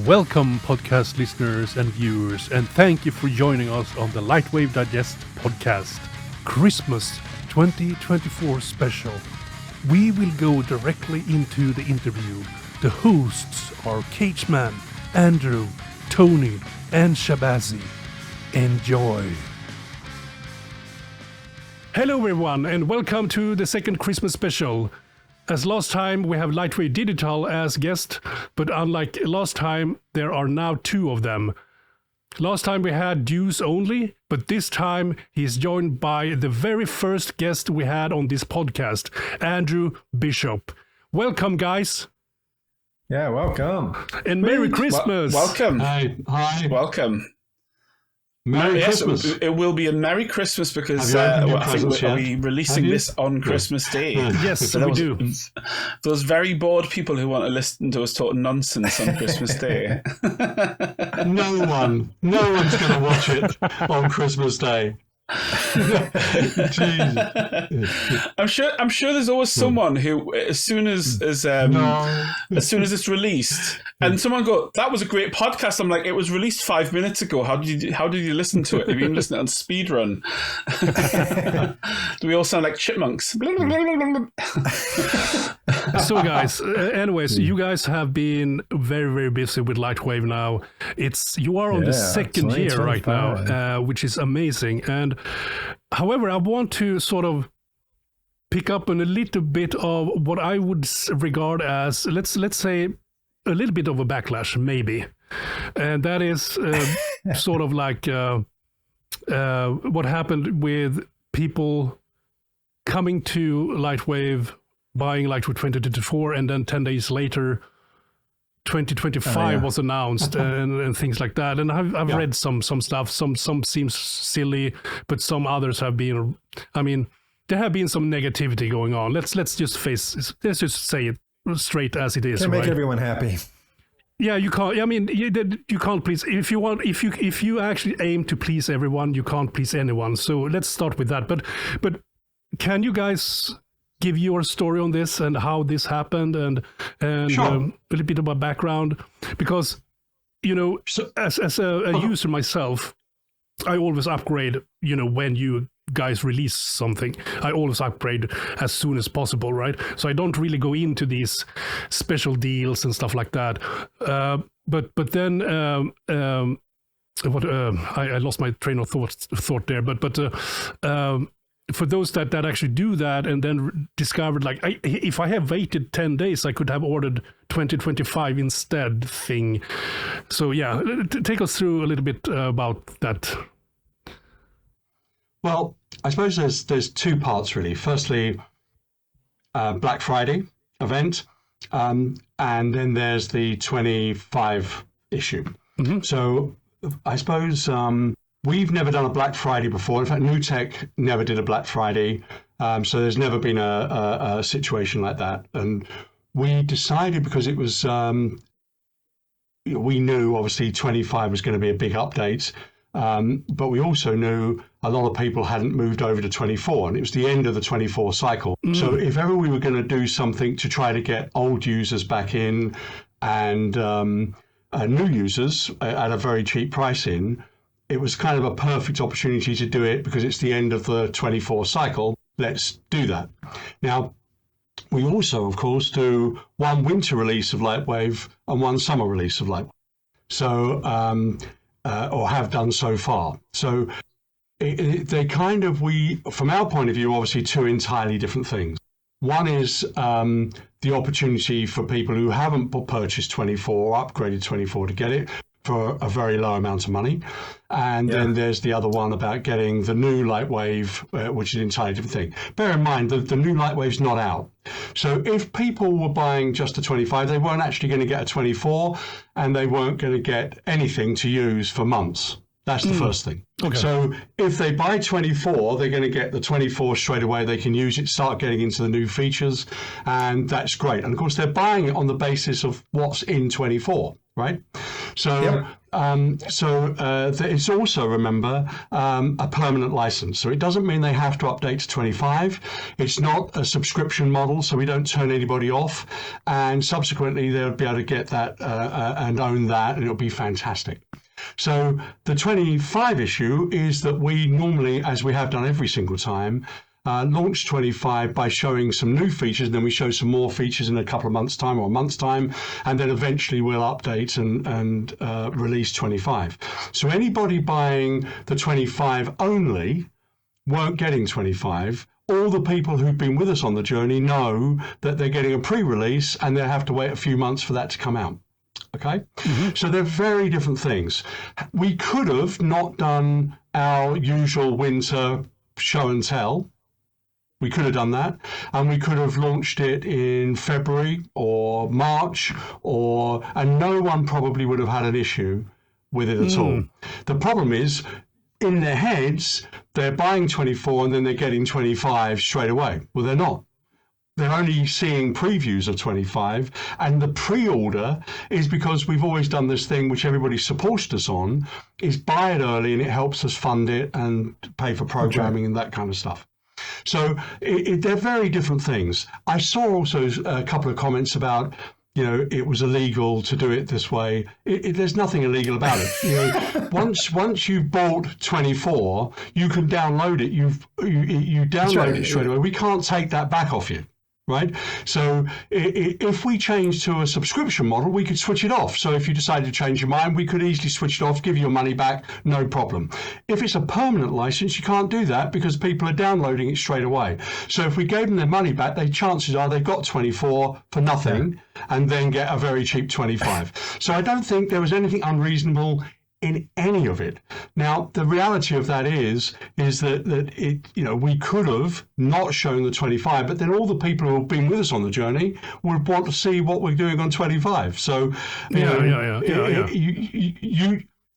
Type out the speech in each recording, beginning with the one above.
Welcome, podcast listeners and viewers, and thank you for joining us on the LightWave Digest podcast, Christmas 2024 special. We will go directly into the interview. The hosts are Cageman, Andrew, Tony, and Shabazzy. Enjoy. Hello everyone, and welcome to the second Christmas special. As last time, we have LightWave Digital as guest, but unlike last time, there are now two of them. Last time we had Deuce only, but this time he's joined by the very first guest we had on this podcast, Andrew Bishop. Welcome, guys. Yeah, welcome. And Merry Christmas. Welcome. Hi. Welcome. Merry Christmas. It will be a Merry Christmas because Have you I think presents we'll yet? be releasing this on Christmas Day. Yes, So we do. Those very bored people who want to listen to us talk nonsense on Christmas Day. No one's going to watch it on Christmas Day. Jeez. I'm sure there's always someone who, as soon as it's released, and someone go, "That was a great podcast." I'm like, "It was released 5 minutes ago. How did you listen to it? Have you been listening on speed run?" Do we all sound like chipmunks? So guys, anyways, you guys have been very, very busy with LightWave now. You are on the second year right now, which is amazing. And however, I want to sort of pick up on a little bit of what I would regard as, let's say, a little bit of a backlash, maybe. And that is sort of like what happened with people coming to LightWave, buying LightWave 2024, and then 10 days later, 2025 was announced and things like that. And I've read some stuff. Some seems silly, but some others have been. I mean, there have been some negativity going on. Let's just say it straight as it is. Can't make right? everyone happy. Yeah, you can't. I mean, you can't please. If you actually aim to please everyone, you can't please anyone. So let's start with that. But can you guys give your story on this and how this happened and Sure. A little bit of a background? Because, as a user myself, I always upgrade, when you guys release something, I always upgrade as soon as possible, right? So I don't really go into these special deals and stuff like that. But then I lost my train of thought there. But for those that actually do that and then discovered, like, if I have waited 10 days, I could have ordered 2025 instead thing. So yeah, take us through a little bit about that. Well, I suppose there's two parts really. Firstly, Black Friday event, and then there's the 25 issue. Mm-hmm. So I suppose we've never done a Black Friday before. In fact, New Tech never did a Black Friday. So there's never been a situation like that. And we decided, because it was, we knew obviously 25 was going to be a big update. But we also knew a lot of people hadn't moved over to 24, and it was the end of the 24 cycle. Mm. So if ever we were going to do something to try to get old users back in and new users at a very cheap price in, it was kind of a perfect opportunity to do it because it's the end of the 24 cycle. Let's do that. Now, we also, of course, do one winter release of LightWave and one summer release of LightWave. So, or have done so far. So they kind of, from our point of view, obviously two entirely different things. One is the opportunity for people who haven't purchased 24 or upgraded 24 to get it for a very low amount of money. And then there's the other one about getting the new LightWave, which is an entirely different thing. Bear in mind that the new LightWave's not out. So if people were buying just a 25, they weren't actually going to get a 24, and they weren't going to get anything to use for months. That's the first thing. Okay. So if they buy 24, they're going to get the 24 straight away. They can use it, start getting into the new features, and that's great. And of course, they're buying it on the basis of what's in 24, right? So, it's also, remember, a permanent license. So it doesn't mean they have to update to 25. It's not a subscription model, so we don't turn anybody off. And subsequently, they'll be able to get that and own that, and it'll be fantastic. So the 25 issue is that we normally, as we have done every single time, launch 25 by showing some new features, and then we show some more features in a couple of months' time or a month's time, and then eventually we'll update and release 25. So anybody buying the 25 only weren't getting 25. All the people who've been with us on the journey know that they're getting a pre-release, and they'll have to wait a few months for that to come out. Okay, so they're very different things. We could have not done our usual winter show and tell. We could have done that, and we could have launched it in February or March, and no one probably would have had an issue with it at all. The problem is, in their heads, they're buying 24 and then they're getting 25 straight away. Well, they're not. They're only seeing previews of 25, and the pre-order is because we've always done this thing which everybody supports us on, is buy it early, and it helps us fund it and pay for programming and that kind of stuff. So they're very different things. I saw also a couple of comments about, it was illegal to do it this way. There's nothing illegal about it. Once you've bought 24, you can download it. You download it straight away. We can't take that back off you. Right. So if we change to a subscription model, we could switch it off. So if you decide to change your mind, we could easily switch it off, give you your money back, no problem. If it's a permanent license, you can't do that because people are downloading it straight away. So if we gave them their money back, chances are they got 24 for nothing and then get a very cheap 25. So I don't think there was anything unreasonable in any of it. Now, the reality of that is that it, we could have not shown the 25, but then all the people who have been with us on the journey would want to see what we're doing on 25. So,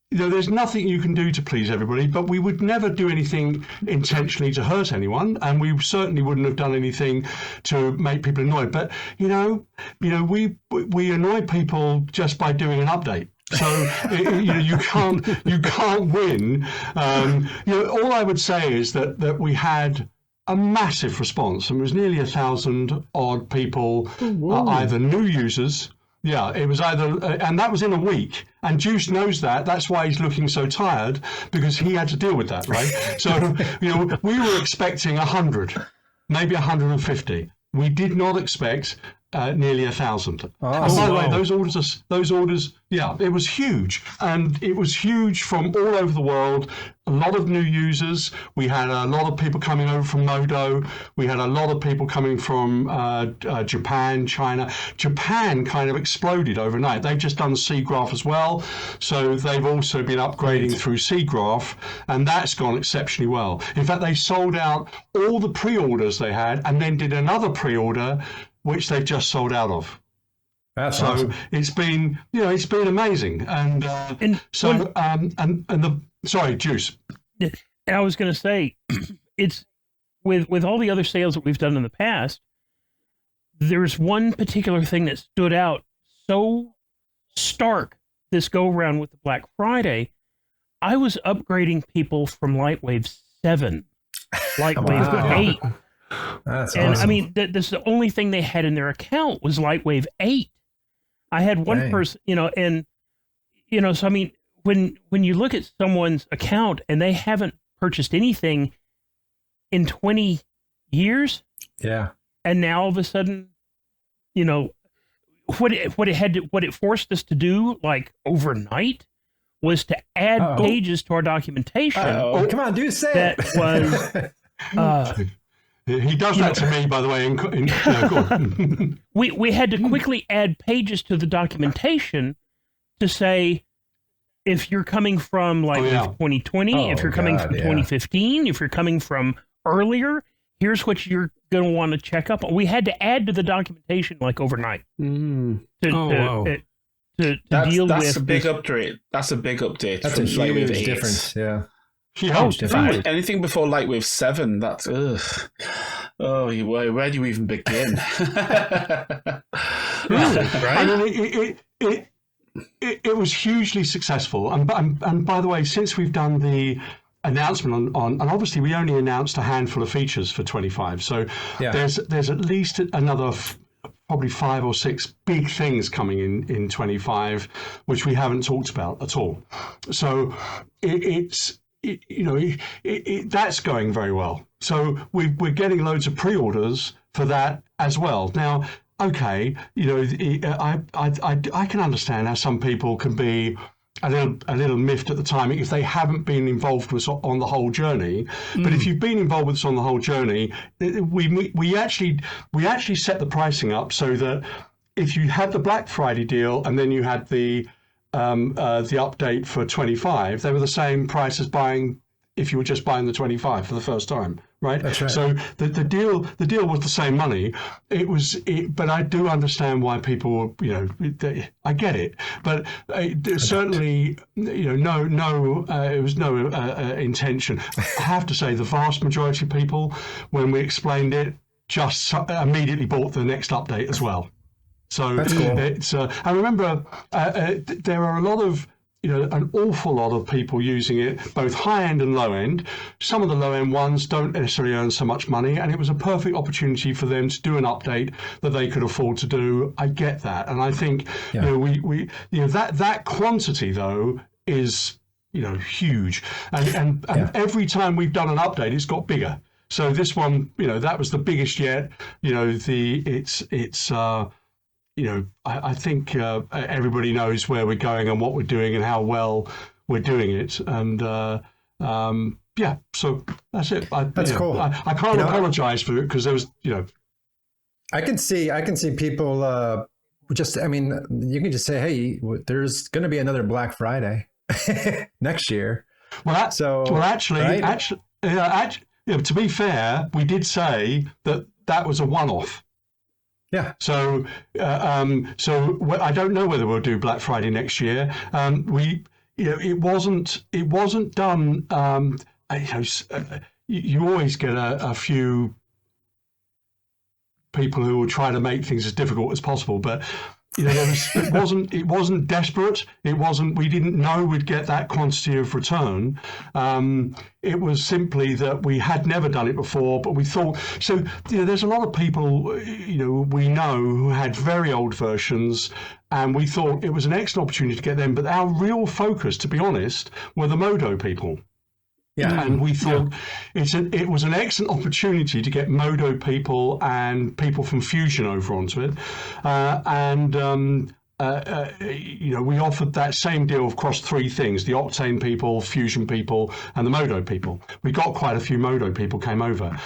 there's nothing you can do to please everybody, but we would never do anything intentionally to hurt anyone, and we certainly wouldn't have done anything to make people annoyed. But we annoy people just by doing an update. So you can't win. All I would say is that we had a massive response, and it was nearly 1,000 odd people, either new users. Yeah, it was either, and that was in a week. And Deuce knows that. That's why he's looking so tired, because he had to deal with that, right? So we were expecting 100, maybe 150. We did not expect nearly 1,000. Oh, and by the way, those orders, it was huge, and it was huge from all over the world. A lot of new users. We had a lot of people coming over from Modo. We had a lot of people coming from Japan, China. Japan kind of exploded overnight. They've just done SIGGRAPH as well, so they've also been upgrading through SIGGRAPH, and that's gone exceptionally well. In fact, they sold out all the pre-orders they had, and then did another pre-order, which they've just sold out of. That's awesome. It's been amazing, sorry, Deuce. I was going to say, it's with all the other sales that we've done in the past, there's one particular thing that stood out so stark this go around with the Black Friday. I was upgrading people from LightWave 7, LightWave 8. That's and awesome. I mean, this the only thing they had in their account was LightWave 8. I had one person, so I mean, when you look at someone's account and they haven't purchased anything in 20 years, and now all of a sudden, what it forced us to do, like overnight, was to add pages to our documentation. Oh, come on, do say that was. He does that to me, by the way. Go on. We had to quickly add pages to the documentation to say, if you're coming from 2020, if you're coming from 2015, if you're coming from earlier, here's what you're going to want to check up on. We had to add to the documentation like overnight to deal with. That's a big upgrade. That's a big update. That's a huge difference. Yeah. Anything before LightWave 7, that's where do you even begin? Right? I mean, it was hugely successful. And by the way, since we've done the announcement on, and obviously we only announced a handful of features for 25, so there's at least another probably 5 or 6 big things coming in 25, which we haven't talked about at all. So that's going very well. So we're getting loads of pre-orders for that as well. Now, okay, I can understand how some people can be a little miffed at the timing if they haven't been involved with us on the whole journey. But if you've been involved with us on the whole journey, we actually set the pricing up so that if you had the Black Friday deal and then you had the update for 25, they were the same price as buying if you were just buying the 25 for the first time, right? That's right. So the deal was the same money. But I do understand why people, I get it. But certainly, it was no intention. I have to say, the vast majority of people, when we explained it, just immediately bought the next update as well. So that's cool. It's I remember there are a lot of an awful lot of people using it, both high end and low end. Some of the low end ones don't necessarily earn so much money, and it was a perfect opportunity for them to do an update that they could afford to do. I get that, and I think we that quantity though is huge, and every time we've done an update, it's got bigger. So this one, that was the biggest yet. I think everybody knows where we're going and what we're doing and how well we're doing it. And so that's it. That's cool. I can't apologize for it because there was, I can see people you can just say, hey, there's going to be another Black Friday next year. Actually, to be fair, we did say that was a one-off. Yeah. So, I don't know whether we'll do Black Friday next year. It wasn't done. You always get a few people who will try to make things as difficult as possible, but it wasn't desperate. We didn't know we'd get that quantity of return. It was simply that we had never done it before, but we thought, so there's a lot of people, we know who had very old versions, and we thought it was an excellent opportunity to get them. But our real focus, to be honest, were the Modo people. Yeah, and we thought it was an excellent opportunity to get Modo people and people from Fusion over onto it, we offered that same deal across 3 things: the Octane people, Fusion people, and the Modo people. We got quite a few Modo people came over.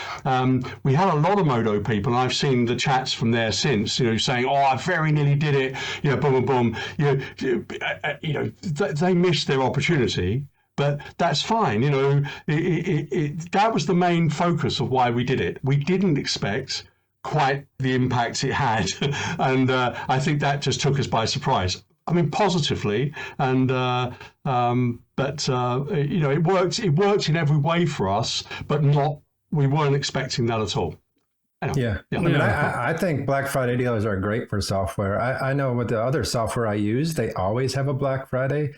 We had a lot of Modo people, and I've seen the chats from there since, saying, "Oh, I very nearly did it," boom, boom, boom. They missed their opportunity. But that's fine, that was the main focus of why we did it. We didn't expect quite the impact it had, and I think that just took us by surprise. I mean, positively, and it worked. It worked in every way for us, but we weren't expecting that at all. Anyway. Yeah. I think Black Friday deals are great for software. I know with the other software I use, they always have a Black Friday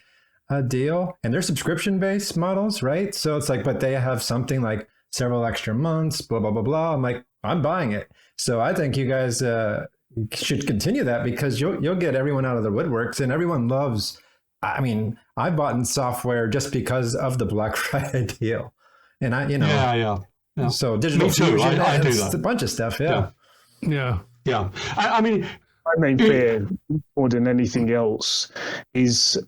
deal, and they're subscription-based models, right? So it's like, but they have something like several extra months, blah, blah, blah, blah. I'm like, I'm buying it. So I think you guys should continue that, because you'll get everyone out of the woodworks, and everyone loves, I bought in software just because of the Black Friday deal. And Yeah. So digital Me too. fusion, I do that. A bunch of stuff. Yeah. I mean, my main fear more than anything else is,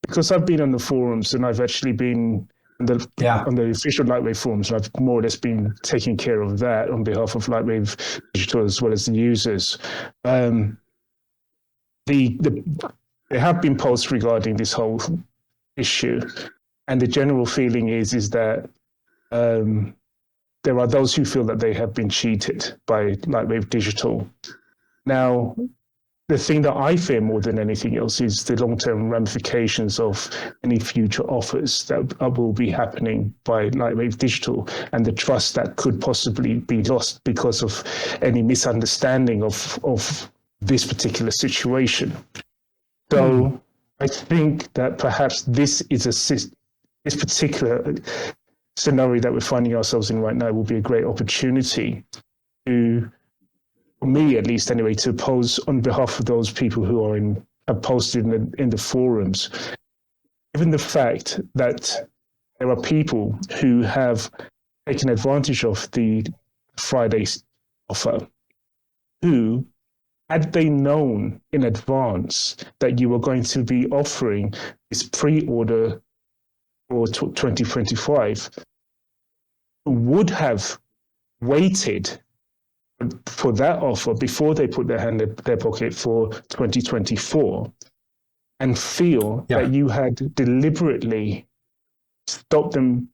because I've been on the forums, and I've actually been on the official LightWave forums, and I've more or less been taking care of that on behalf of LightWave Digital as well as the users. There have been posts regarding this whole issue, and the general feeling is that there are those who feel that they have been cheated by LightWave Digital. Now, the thing that I fear more than anything else is the long-term ramifications of any future offers that will be happening by LightWave Digital, and the trust that could possibly be lost because of any misunderstanding of this particular situation. So I think that perhaps this particular scenario that we're finding ourselves in right now will be a great opportunity to, for me at least anyway, to pose on behalf of those people who have posted in the forums, given the fact that there are people who have taken advantage of the Friday's offer, who, had they known in advance that you were going to be offering this pre-order for 2025, would have waited for that offer before they put their hand in their pocket for 2024, and feel that you had deliberately stopped them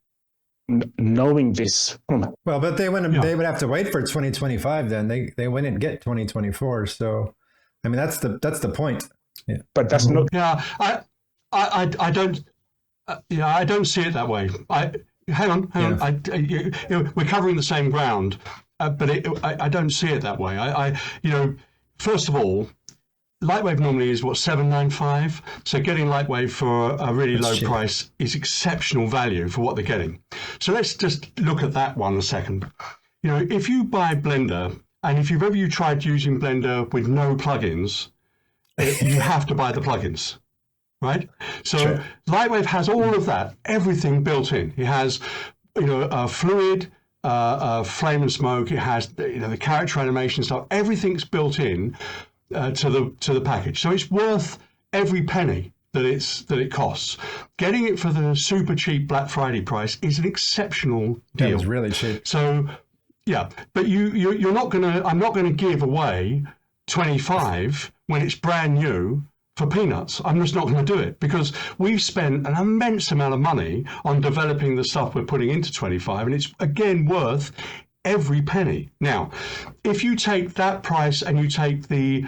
knowing this. Well, but they wouldn't. They would have to wait for 2025. Then they wouldn't get 2024. So, I mean, that's the point. Yeah. But that's not. Yeah, I don't. I don't see it that way. Hang on. We're covering the same ground, but I don't see it that way. First of all, LightWave normally is what, $795. So getting LightWave for a really low price is exceptional value for what they're getting. So let's just look at that one a second. If you buy Blender, and if you've ever tried using Blender with no plugins, you have to buy the plugins, right? So LightWave has all of that, everything built in. It has, a fluid, flame and smoke. It has, the character animation stuff. Everything's built in to the package, so it's worth every penny that it costs. Getting it for the super cheap Black Friday price is an exceptional deal. It's really cheap. So, but you're not gonna. I'm not going to give away 25 when it's brand new for peanuts. I'm just not going to do it, because we've spent an immense amount of money on developing the stuff we're putting into 25, and it's again worth every penny. Now, if you take that price and you take the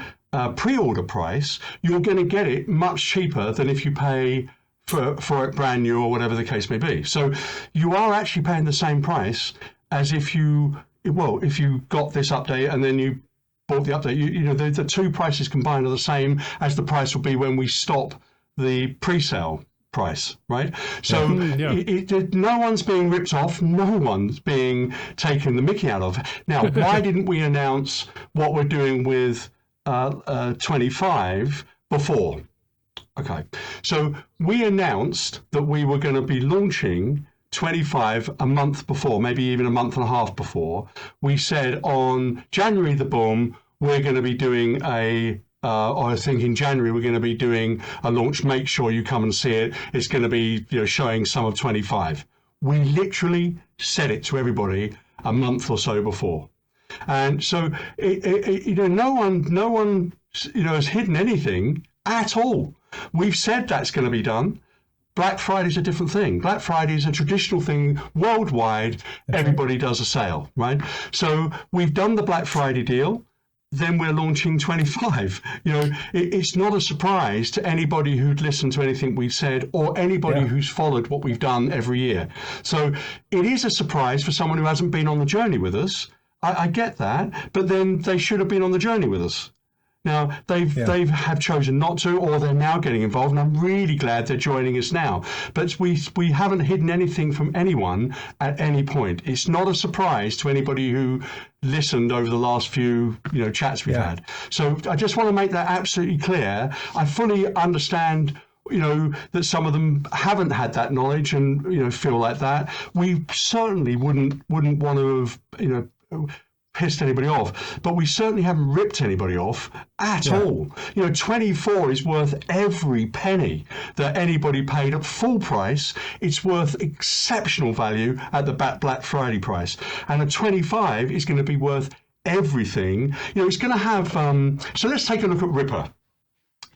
pre-order price, you're going to get it much cheaper than if you pay for it brand new or whatever the case may be. So you are actually paying the same price as if you got this update and then you bought the update. The two prices combined are the same as the price will be when we stop the pre-sale price, right? So no one's being ripped off, no one's being taken the mickey out of. Now, why didn't we announce what we're doing with 25 before? Okay, so we announced that we were going to be launching 25 a month before, maybe even a month and a half before. We said on January the boom, we're going to be doing I think in January we're going to be doing a launch. Make sure you come and see it. It's going to be showing some of 25. We literally said it to everybody a month or so before, and so no one has hidden anything at all. We've said that's going to be done. Black Friday is a different thing. Black Friday is a traditional thing worldwide. Everybody does a sale, right? So we've done the Black Friday deal. Then we're launching 25. It's not a surprise to anybody who'd listened to anything we've said, or anybody who's followed what we've done every year. So it is a surprise for someone who hasn't been on the journey with us. I get that, but then they should have been on the journey with us. Now, they have chosen not to, or they're now getting involved, and I'm really glad they're joining us now. But we haven't hidden anything from anyone at any point. It's not a surprise to anybody who listened over the last few chats we've had. So I just want to make that absolutely clear. I fully understand that some of them haven't had that knowledge and feel like that. We certainly wouldn't want to have pissed anybody off, but we certainly haven't ripped anybody off at all. 24 is worth every penny that anybody paid at full price. It's worth exceptional value at the Black Friday price, and a 25 is going to be worth everything. It's going to have so let's take a look at RiPR.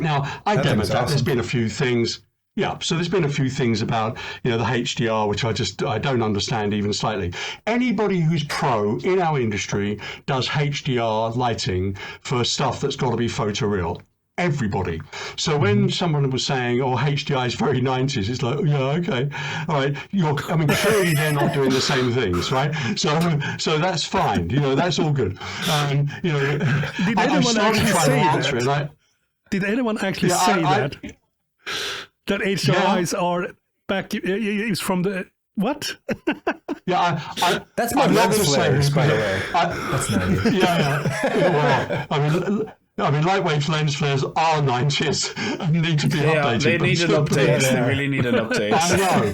Now, I demoed that. There's been a few things. Yeah, so there's been a few things about, the HDR, which I don't understand even slightly. Anybody who's pro in our industry does HDR lighting for stuff that's got to be photoreal. everybody. So when someone was saying, "Oh, HDI is very 90s," it's like, oh, yeah, okay, all right. Clearly they're not doing the same things, right? So that's fine. That's all good. Did anyone actually say that? Did anyone actually say that? That HDIs are back is from the what? That's my lens flares, by the way. That's 90s. Well, I mean, LightWave's lens flares are 90s and need to be updated. They need an update. They really need an update. I know.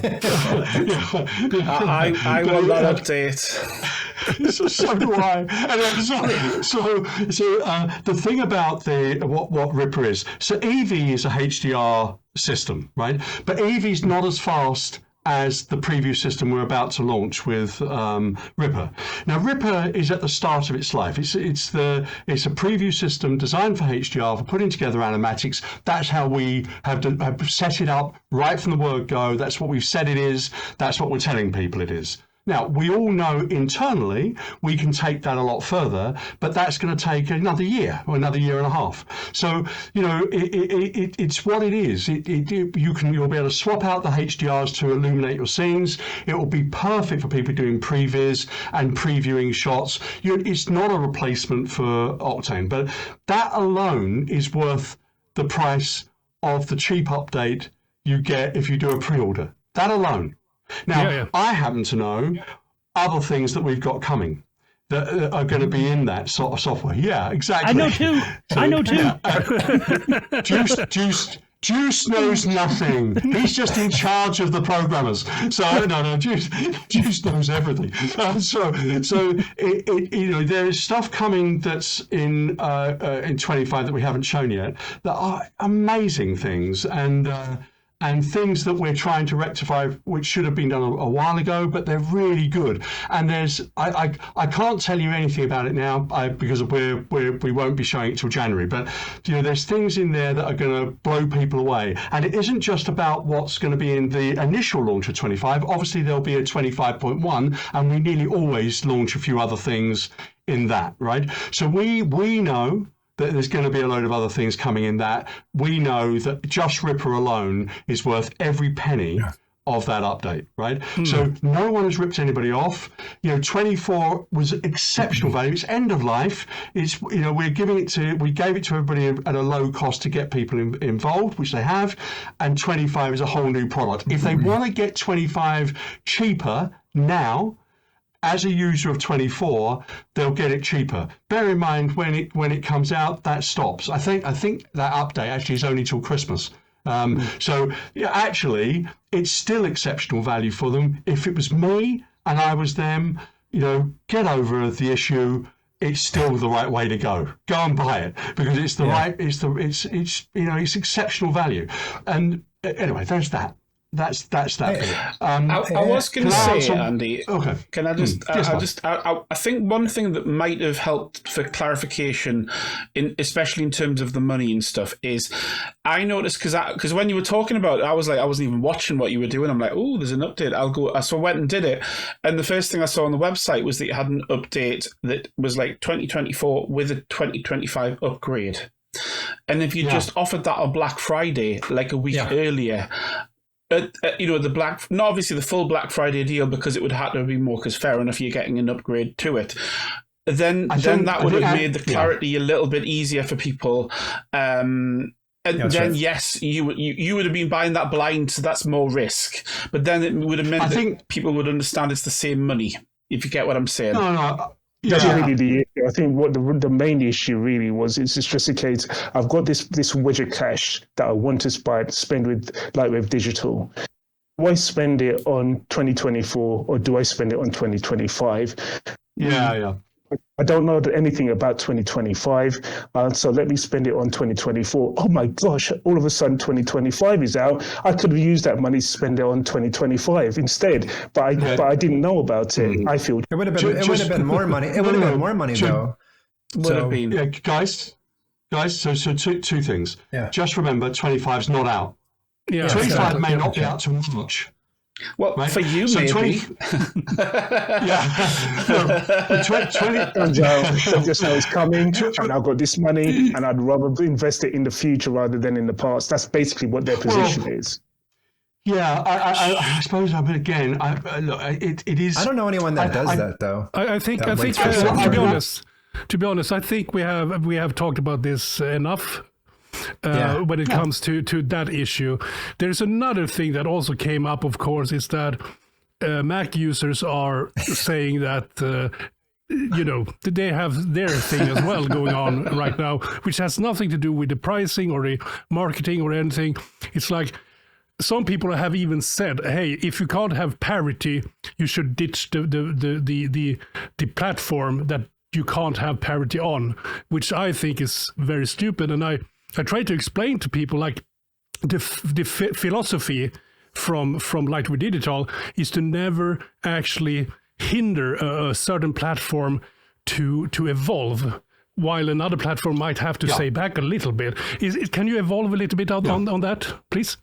I want that update. So do I. So the thing about what RiPR is, so EV is a HDR system, right? But EV is not as fast as the preview system we're about to launch with RiPR. Now, RiPR is at the start of its life. It's a preview system designed for HDR, for putting together animatics. That's how we have set it up right from the word go. That's what we've said it is. That's what we're telling people it is. Now, we all know internally we can take that a lot further, but that's going to take another year or another year and a half. So, it's what it is. You'll be able to swap out the HDRs to illuminate your scenes. It will be perfect for people doing previs and previewing shots. It's not a replacement for Octane, but that alone is worth the price of the cheap update you get if you do a pre-order. That alone. Now, I happen to know other things that we've got coming that are going to be in that sort of software. Yeah, exactly. I know too. Juice knows nothing. He's just in charge of the programmers. So no, Juice knows everything. There is stuff coming that's in 25 that we haven't shown yet that are amazing things and things that we're trying to rectify, which should have been done a while ago, but they're really good. And I can't tell you anything about it now because we won't be showing it till January. But there's things in there that are going to blow people away. And it isn't just about what's going to be in the initial launch of 25. Obviously, there'll be a 25.1, and we nearly always launch a few other things in that, right? So we know that there's going to be a load of other things coming in that. We know that just RiPR alone is worth every penny of that update, right? So no one has ripped anybody off. 24 was exceptional value. It's end of life. It's we gave it to everybody at a low cost to get people involved, which they have, and 25 is a whole new product. If they want to get 25 cheaper now, as a user of 24, they'll get it cheaper. Bear in mind when it comes out, that stops. I think that update actually is only till Christmas. So actually, it's still exceptional value for them. If it was me and I was them, get over the issue. It's still the right way to go. Go and buy it because it's the right. It's exceptional value. And anyway, there's that. That's that. I was going to say, Andy. Okay. Can I just? I think one thing that might have helped for clarification, especially in terms of the money and stuff, is I noticed because when you were talking about it, I wasn't even watching what you were doing. I'm like, oh, there's an update. I'll go. So I went and did it, and the first thing I saw on the website was that it had an update that was like 2024 with a 2025 upgrade, and if you just offered that on Black Friday, like a week earlier. Not obviously the full Black Friday deal because it would have to be more because fair enough you're getting an upgrade to it. Then that would have made the clarity a little bit easier for people. And then yes, you would have been buying that blind, so that's more risk. But then it would have meant that people would understand it's the same money. If you get what I'm saying. No. That's really the issue. I think what the main issue really was, it's just a case, I've got this widget cache that I want to spend with LightWave Digital. Do I spend it on 2024 or do I spend it on 2025? Yeah. I don't know anything about 2025, so let me spend it on 2024. Oh my gosh, all of a sudden 2025 is out. I could have used that money to spend it on 2025 instead, but I didn't know about it. I feel it would have been more money. It would have been more money though. Would have been. Yeah, guys. So two things. Yeah. Just remember, 25 is not out. Yeah, 25 may not be out till March. Well, right? for you, so maybe. 20, yeah. 20, turns out just know it's coming, and I've got this money, and I'd rather invest it in the future rather than in the past. That's basically what their position is. Yeah, I suppose. But again, look, it is. I don't know anyone that does that though. I think to be honest, I think we have talked about this enough. When it comes to that issue, there's another thing that also came up, of course, is that Mac users are saying that they have their thing as well going on right now, which has nothing to do with the pricing or the marketing or anything. It's like some people have even said, "Hey, if you can't have parity, you should ditch the platform that you can't have parity on," which I think is very stupid. And I try to explain to people, like, the philosophy from LightWave Digital is to never actually hinder a certain platform to evolve, while another platform might have to stay back a little bit. Can you evolve a little bit on that, please?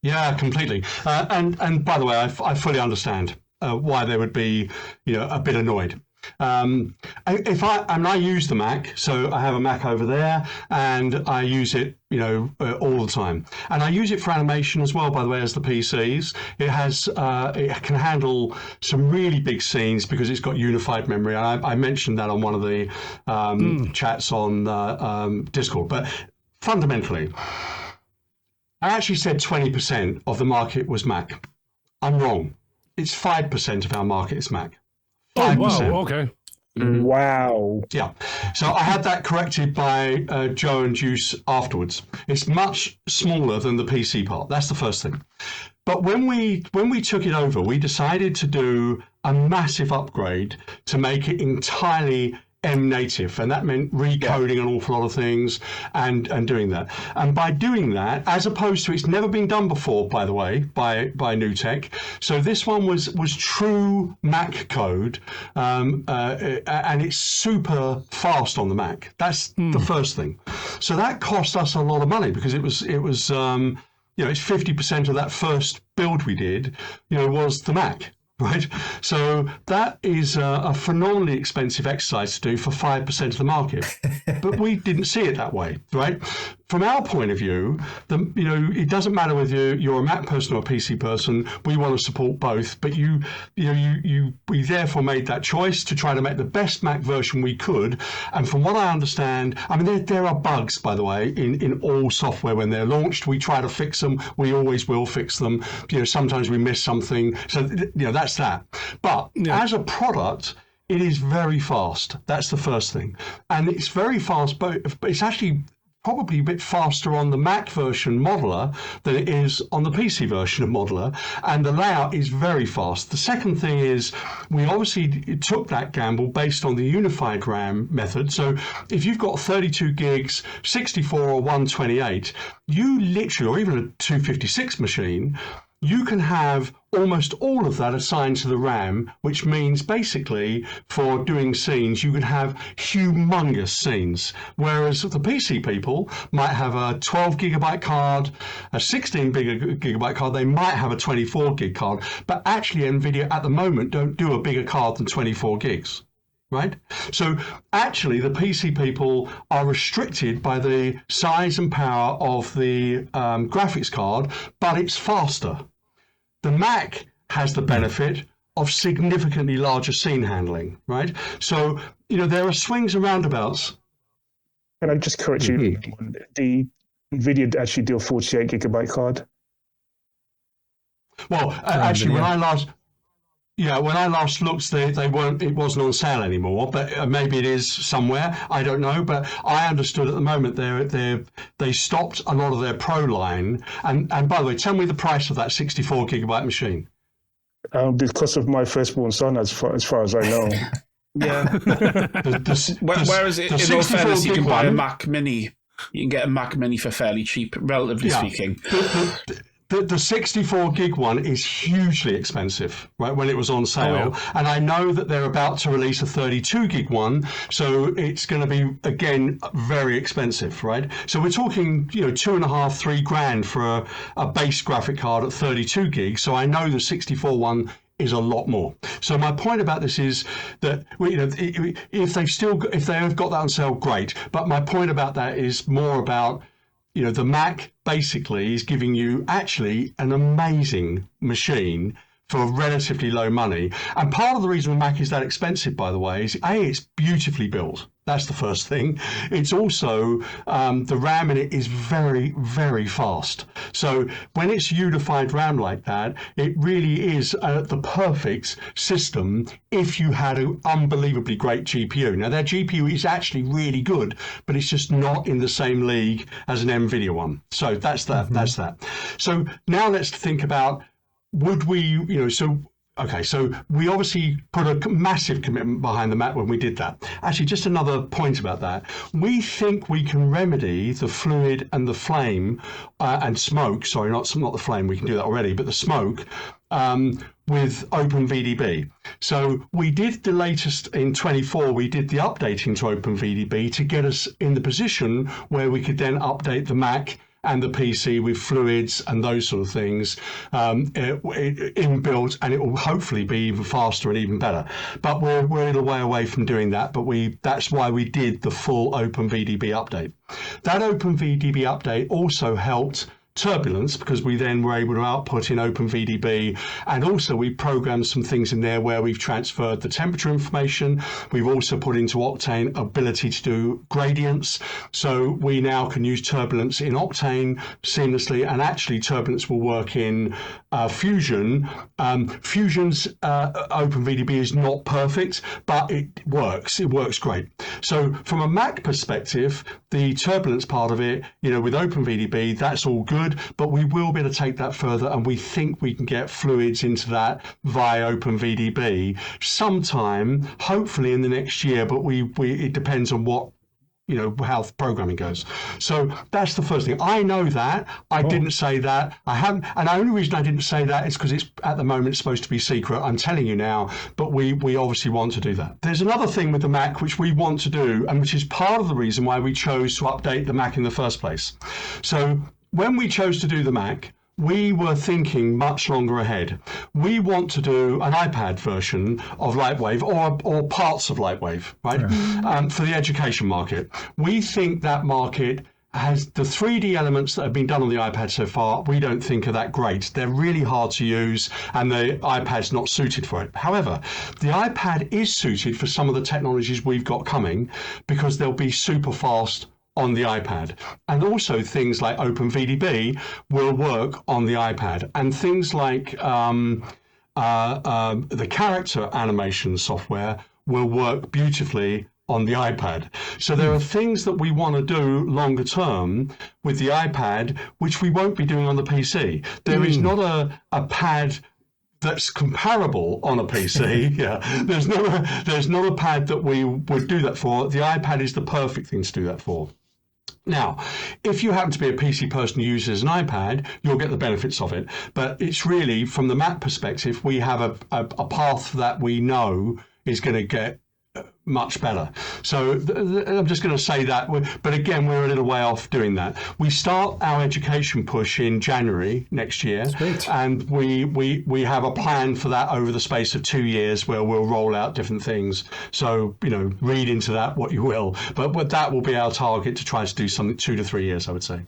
Yeah, completely. And by the way, I fully understand why they would be, a bit annoyed. I use the Mac, so I have a Mac over there, and I use it, all the time. And I use it for animation as well, by the way, as the PCs. It can handle some really big scenes because it's got unified memory. I mentioned that on one of the chats on Discord. But fundamentally, I actually said 20% of the market was Mac. I'm wrong. It's 5% of our market is Mac. 5%. Oh, wow, okay. Wow. Yeah. So I had that corrected by Joe and Deuce afterwards. It's much smaller than the PC part. That's the first thing. But when we took it over, we decided to do a massive upgrade to make it entirely M-native, and that meant recoding an awful lot of things and doing that. And by doing that, as opposed to, it's never been done before, by the way, by new tech. So this one was true Mac code, and it's super fast on the Mac. That's the first thing. So that cost us a lot of money because it was it's 50% of that first build we did, was the Mac. Right, so that is a phenomenally expensive exercise to do for 5% of the market, but we didn't see it that way, right? From our point of view, it doesn't matter whether you're a Mac person or a PC person. We want to support both, but we therefore made that choice to try to make the best Mac version we could. And from what I understand, I mean, there are bugs, by the way, in all software when they're launched. We try to fix them. We always will fix them. Sometimes we miss something. So that's that. But as a product, it is very fast. That's the first thing. And it's very fast, but it's actually probably a bit faster on the Mac version modeler than it is on the PC version of modeler, and the layout is very fast. The second thing is we obviously took that gamble based on the unified RAM method. So if you've got 32 gigs, 64 or 128, you literally, or even a 256 machine, you can have almost all of that assigned to the RAM, which means basically for doing scenes, you can have humongous scenes. Whereas the PC people might have a 12 gigabyte card, a 16 gigabyte card, they might have a 24 gig card, but actually NVIDIA at the moment don't do a bigger card than 24 gigs. Right? So actually the PC people are restricted by the size and power of the graphics card, but it's faster. The Mac has the benefit of significantly larger scene handling, right? So, there are swings and roundabouts. Can I just correct you? The NVIDIA actually do a 48 gigabyte card. Well, actually, when I last looked, they weren't. It wasn't on sale anymore. But maybe it is somewhere. I don't know. But I understood at the moment they stopped a lot of their Pro line. And by the way, tell me the price of that 64 gigabyte machine. The cost of my firstborn son, as far as I know. Yeah. Whereas in all fairness, you can buy a Mac Mini. You can get a Mac Mini for fairly cheap, relatively speaking. The 64 gig one is hugely expensive, right, when it was on sale. And I know that they're about to release a 32 gig one, so it's going to be, again, very expensive, right? So we're talking, you know, $2,500–3,000 for a base graphic card at 32 gigs. So I know the 64 one is a lot more. So my point about this is that, you know, if they have got that on sale, great. But my point about that is more about, you know, the Mac basically is giving you actually an amazing machine for relatively low money. And part of the reason the Mac is that expensive, by the way, is it's beautifully built. That's the first thing. It's also, the RAM in it is very, very fast. So when it's unified RAM like that, it really is the perfect system if you had an unbelievably great GPU. Now, their GPU is actually really good, but it's just not in the same league as an NVIDIA one. So that's that. Mm-hmm. That's that. So now let's think about, would we, you know, so we obviously put a massive commitment behind the Mac when we did that. Actually, just another point about that. We think we can remedy the fluid and the flame and smoke, sorry, not the flame, we can do that already, but the smoke with OpenVDB. So we did the latest in 24, we did the updating to OpenVDB to get us in the position where we could then update the Mac and the PC with fluids and those sort of things inbuilt, and it will hopefully be even faster and even better. But we're a little way away from doing that, but that's why we did the full OpenVDB update. That OpenVDB update also helped Turbulence, because we then were able to output in OpenVDB, and also we programmed some things in there where we've transferred the temperature information. We've also put into Octane ability to do gradients, so we now can use Turbulence in Octane seamlessly, and actually Turbulence will work in Fusion. Fusion's OpenVDB is not perfect, but it works great. So from a Mac perspective, the Turbulence part of it, you know, with OpenVDB, that's all good. But we will be able to take that further, and we think we can get fluids into that via OpenVDB sometime, hopefully in the next year. But it depends on what, you know, how programming goes. So that's the first thing. I know that. I didn't say that. I haven't. And the only reason I didn't say that is because it's at the moment it's supposed to be secret. I'm telling you now, but we obviously want to do that. There's another thing with the Mac which we want to do, and which is part of the reason why we chose to update the Mac in the first place. So when we chose to do the Mac, we were thinking much longer ahead. We want to do an iPad version of LightWave or parts of LightWave, right? For the education market. We think that market has the 3D elements that have been done on the iPad so far, we don't think are that great. They're really hard to use, and the iPad's not suited for it. However, the iPad is suited for some of the technologies we've got coming, because they'll be super fast on the iPad. And also things like OpenVDB will work on the iPad. And things like the character animation software will work beautifully on the iPad. So there are things that we want to do longer term with the iPad, which we won't be doing on the PC. There is not a pad that's comparable on a PC. Yeah, there's not a pad that we would do that for. The iPad is the perfect thing to do that for. Now, if you happen to be a PC person who uses an iPad, you'll get the benefits of it. But it's really, from the Mac perspective, we have a path that we know is going to get much better. So I'm just going to say that, but again, we're a little way off doing that. We start our education push in January next year. Sweet. And we have a plan for that over the space of 2 years, where we'll roll out different things. So, you know, read into that what you will, but that will be our target, to try to do something 2 to 3 years, I would say.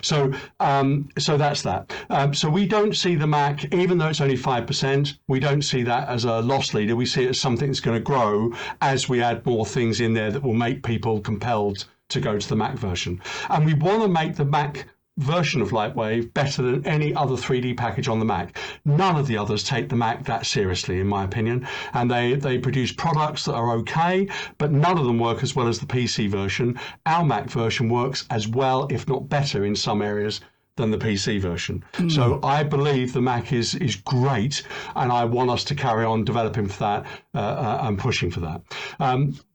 So that's that. So we don't see the Mac, even though it's only 5%, we don't see that as a loss leader. We see it as something that's going to grow as we add more things in there that will make people compelled to go to the Mac version. And we want to make the Mac version of LightWave better than any other 3D package on the Mac. None of the others take the Mac that seriously, in my opinion, and they produce products that are okay, but none of them work as well as the PC version. Our Mac version works as well, if not better, in some areas than the PC version. So I believe the Mac is great, and I want us to carry on developing for that and pushing for that.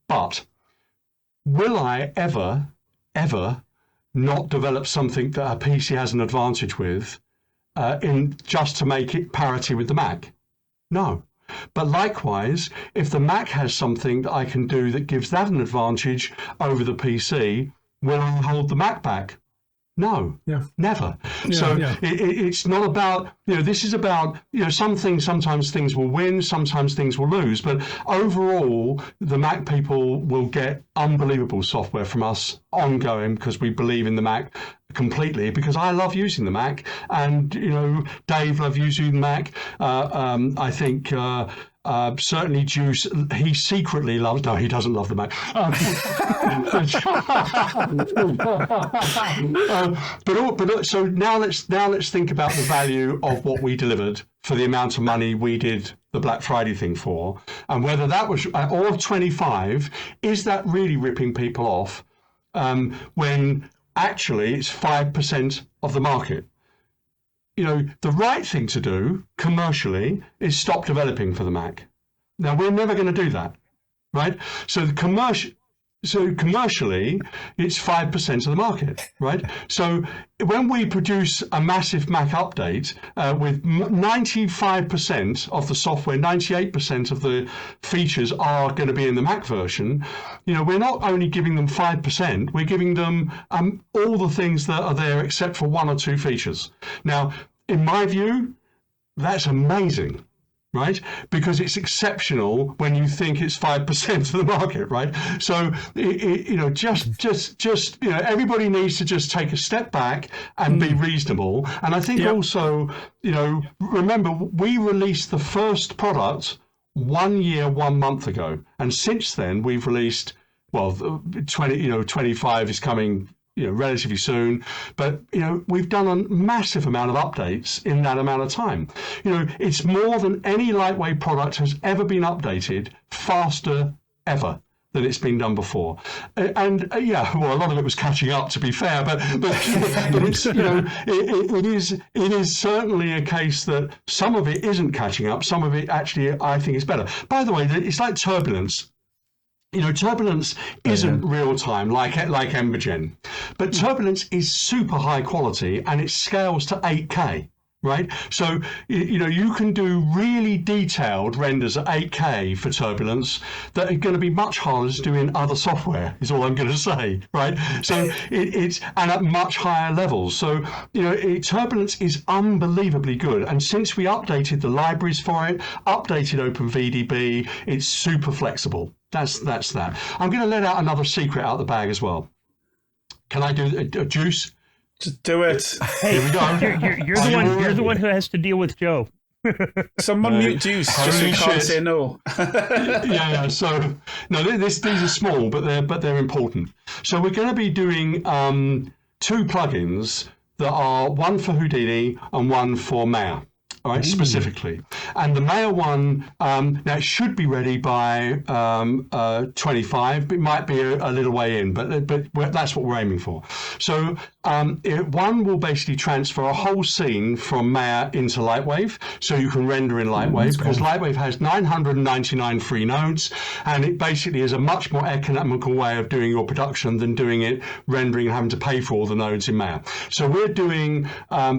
But will I ever not develop something that a PC has an advantage with in just to make it parity with the Mac. No. But likewise, if the Mac has something that I can do that gives that an advantage over the PC, will I hold the Mac back? No, never. It's not about, this is about, sometimes things will win, sometimes things will lose. But overall, the Mac people will get unbelievable software from us ongoing because we believe in the Mac completely, because I love using the Mac, and Dave loves using the Mac. I think certainly Deuce, he secretly loves. No, he doesn't love the Mac. But so now let's think about the value of what we delivered for the amount of money we did the Black Friday thing for, and whether that was all of 25. Is that really ripping people off when actually it's 5% of the market? The right thing to do commercially is stop developing for the Mac. Now, we're never going to do that, right? So commercially, it's 5% of the market, right? So when we produce a massive Mac update with 95% of the software, 98% of the features are going to be in the Mac version, we're not only giving them 5%, we're giving them all the things that are there except for one or two features. Now, in my view, that's amazing, right? Because it's exceptional when you think it's 5% of the market, right? So, everybody needs to just take a step back and be reasonable. And I think also, remember, we released the first product 1 year, 1 month ago. And since then, we've released, 25 is coming relatively soon, but we've done a massive amount of updates in that amount of time. It's more than any LightWave product has ever been updated faster ever than it's been done before. And a lot of it was catching up, to be fair, but it's it is certainly a case that some of it isn't catching up, some of it actually I think is better. By the way, it's like turbulence. Turbulence isn't real time like Embergen, but turbulence is super high quality and it scales to 8K, right? So, you can do really detailed renders at 8K for turbulence that are going to be much harder to do in other software, is all I'm going to say, right? So it's and at much higher levels. So, turbulence is unbelievably good. And since we updated the libraries for it, updated OpenVDB, it's super flexible. That's that. I'm going to let out another secret out the bag as well. Can I do a Juice? Just do it. Hey, here we go. You're the one who has to deal with Joe. Someone mute Deuce just so you can't say no. Yeah. So no, these are small, but they're important. So we're going to be doing 2 plugins that are one for Houdini and one for Maya. All right, specifically. And the Maya one, now it should be ready by 25. It might be a little way in, but that's what we're aiming for. So one will basically transfer a whole scene from Maya into LightWave, so you can render in LightWave, because LightWave has 999 free nodes, and it basically is a much more economical way of doing your production than doing it rendering and having to pay for all the nodes in Maya. So we're doing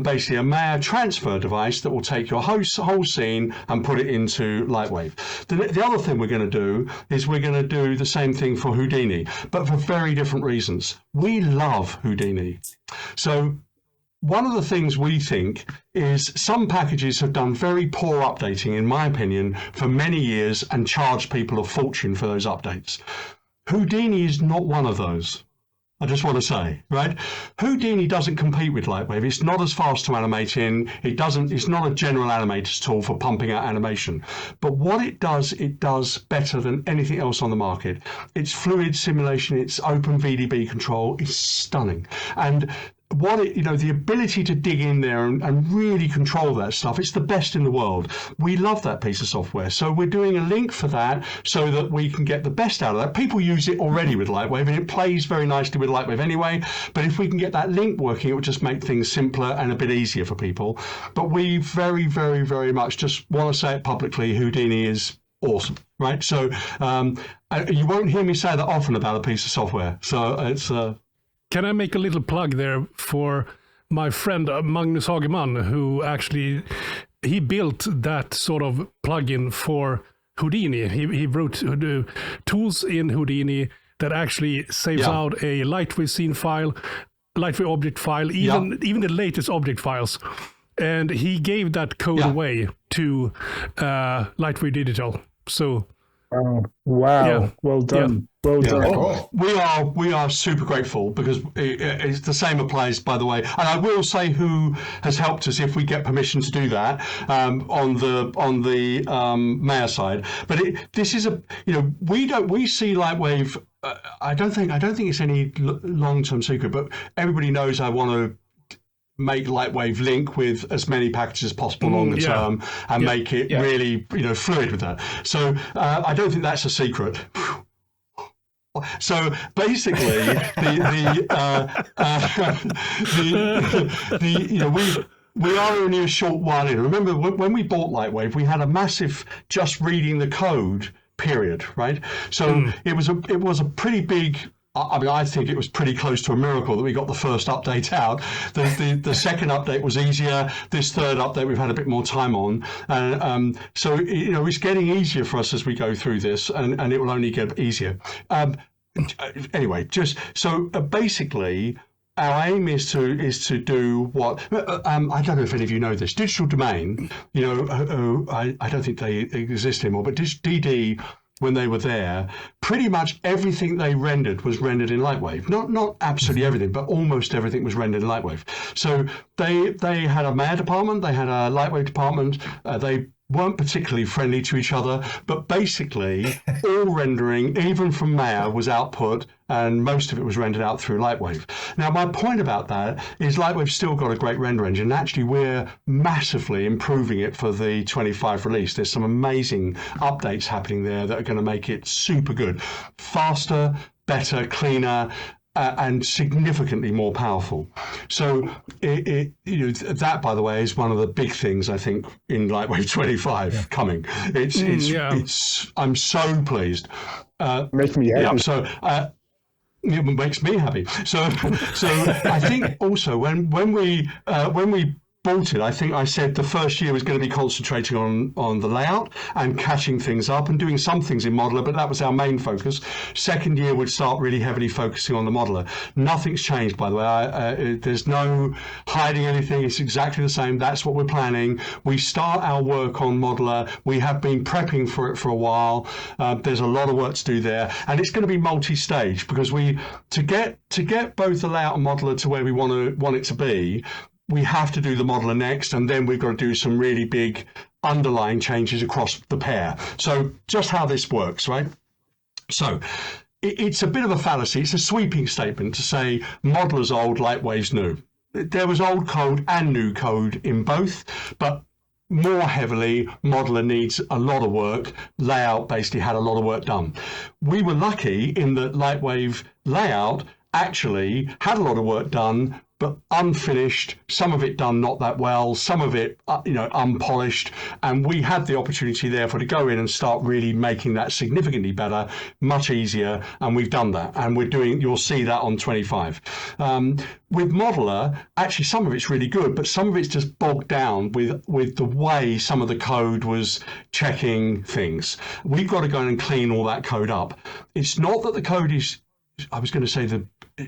basically a Maya transfer device that will take your whole scene and put it into LightWave. The other thing we're going to do is we're going to do the same thing for Houdini, but for very different reasons. We love Houdini. So one of the things we think is some packages have done very poor updating, in my opinion, for many years and charged people a fortune for those updates. Houdini is not one of those. I just want to say, right? Houdini doesn't compete with LightWave. It's not as fast to animate in. It's not a general animator's tool for pumping out animation. But what it does better than anything else on the market. Its fluid simulation, its OpenVDB control is stunning. And the ability to dig in there and really control that stuff, it's the best in the world. We love that piece of software. So we're doing a link for that so that we can get the best out of that. People use it already with LightWave, and it plays very nicely with LightWave anyway. But if we can get that link working, it will just make things simpler and a bit easier for people. But we very, very, very much just want to say it publicly, Houdini is awesome, right? So you won't hear me say that often about a piece of software. So it's... Can I make a little plug there for my friend Magnus Hageman, who actually he built that sort of plugin for Houdini. He wrote tools in Houdini that actually saves out a LightWave scene file, LightWave object file, even the latest object files. And he gave that code away to LightWave Digital. So, wow, well done, well done. Oh, we are super grateful because it's the same applies, by the way. And I will say who has helped us if we get permission to do that on the Maya side. But this is we see LightWave. I don't think it's any long-term secret, but everybody knows I want to make LightWave link with as many packages as possible longer term and make it really fluid with that. So I don't think that's a secret. So basically, we are only a short while in. Remember when we bought LightWave, we had a massive just reading the code period, right? So it was a pretty big. I mean, I think it was pretty close to a miracle that we got the first update out. The second update was easier. This third update we've had a bit more time on, and so it's getting easier for us as we go through this, and it will only get easier. Anyway, just so basically. Our aim is to do what I don't know if any of you know this. Digital Domain, I don't think they exist anymore, but DD, when they were there, pretty much everything they rendered was rendered in LightWave. Not absolutely everything, but almost everything was rendered in LightWave. So they had a Maya department, they had a LightWave department. They weren't particularly friendly to each other, but basically all rendering, even from Maya, was output, and most of it was rendered out through LightWave. Now, my point about that is LightWave's still got a great render engine. Actually, we're massively improving it for the 25 release. There's some amazing updates happening there that are going to make it super good, faster, better, cleaner, and significantly more powerful. So that, by the way, is one of the big things I think in LightWave 25 coming. It's I'm so pleased. Makes me happy. Yeah, so it makes me happy. So I think also when we bought it, I think I said the first year was going to be concentrating on the layout and catching things up and doing some things in Modeler, but that was our main focus. Second year would start really heavily focusing on the Modeler. Nothing's changed, by the way. There's no hiding anything. It's exactly the same. That's what we're planning. We start our work on Modeler. We have been prepping for it for a while. There's a lot of work to do there, and it's going to be multi-stage because to get both the layout and Modeler to where we want it to be, we have to do the Modeler next, and then we've got to do some really big underlying changes across the pair. So just how this works, right? So it's a bit of a fallacy. It's a sweeping statement to say Modeler's old, LightWave's new. There was old code and new code in both, but more heavily, Modeler needs a lot of work. Layout basically had a lot of work done. We were lucky in that LightWave layout actually had a lot of work done, but unfinished, some of it done not that well, some of it, unpolished. And we had the opportunity therefore to go in and start really making that significantly better, much easier. And we've done that. And you'll see that on 25. With Modeler, actually, some of it's really good, but some of it's just bogged down with the way some of the code was checking things. We've got to go in and clean all that code up. It's not that the code is, I was going to say the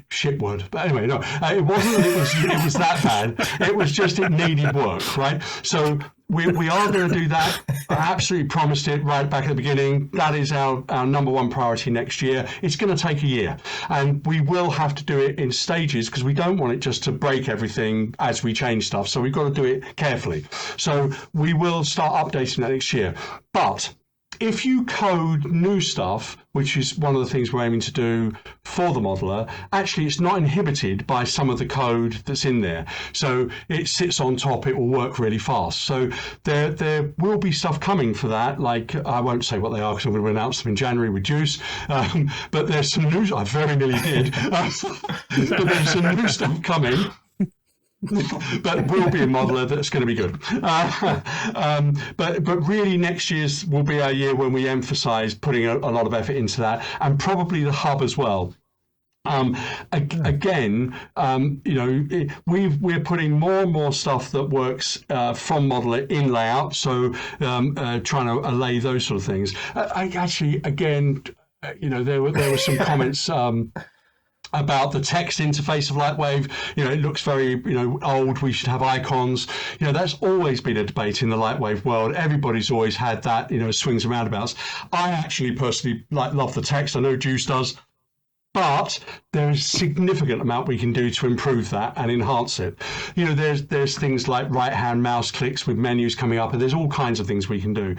shit word, but anyway, no, it wasn't that it was that bad. It was just it needed work, right? So we are going to do that. I absolutely promised it right back at the beginning. That is our number one priority next year. It's going to take a year, and we will have to do it in stages because we don't want it just to break everything as we change stuff. So we've got to do it carefully. So we will start updating that next year. But if you code new stuff, which is one of the things we're aiming to do for the Modeler, actually it's not inhibited by some of the code that's in there. So it sits on top, it will work really fast. So there will be stuff coming for that, like I won't say what they are because I'm going to announce them in January with Deuce, but there's some new, I very nearly did, but there's some new stuff coming. But will be a Modeler that's going to be good. But really next year's will be our year when we emphasize putting a lot of effort into that, and probably the hub as well. Again, we're putting more and more stuff that works from Modeler in layout, so trying to allay those sort of things. There were some comments about the text interface of LightWave. It looks very, old. We should have icons. That's always been a debate in the LightWave world. Everybody's always had that, swings and roundabouts. I actually personally love the text. I know Deuce does. But there is a significant amount we can do to improve that and enhance it. There's things like right-hand mouse clicks with menus coming up, and there's all kinds of things we can do.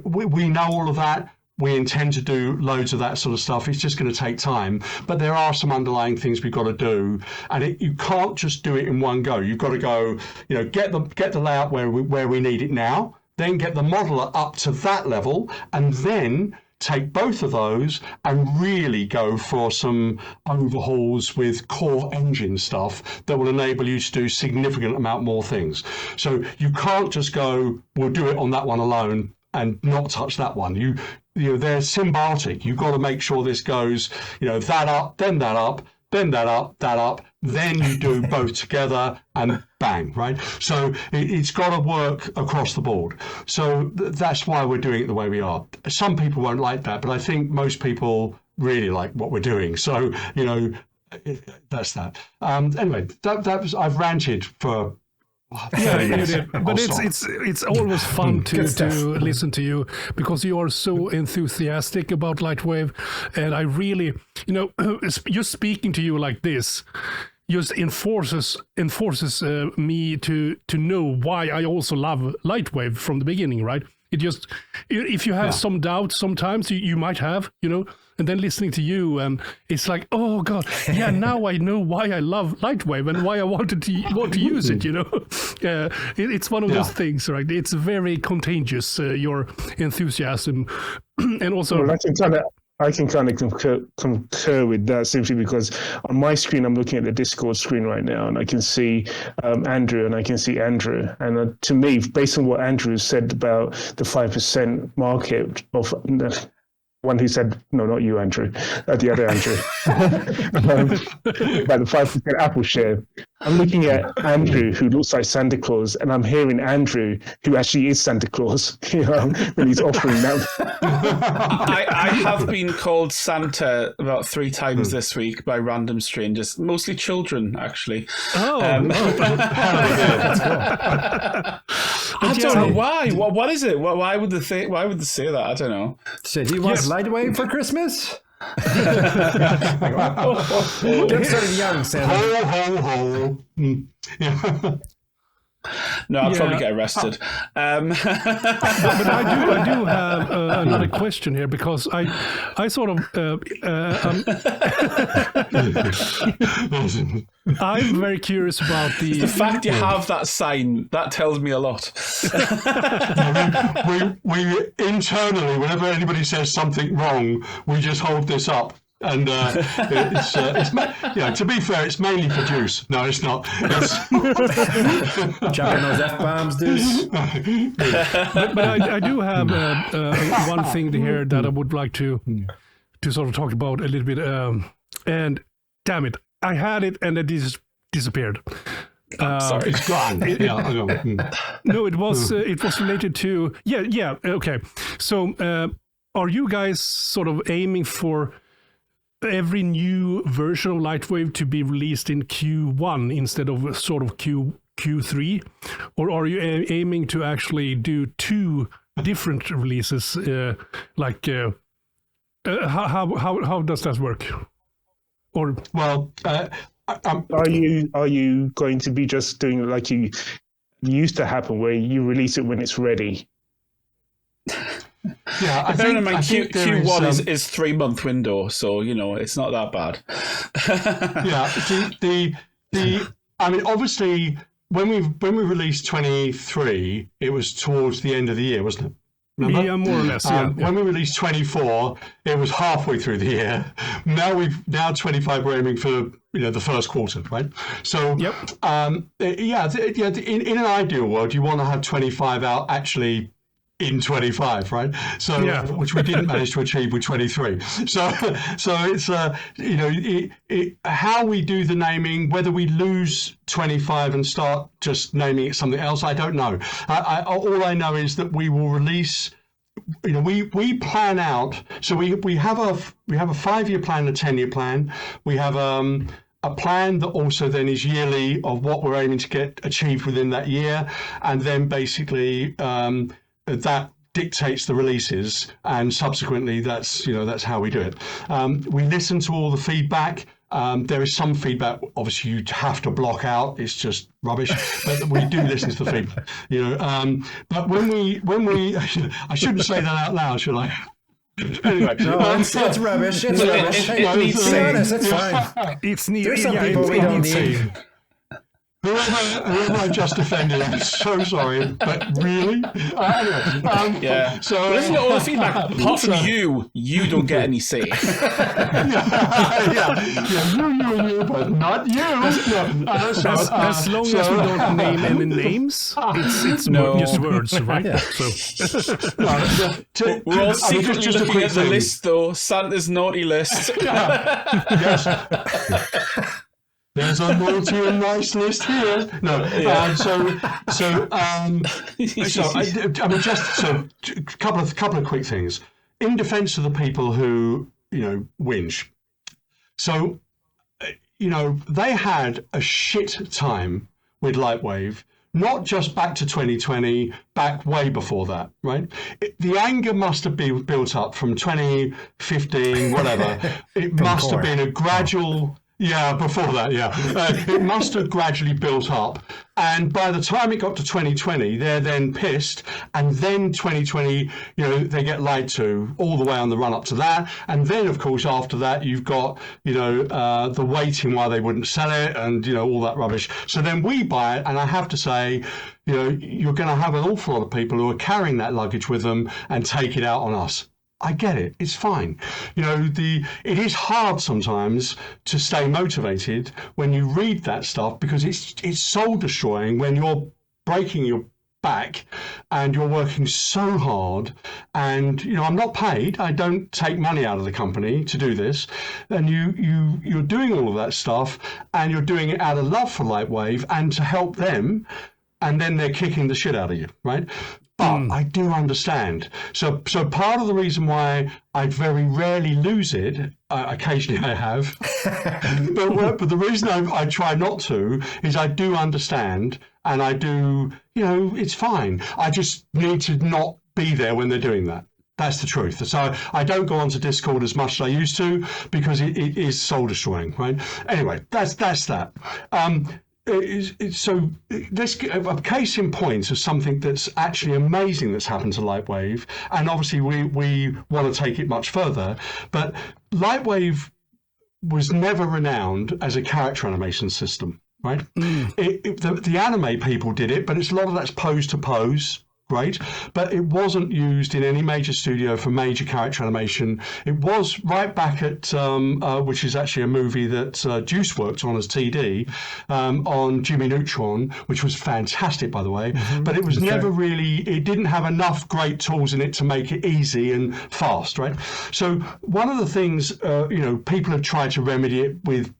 We know all of that. We intend to do loads of that sort of stuff. It's just going to take time. But there are some underlying things we've got to do, and you can't just do it in one go. You've got to go, get the layout where we need it now, then get the modeler up to that level, and then take both of those and really go for some overhauls with core engine stuff that will enable you to do significant amount more things. So you can't just go, we'll do it on that one alone and not touch that one. They're symbiotic. You've got to make sure this goes, that up, then that up, then that up, then you do both together and bang, right? So it's got to work across the board. So that's why we're doing it the way we are. Some people won't like that, but I think most people really like what we're doing. So, that's that. Anyway, that was, I've ranted for... Yeah, you did. But it's always fun to listen to you, because you are so enthusiastic about LightWave, and I really, just speaking to you like this just enforces me to know why I also love LightWave from the beginning, right? It just, if you have some doubts sometimes, you might have, and then listening to you, and it's like, oh God, yeah, now I know why I love LightWave and why I want to use it, It's one of those things, right? It's very contagious, your enthusiasm. And also... Well, I can kind of concur with that, simply because on my screen, I'm looking at the Discord screen right now, and I can see Andrew, and I can see Andrew. And to me, based on what Andrew said about the 5% market of... one who said, no, not you, Andrew, the other Andrew, about the 5% Apple share. I'm looking at Andrew, who looks like Santa Claus, and I'm hearing Andrew, who actually is Santa Claus, when he's offering that. I have been called Santa about 3 times this week by random strangers, mostly children, actually. Oh, I don't know why. What is it? Why would they say that? I don't know. So do you want LightWave for Christmas? Get started young, Santa. Ho, ho, ho. No, I'll probably get arrested. But I do have another question here, because I sort of I'm very curious about the fact you have that sign. That tells me a lot. we internally, whenever anybody says something wrong, we just hold this up. And it's to be fair, it's mainly for Deuce. No, it's not. Jumping those F-bombs, Deuce. but I do have one thing here that I would like to sort of talk about a little bit. And damn it, I had it and it just disappeared. Sorry, it's gone. No, it was related to okay. So are you guys sort of aiming for every new version of LightWave to be released in Q1 instead of sort of Q3, or are you aiming to actually do 2 different releases? How does that work? Or are you going to be just doing like you used to happen, where you release it when it's ready? Yeah, I think Q1 is 3-month window, so it's not that bad. I mean, obviously, when we released 23, it was towards the end of the year, wasn't it? Remember? Yeah, more or less. When we released 24, it was halfway through the year. Now 25, we're aiming for the first quarter, right? So in an ideal world, you want to have 25 out actually in 25, right? So, which we didn't manage to achieve with 23. So it's how we do the naming, whether we lose 25 and start just naming it something else, I don't know. All I know is that we will release. We plan out. So we have a 5-year plan, a 10-year plan. We have a plan that also then is yearly of what we're aiming to get achieved within that year, and then basically. That dictates the releases, and subsequently that's how we do it. We listen to all the feedback. There is some feedback, obviously, you have to block out. It's just rubbish, but we do listen to the feedback. But when we, I shouldn't say that out loud, should I? Anyway, no, it's rubbish. It's rubbish. It needs saying. It's fine. It's needed. There's some people we don't need. Whoever I just offended, I'm so sorry, but really? Yeah. So listen to all the feedback. Apart from you don't get any say. You, but not you. As long as we don't name any names, it's just words, right? Yeah. So we're all secretly looking at the list, though. Santa's naughty list. Yes. There's a naughty and nice list here. No, a couple of quick things in defence of the people who whinge. So, they had a shit time with LightWave. Not just back to 2020, back way before that, right? The anger must have been built up from 2015, whatever. It must have been a gradual. Yeah, before that, it must have gradually built up. And by the time it got to 2020, they're then pissed. And then 2020, they get lied to all the way on the run up to that. And then, of course, after that, you've got, the waiting while they wouldn't sell it and, all that rubbish. So then we buy it. And I have to say, you're going to have an awful lot of people who are carrying that luggage with them and take it out on us. I get it. It's fine. It is hard sometimes to stay motivated when you read that stuff because it's soul destroying when you're breaking your back and you're working so hard and I'm not paid. I don't take money out of the company to do this. And you're doing all of that stuff and you're doing it out of love for LightWave and to help them, and then they're kicking the shit out of you, right? But I do understand. So part of the reason why I very rarely lose it, occasionally I have, but the reason I try not to is I do understand, and I do, it's fine. I just need to not be there when they're doing that. That's the truth. So I don't go onto Discord as much as I used to because it is soul destroying, right? Anyway, that's that. So let's get a case in point of something that's actually amazing that's happened to LightWave, and obviously we want to take it much further, but LightWave was never renowned as a character animation system, right? The anime people did it, but a lot of that's pose to pose. Great, but it wasn't used in any major studio for major character animation. It was right back at, which is actually a movie that Deuce worked on as TD, on Jimmy Neutron, which was fantastic, by the way, but it was never really, it didn't have enough great tools in it to make it easy and fast, right? So one of the things, people have tried to remedy it with,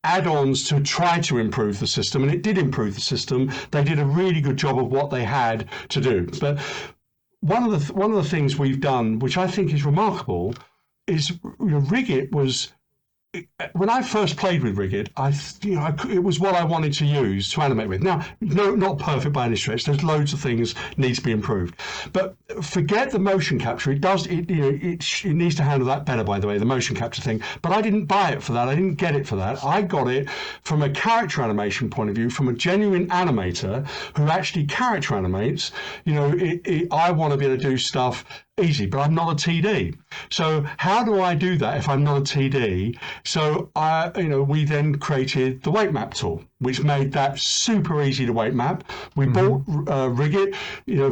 add-ons to try to improve the system, and it did improve the system. They did a really good job of what they had to do. But one of the things we've done, which I think is remarkable, is RiggIt was. When I first played with RiggIt, it was what I wanted to use to animate with. Now, no, not perfect by any stretch. There's loads of things need to be improved. But forget the motion capture. It needs to handle that better, by the way, the motion capture thing. But I didn't buy it for that. I didn't get it for that. I got it from a character animation point of view, from a genuine animator who actually character animates. I want to be able to do stuff easy, but I'm not a TD. So how do I do that if I'm not a TD? So we then created the weight map tool, which made that super easy to weight map. We bought RiggIt.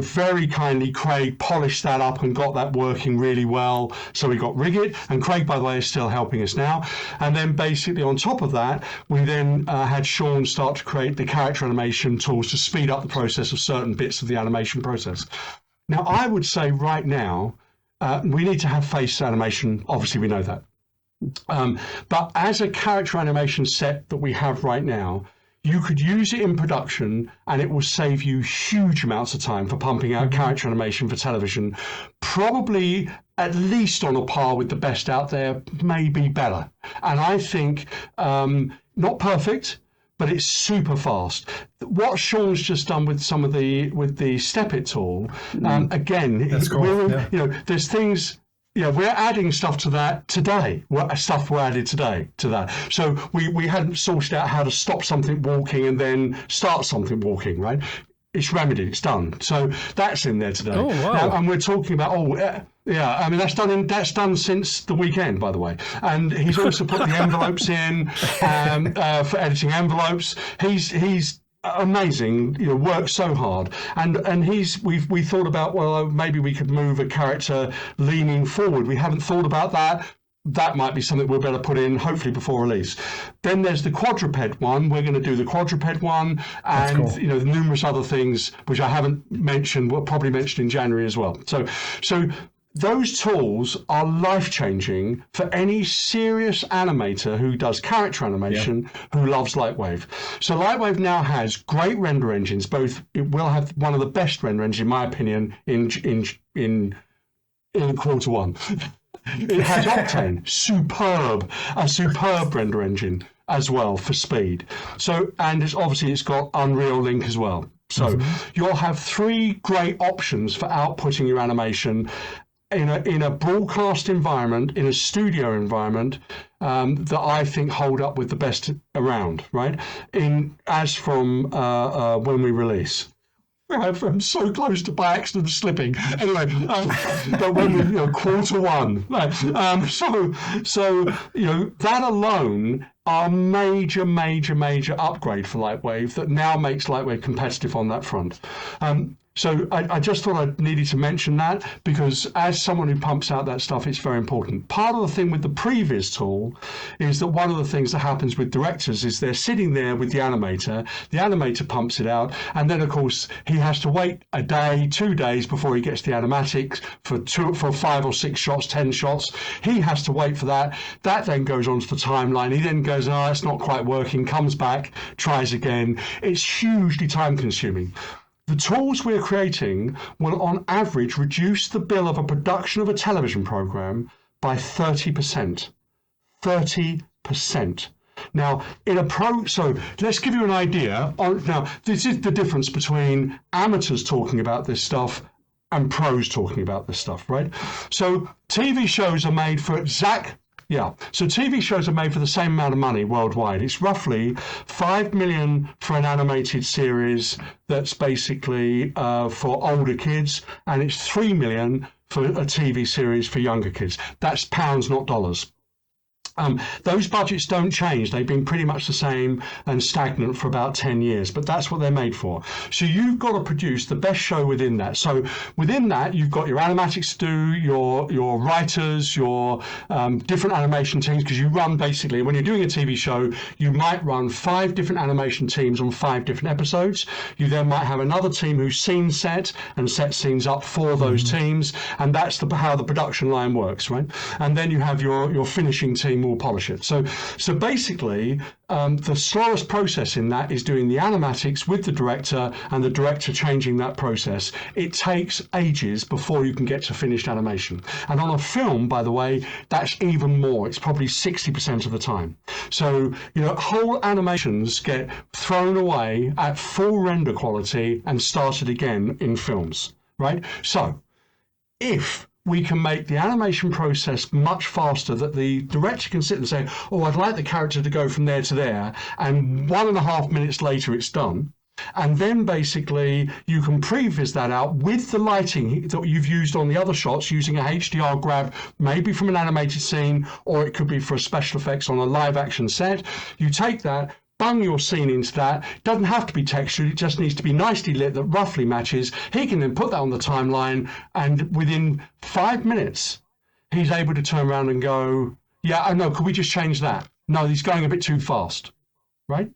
Very kindly, Craig polished that up and got that working really well. So we got RiggIt, and Craig, by the way, is still helping us now. And then basically on top of that, we then had Sean start to create the character animation tools to speed up the process of certain bits of the animation process. Now, I would say right now, we need to have face animation. Obviously, we know that. But as a character animation set that we have right now, you could use it in production and it will save you huge amounts of time for pumping out character animation for television, probably at least on a par with the best out there, maybe better. And I think not perfect, but it's super fast. What Sean's just done with some of the Step It tool, again, that's cool. There's things. Yeah, we're adding stuff to that today. Stuff we're added today to that. So we hadn't sorted out how to stop something walking and then start something walking, right? It's remedied, it's done. So that's in there today. Oh, wow. Now, and we're talking about, I mean, that's done since the weekend, by the way. And he's also put the envelopes in for editing envelopes. He's amazing, worked so hard, and we thought about, well, maybe we could move a character leaning forward. We haven't thought about that. That might be something we'll better put in, hopefully before release. Then there's the quadruped one. We're going to do the quadruped one, and cool. The numerous other things which I haven't mentioned. We'll probably mention in January as well. So those tools are life-changing for any serious animator who does character animation, who loves LightWave. So LightWave now has great render engines. It will have one of the best render engines, in my opinion, in quarter one. It has Octane, a superb render engine as well for speed. So, and it's got Unreal Link as well. So you'll have 3 great options for outputting your animation in a broadcast environment, in a studio environment, that I think hold up with the best around, right? As from when we release. I'm so close to by accident slipping. Anyway, but when we, quarter one. So that alone are major upgrade for LightWave that now makes LightWave competitive on that front. So I just thought I needed to mention that, because as someone who pumps out that stuff, it's very important. Part of the thing with the previous tool is that one of the things that happens with directors is they're sitting there with the animator pumps it out, and then of course he has to wait a day, 2 days before he gets the animatics for 5 or 6 shots, 10 shots. He has to wait for that. That then goes onto the timeline. He then goes, it's not quite working, comes back, tries again. It's hugely time consuming. The tools we're creating will, on average, reduce the bill of a production of a television program by 30%. 30%. Now, so let's give you an idea. Now, this is the difference between amateurs talking about this stuff and pros talking about this stuff, right? So TV shows are made for So TV shows are made for the same amount of money worldwide. It's roughly $5 million for an animated series that's basically for older kids, and it's $3 million for a TV series for younger kids. That's pounds, not dollars. Those budgets don't change. They've been pretty much the same and stagnant for about 10 years, but that's what they're made for. So you've got to produce the best show within that. So within that, you've got your animatics to do, your writers, your different animation teams, because you run basically, when you're doing a TV show, you might run 5 different animation teams on 5 different episodes. You then might have another team who's scene set and set scenes up for those teams, and that's how the production line works, right? And then you have your finishing team will polish it. So basically, the slowest process in that is doing the animatics with the director and the director changing that process. It takes ages before you can get to finished animation. And on a film, by the way, that's even more. It's probably 60% of the time. So, whole animations get thrown away at full render quality and started again in films, right? So, if we can make the animation process much faster, that the director can sit and say, I'd like the character to go from there to there, and 1.5 minutes later it's done. And then basically you can previs that out with the lighting that you've used on the other shots, using a HDR grab, maybe from an animated scene, or it could be for special effects on a live action set. You take that, bung your scene into that. It doesn't have to be textured, it just needs to be nicely lit that roughly matches. He can then put that on the timeline, and within 5 minutes he's able to turn around and go, could we just change that? No, he's going a bit too fast, right?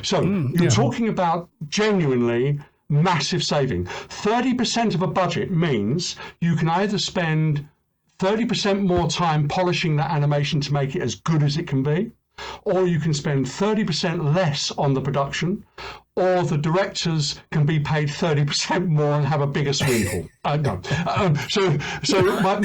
So you're talking about genuinely massive saving. 30% of a budget means you can either spend 30% more time polishing that animation to make it as good as it can be, or you can spend 30% less on the production, or the directors can be paid 30% more and have a bigger swimming pool. No. So my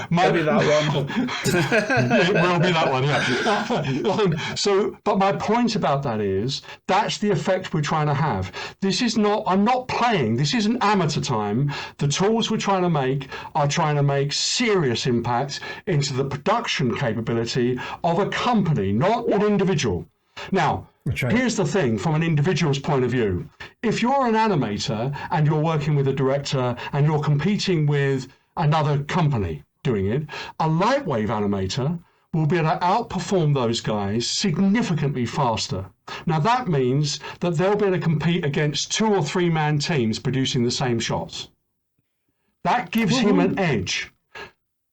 maybe that one. It will be that one, yeah. But my point about that is that's the effect we're trying to have. I'm not playing. This isn't amateur time. The tools we're trying to make are trying to make serious impact into the production capability of a company, not an individual. Now, here's the thing from an individual's point of view. If you're an animator and you're working with a director and you're competing with another company doing it, a LightWave animator will be able to outperform those guys significantly faster. Now, that means that they'll be able to compete against 2 or 3 man teams producing the same shots. That gives him an edge,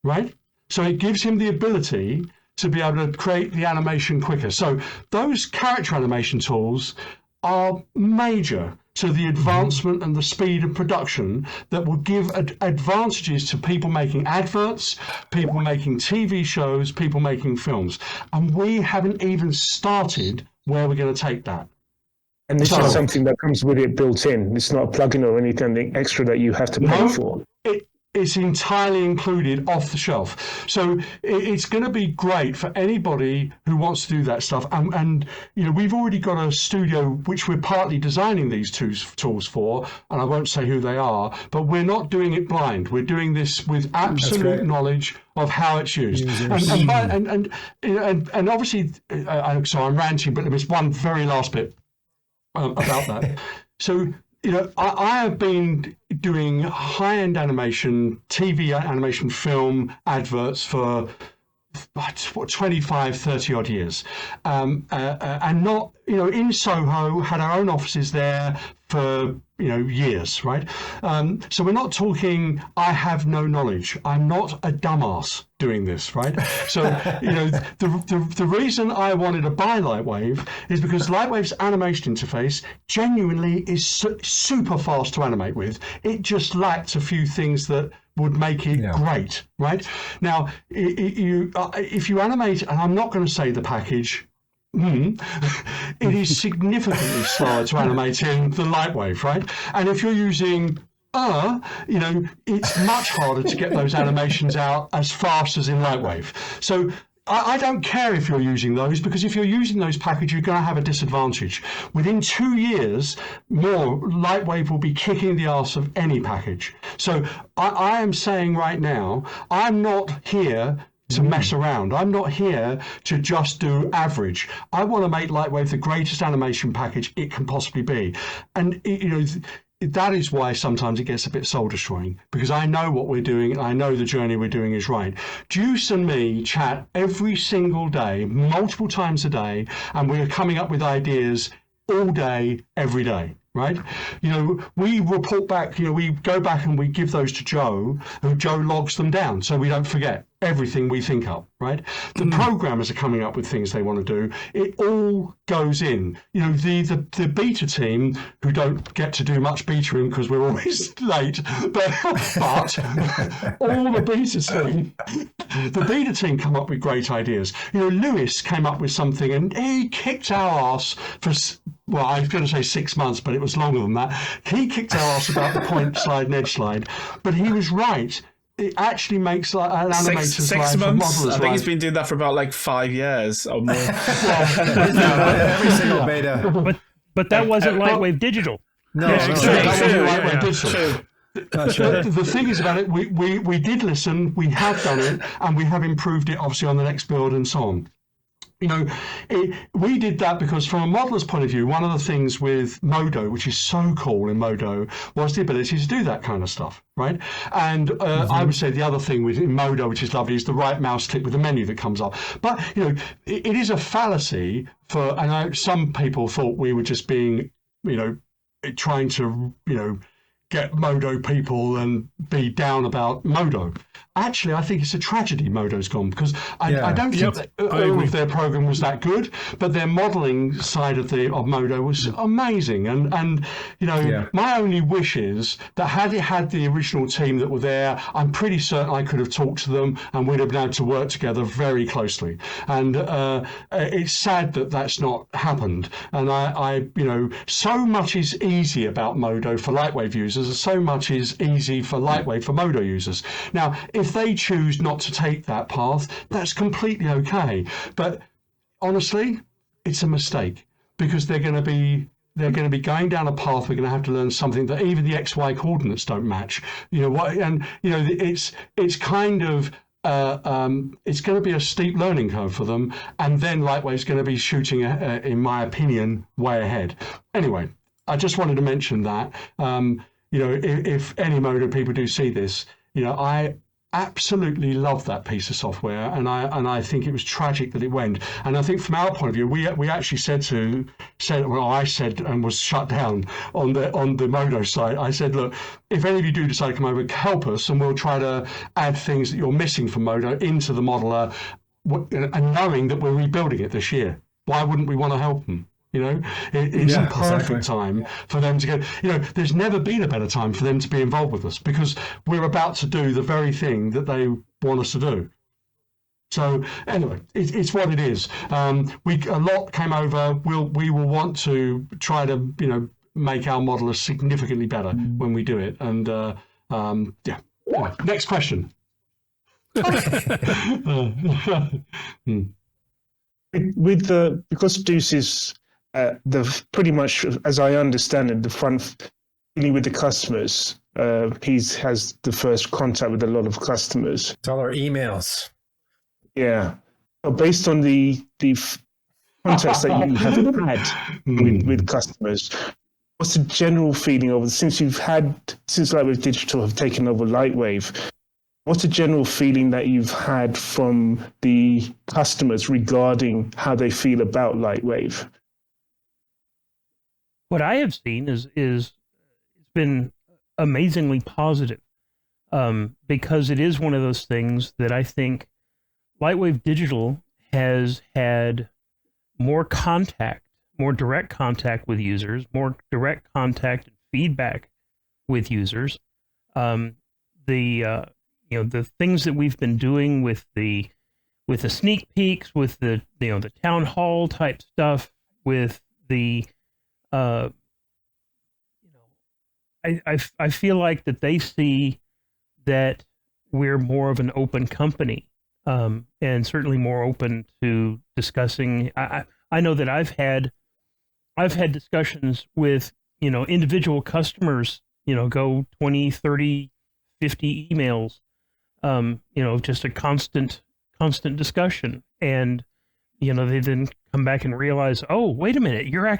right? So it gives him the ability to be able to create the animation quicker. So those character animation tools are major to the advancement and the speed of production that will give advantages to people making adverts, people making TV shows, people making films. And we haven't even started where we're going to take that. And this is something that comes with it built in. It's not a plugin or anything extra that you have to pay for. It's entirely included off the shelf. So it's going to be great for anybody who wants to do that stuff. And we've already got a studio which we're partly designing these tools for, and I won't say who they are, but we're not doing it blind. We're doing this with absolute knowledge of how it's used. And obviously, so I'm ranting, but there's one very last bit about that. So, I have been doing high-end animation, TV animation, film adverts for 25, 30 odd years. And not, in Soho, had our own offices there for, years, right? So we're not talking, I have no knowledge. I'm not a dumbass doing this, right? So, the reason I wanted to buy LightWave is because LightWave's animation interface genuinely is super fast to animate with. It just lacked a few things that would make it great, right? Now, if you animate, and I'm not going to say the package, it is significantly slower to animate in the LightWave, right? And if you're using it's much harder to get those animations out as fast as in LightWave. So I don't care if you're using those, because if you're using those packages, you're going to have a disadvantage. Within 2 years, LightWave will be kicking the arse of any package. So I am saying right now, I'm not here to mess around. I'm not here to just do average. I want to make LightWave the greatest animation package it can possibly be. And, that is why sometimes it gets a bit soul destroying, because I know what we're doing and I know the journey we're doing is right. Deuce and me chat every single day, multiple times a day, and we're coming up with ideas all day, every day. Right? We report back, we go back and we give those to Joe, and Joe logs them down so we don't forget everything we think up, right? The programmers are coming up with things they want to do. It all goes in. The beta team, who don't get to do much betaing because we're always late, but all the beta team come up with great ideas. Lewis came up with something and he kicked our ass for, well, I was going to say 6 months, but it was longer than that. He kicked our ass about the point slide and edge slide, but he was right. It actually makes an animator's life, 6 months. a modeler's I think he's life. been doing that for about 5 years or more. Every single beta. But that wasn't LightWave Digital. No, LightWave Digital. The thing is about it, we did listen, we have done it, and we have improved it obviously on the next build and so on. We did that because from a modeler's point of view, one of the things with Modo, which is so cool in Modo, was the ability to do that kind of stuff, right? And I would say the other thing in Modo, which is lovely, is the right mouse click with the menu that comes up. But, it is a fallacy I know some people thought we were just being, trying to, get Modo people and be down about Modo. actually, I think it's a tragedy Modo's gone, because I don't think that all of their program was that good, but their modeling side of Modo was amazing. And my only wish is that had it had the original team that were there, I'm pretty certain I could have talked to them and we'd have been able to work together very closely. And it's sad that that's not happened. And I so much is easy about Modo for LightWave users, and so much is easy for LightWave for Modo users. Now, if they choose not to take that path, that's completely okay. But honestly, it's a mistake, because they're going to be going down a path. We're going to have to learn something that even the XY coordinates don't match. It's kind of it's going to be a steep learning curve for them, and then LightWave's going to be shooting, in my opinion, way ahead. Anyway, I just wanted to mention that. If any Modo people do see this, I absolutely love that piece of software, and I think it was tragic that it went. And I think from our point of view, we actually I said and was shut down on the Modo site. I said, look, if any of you do decide to come over, help us, and we'll try to add things that you're missing from Modo into the modeler, and knowing that we're rebuilding it this year. Why wouldn't we want to help them? It's a perfect time for them to go. There's never been a better time for them to be involved with us, because we're about to do the very thing that they want us to do. So anyway, it's what it is. A lot came over. We will want to try to make our modeler significantly better when we do it. And Anyway, next question. Because Deuce is pretty much, as I understand it, the front dealing with the customers. He has the first contact with a lot of customers. It's all our emails. Yeah. So based on the contacts that you have had with customers, what's the general feeling of, since LightWave Digital have taken over LightWave, what's the general feeling that you've had from the customers regarding how they feel about LightWave? What I have seen is it's been amazingly positive, because it is one of those things that I think LightWave Digital has had more direct contact with users, more direct contact and feedback with users. The things that we've been doing with the sneak peeks, with the town hall type stuff, with the I feel like that they see that we're more of an open company, and certainly more open to discussing. I know that I've had discussions with individual customers, go 20, 30, 50 emails, just a constant discussion. And, they then come back and realize, oh, wait a minute, you're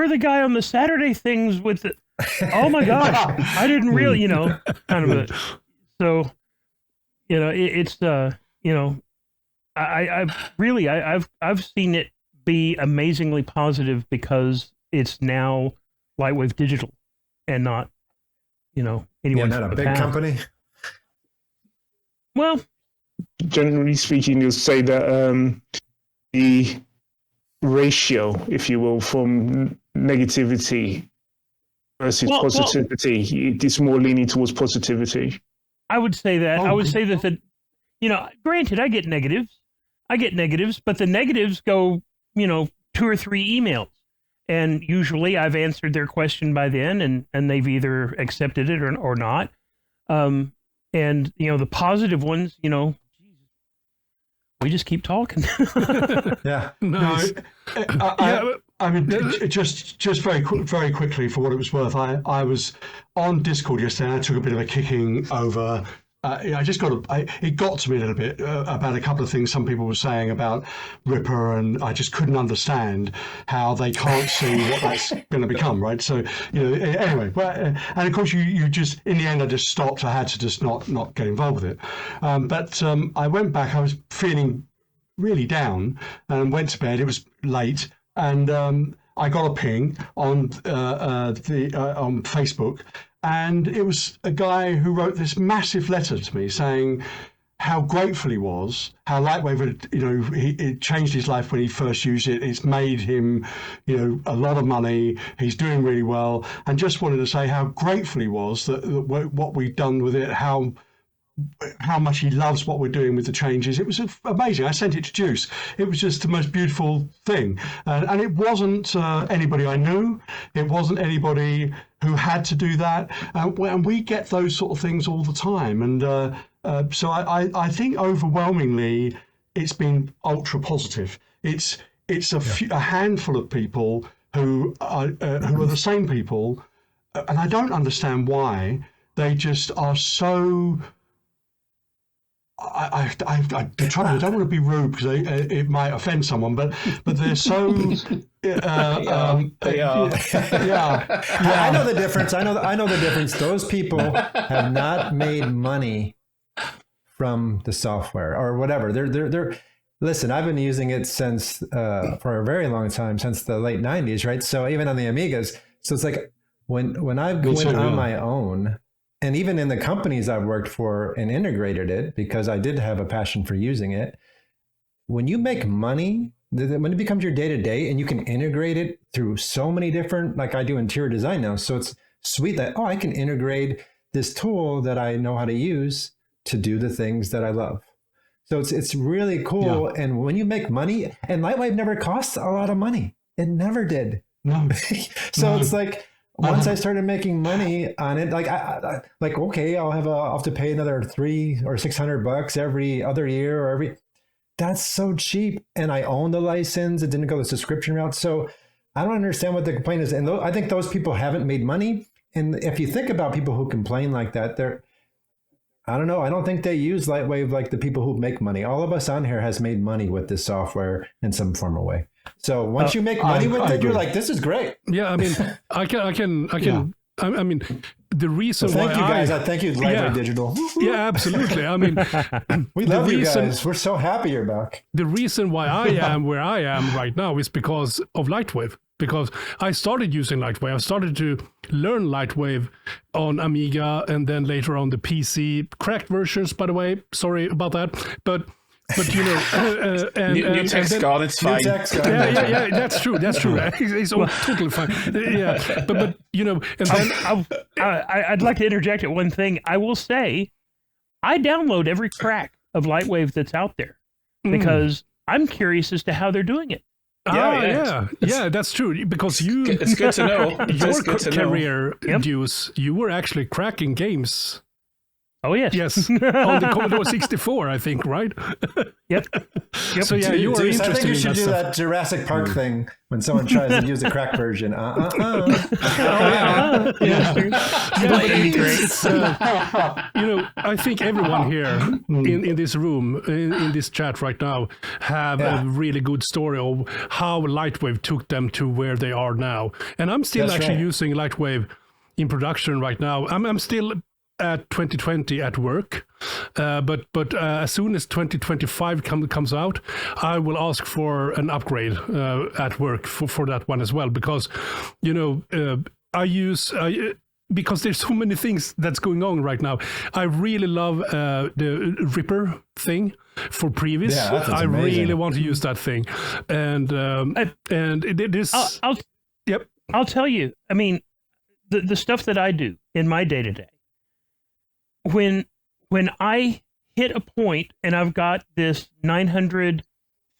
the guy on the Saturday things with the, oh my gosh, I didn't really, kind of so, I've seen it be amazingly positive, because it's now LightWave Digital and not, anyone. Not a big company. Well, generally speaking, you'll say that the ratio, if you will, from negativity versus positivity, it is more leaning towards positivity. I would say that. I would say that granted, I get negatives, but the negatives go, 2 or 3 emails. And usually I've answered their question by then, and they've either accepted it or not. And, the positive ones, we just keep talking. Yeah. Nice. I mean, just very quickly, for what it was worth, I was on Discord yesterday, and I took a bit of a kicking over. It got to me a little bit about a couple of things some people were saying about RiPR, and I just couldn't understand how they can't see what that's going to become, right? So, anyway, and of course you just, in the end, I just stopped. I had to just not get involved with it. But I went back. I was feeling really down and went to bed. It was late, and I got a ping on Facebook, And it was a guy who wrote this massive letter to me saying how grateful he was, how LightWave had, it changed his life when he first used it. It's made him, a lot of money. He's doing really well, and just wanted to say how grateful he was that what we've done with it, how much he loves what we're doing with the changes. It was amazing. I sent it to Deuce. It was just the most beautiful thing. And it wasn't anybody I knew. It wasn't anybody who had to do that. And we get those sort of things all the time. And so I think overwhelmingly it's been ultra positive. It's a handful of people who are the same people. And I don't understand why. They just are so... I don't want to be rude because it might offend someone, but they're so. They are. Yeah. I know the difference. I know the difference. Those people have not made money from the software or whatever. They're. Listen, I've been using it since for a very long time, since the late '90s, right? So even on the Amigas. So it's like when I went on my own. And even in the companies I've worked for and integrated it, because I did have a passion for using it, when you make money, when it becomes your day-to-day and you can integrate it through so many different, like I do interior design now. So it's sweet that, I can integrate this tool that I know how to use to do the things that I love. So it's really cool. Yeah. And when you make money, and LightWave never costs a lot of money. It never did. No. It's like, once I started making money on it, okay, I'll have to pay another $300 or $600 every other year or that's so cheap. And I own the license. It didn't go the subscription route. So I don't understand what the complaint is. And I think those people haven't made money. And if you think about people who complain like that, I don't know. I don't think they use LightWave like the people who make money. All of us on here has made money with this software in some form or way. So once you make money with it, you're like, this is great. Yeah, I mean, I can. I mean, the reason why thank you guys. I thank you, LightWave Digital. Yeah, absolutely. I mean, we love you guys. We're so happy you're back. The reason why I am where I am right now is because of LightWave. Because I started using LightWave. I started to learn LightWave on Amiga and then later on the PC. Cracked versions, by the way. Sorry about that. But new text card, it's fine. Yeah, that's true. It's all totally fine. Yeah, but and then I'd like to interject at one thing. I will say, I download every crack of LightWave that's out there because I'm curious as to how they're doing it. Yeah, that's true. Because it's good to know. Your career, Deuce, you were actually cracking games. Oh, yes. Yes, on the Commodore 64, I think, right? Yep. So, yeah, you are interested in that. I think you should do that Jurassic Park thing when someone tries to use the crack version. I think everyone here in this room, in this chat right now, have a really good story of how LightWave took them to where they are now. And I'm still using LightWave in production right now. I'm still at 2020 at work, but as soon as 2025 comes out, I will ask for an upgrade at work for that one as well, because because there's so many things that's going on right now. I really love the RiPR thing for previous. Yeah, I really want to use that thing, and it is. I'll tell you. I mean, the stuff that I do in my day-to-day. When I hit a point and I've got this 900,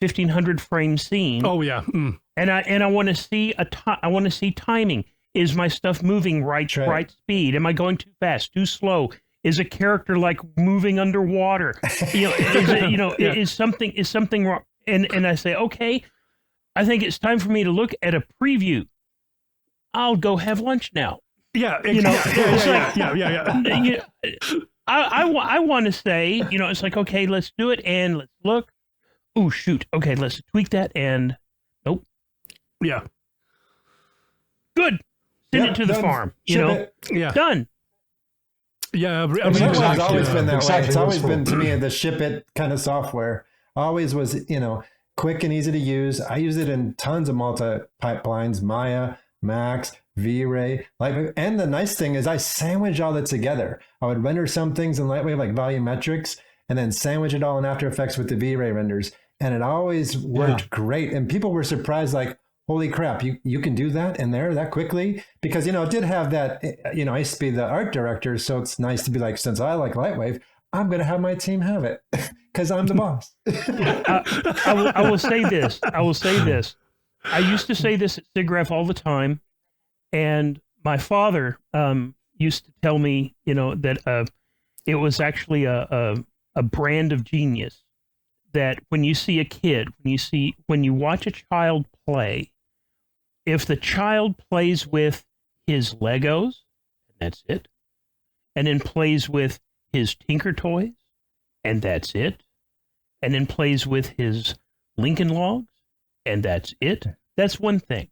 1500 frame scene. Oh yeah. And I want to see I want to see timing. Is my stuff moving right speed? Am I going too fast, too slow? Is a character like moving underwater? Is something wrong? And I say, okay, I think it's time for me to look at a preview. I'll go have lunch now. Yeah, I want to say, it's like, okay, let's do it and let's look. Oh, shoot. Okay, let's tweak that and nope. Yeah. Good. Send it to the farm. Done. Yeah, it's always been that way. It's always been, to me, the ship it kind of software. Always was, quick and easy to use. I use it in tons of multi pipelines, Maya, Max, V-Ray, LightWave. And the nice thing is I sandwich all that together. I would render some things in LightWave like volumetrics and then sandwich it all in After Effects with the V-Ray renders. And it always worked great. And people were surprised, like, holy crap, you can do that in there that quickly? Because, it did have that, I used to be the art director. So it's nice to be like, since I like LightWave, I'm going to have my team have it because I'm the boss. I will say this. I used to say this at SIGGRAPH all the time. And my father used to tell me, that it was actually a brand of genius. That when you see a kid, when you watch a child play, if the child plays with his Legos, and that's it, and then plays with his Tinker Toys, and that's it, and then plays with his Lincoln Logs, and that's it, that's one thing.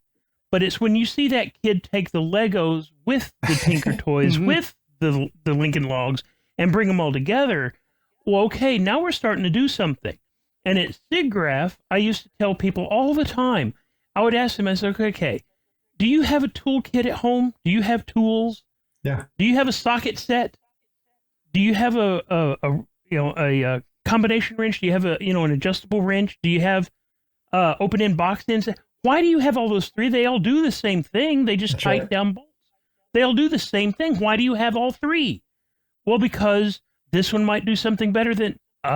But it's when you see that kid take the Legos with the Tinker Toys, with the Lincoln Logs, and bring them all together, well, okay, now we're starting to do something. And at SIGGRAPH, I used to tell people all the time, I would ask them, I said, okay, do you have a toolkit at home? Do you have tools? Yeah. Do you have a socket set? Do you have a combination wrench? Do you have an adjustable wrench? Do you have open-end box ends? Why do you have all those three? They all do the same thing. They just tighten down bolts. They all do the same thing. Why do you have all three? Well, because this one might do something better than you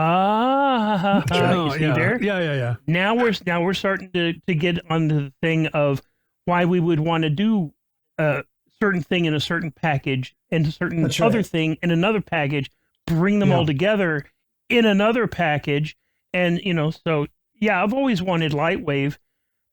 see there? Yeah. Now we're starting to get onto the thing of why we would want to do a certain thing in a certain package and a certain other thing in another package, bring them all together in another package. And, so yeah, I've always wanted LightWave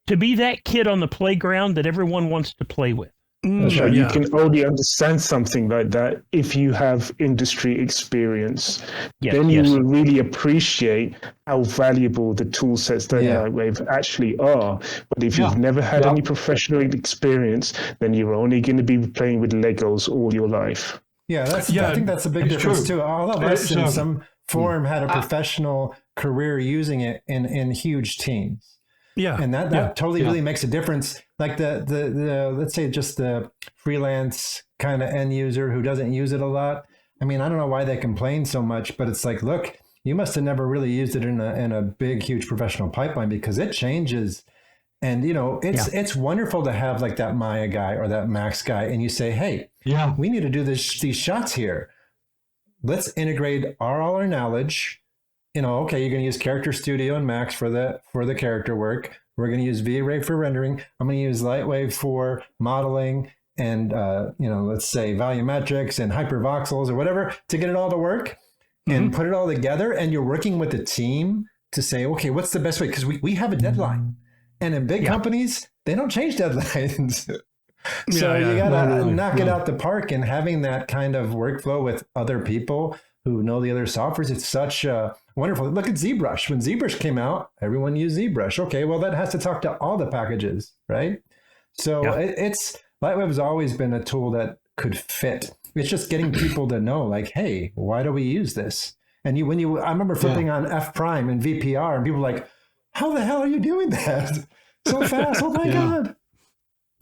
to be that kid on the playground that everyone wants to play with. That's right. You can only understand something like that if you have industry experience. Then you will really appreciate how valuable the tool sets that LightWave actually are. But if you've never had any professional experience, then you're only going to be playing with Legos all your life. Yeah, I think that's a big difference too. All of us in some form had a professional career using it in huge teams. Yeah, and that totally really makes a difference. Like the let's say just the freelance kind of end user who doesn't use it a lot. I mean, I don't know why they complain so much, but it's like, look, you must have never really used it in a big, huge professional pipeline because it changes. And it's wonderful to have like that Maya guy or that Max guy, and you say, hey, we need to do these shots here. Let's integrate all our knowledge. Okay, you're going to use Character Studio and Max for the character work. We're going to use V-Ray for rendering. I'm going to use LightWave for modeling and, let's say volumetrics and hypervoxels or whatever to get it all to work and put it all together. And you're working with a team to say, okay, what's the best way? Because we have a deadline. And in big companies, they don't change deadlines. So you got to knock it out the park, and having that kind of workflow with other people who know the other softwares, it's such wonderful. Look at ZBrush. When ZBrush came out, everyone used ZBrush. Okay, well, that has to talk to all the packages, right? So LightWave has always been a tool that could fit. It's just getting people to know, like, hey, why do we use this? And I remember flipping on F prime and VPR, and people were like, how the hell are you doing that so fast? Oh my God.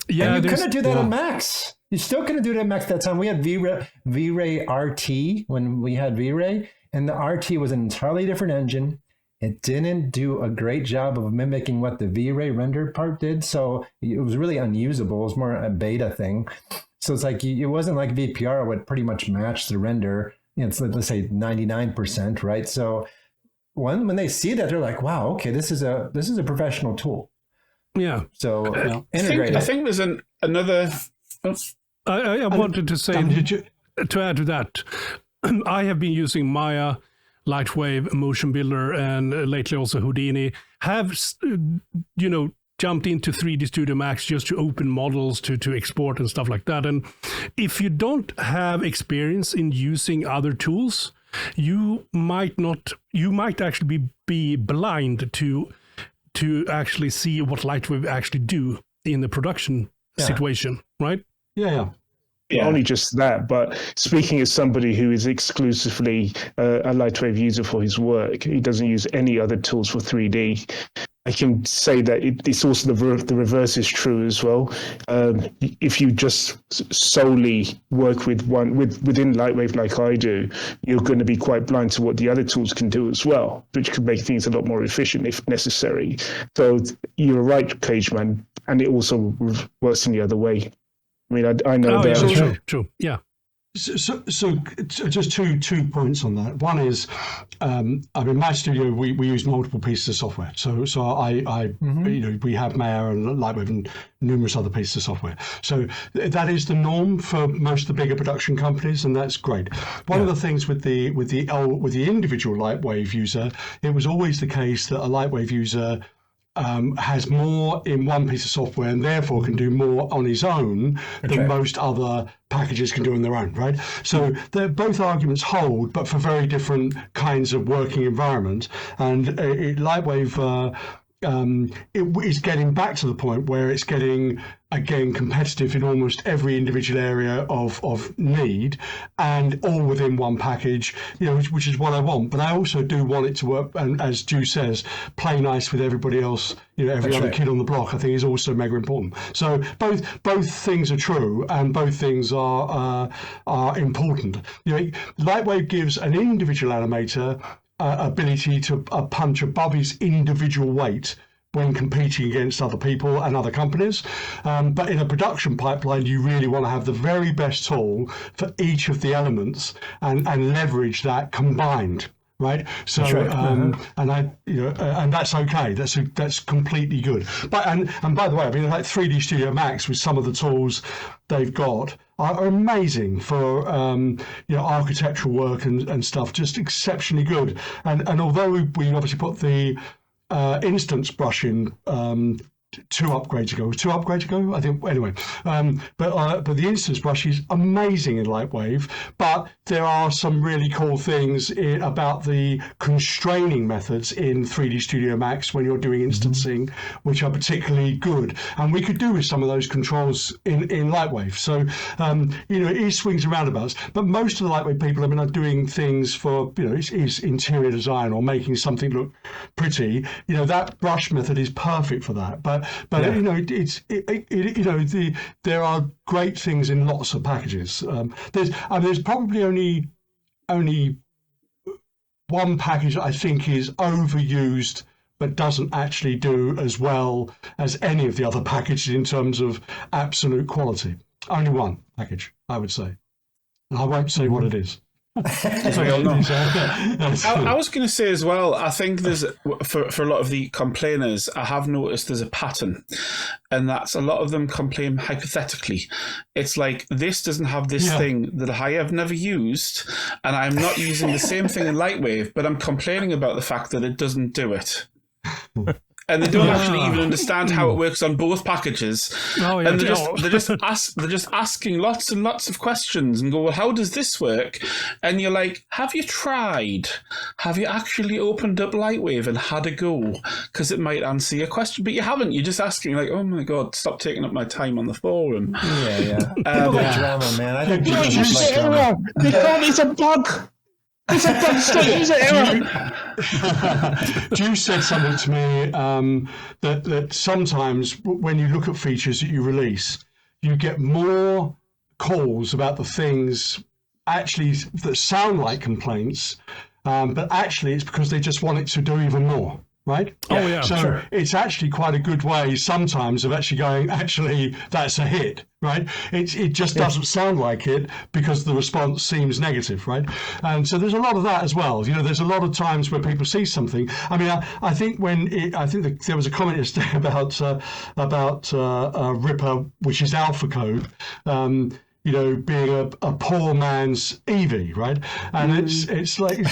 Yeah, and you couldn't do that on Max. You still couldn't do it at Max that time. We had V-Ray RT when we had V-Ray, and the RT was an entirely different engine. It didn't do a great job of mimicking what the V-Ray render part did, so it was really unusable. It was more a beta thing. So it's like it wasn't like VPR would pretty much match the render. It's let's say 99%, right? So when they see that, they're like, "Wow, okay, this is a professional tool." Yeah. So integrate. I think there's another. I wanted to say to add to that, I have been using Maya, LightWave, Motion Builder, and lately also Houdini. Have jumped into 3D Studio Max just to open models to export and stuff like that. And if you don't have experience in using other tools, you might actually be blind to actually see what LightWave actually do in the production situation, right? Yeah. Not only just that, but speaking as somebody who is exclusively a LightWave user for his work, he doesn't use any other tools for 3D. I can say that it's also the reverse is true as well. If you just solely work within LightWave like I do, you're going to be quite blind to what the other tools can do as well, which could make things a lot more efficient if necessary. So you're right, Cageman, and it also works in the other way. I mean, I know that. Yeah, true. Yeah. So just two points on that. One is, in my studio we use multiple pieces of software. So I we have Mayor and LightWave and numerous other pieces of software. So that is the norm for most of the bigger production companies, and that's great. One of the things with the individual LightWave user, it was always the case that a LightWave user has more in one piece of software and therefore can do more on his own than most other packages can do on their own, right? So both arguments hold, but for very different kinds of working environment. And LightWave it is getting back to the point where it's getting, again, competitive in almost every individual area of need, and all within one package, which is what I want. But I also do want it to work, and as Deuce says, play nice with everybody else, every other kid on the block, I think is also mega important. So both things are true, and both things are important. LightWave gives an individual animator ability to punch above his individual weight when competing against other people and other companies. But in a production pipeline, you really want to have the very best tool for each of the elements and leverage that combined. Right. So, and that's okay. That's completely good. But and by the way, I mean, like 3D Studio Max with some of the tools they've got are amazing for architectural work and stuff. Just exceptionally good. And although we obviously put the instance brush in two upgrades ago, I think. Anyway, but the instance brush is amazing in LightWave. But there are some really cool things about the constraining methods in 3D Studio Max when you're doing instancing, which are particularly good. And we could do with some of those controls in LightWave. So it is swings and roundabouts. But most of the LightWave people, are doing things for it's interior design or making something look pretty. That brush method is perfect for that. But there are great things in lots of packages. There's probably only one package I think is overused but doesn't actually do as well as any of the other packages in terms of absolute quality. Only one package, I would say. I won't say what it is. I was going to say as well, I think there's for a lot of the complainers, I have noticed there's a pattern, and that's a lot of them complain hypothetically. It's like, this doesn't have this thing that I have never used, and I'm not using the same thing in LightWave, but I'm complaining about the fact that it doesn't do it. And they don't actually even understand how it works on both packages. And they're just asking lots and lots of questions and go, well, how does this work? And you're like, have you tried? Have you actually opened up LightWave and had a go? Because it might answer your question, but you haven't. You're just asking, like, oh my God, stop taking up my time on the forum. People like drama, man. I think people just like drama. They call this a bug. It's a bug state. It's an error. Deuce said something to me that sometimes when you look at features that you release, you get more calls about the things actually that sound like complaints, but actually it's because they just want it to do even more. Right? So it's actually quite a good way sometimes of actually going, actually, that's a hit, right? It just doesn't sound like it because the response seems negative, right? And so there's a lot of that as well. There's a lot of times where people see something. I mean, I think there was a comment yesterday about RiPR, which is alpha code, being a poor man's Eevee, right? And it's like,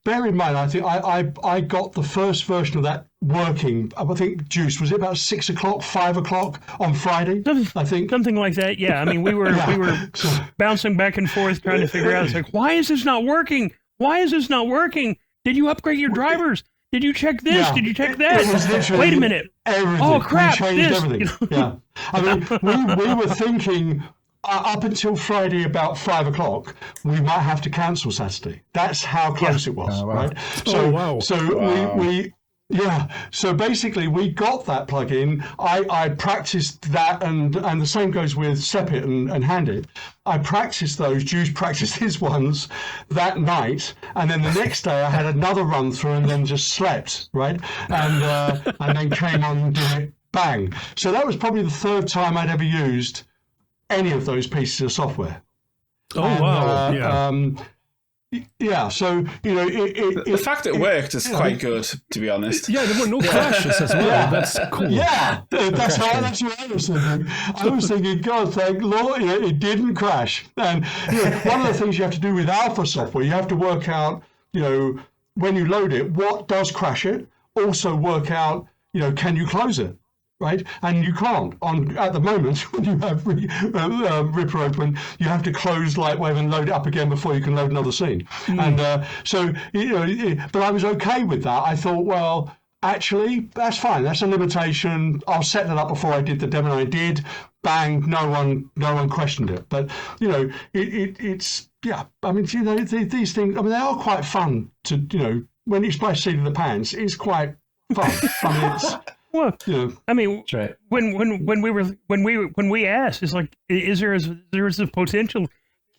bear in mind, I think I got the first version of that working. I think, Deuce, was it about 6 o'clock, 5 o'clock on Friday? I think something like that. Yeah, I mean, we were bouncing back and forth trying to figure out. It's like, why is this not working? Why is this not working? Did you upgrade your drivers? Did you check this? Yeah. Did you check that? Wait a minute. Everything. Oh crap! We changed everything. Yeah, I mean, we were thinking up until Friday about 5 o'clock, we might have to cancel Saturday. That's how close it was, right? So basically we got that plugin. I practiced that, and the same goes with Sepit and Handit. I practiced those. Deuce practiced his ones that night, and then the next day I had another run through, and then just slept, right? And then came on and did it. Bang. So that was probably the third time I'd ever used any of those pieces of software. Oh, wow. Yeah, so, the fact it worked is quite good, to be honest. Yeah, there were no crashes as well. Yeah. That's cool. Yeah, that's what I was thinking. I was thinking, God, thank Lord, it didn't crash. And one of the things you have to do with alpha software, you have to work out, when you load it, what does crash it. Also work out, can you close it? Right, and you can't at the moment when you have RiPR open. You have to close LightWave and load it up again before you can load another scene. And but I was okay with that. I thought, well, actually, that's fine. That's a limitation. I'll set that up before I did the demo. And I did. Bang! No one questioned it. But it's I mean, these things. I mean, they are quite fun to when you splash seat in the pants. It's quite fun. I mean, it's. Well, I mean, right. when we asked, it's like, is there a potential?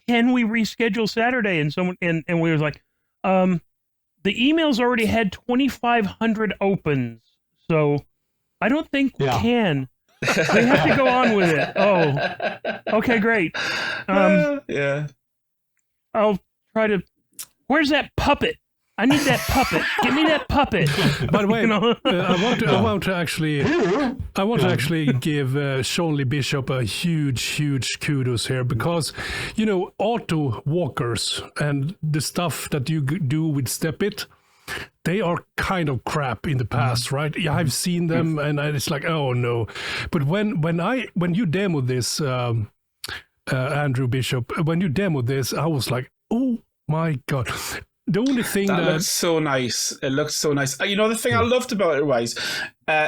Can we reschedule Saturday? And someone and we was like, the emails already had 2,500 opens, so I don't think we can. We have to go on with it. Oh, okay, great. Yeah, I'll try to. Where's that puppet? I need that puppet. Give me that puppet. By the way, I want to actually give Sean Lee Bishop a huge kudos here, because auto walkers and the stuff that you do with Stepit, they are kind of crap in the past, right? Yeah, I've seen them, and it's like, oh no. But when you demoed this, Andrew Bishop, when you demoed this, I was like, oh my God. The only thing that looks so nice. It looks so nice. The thing I loved about it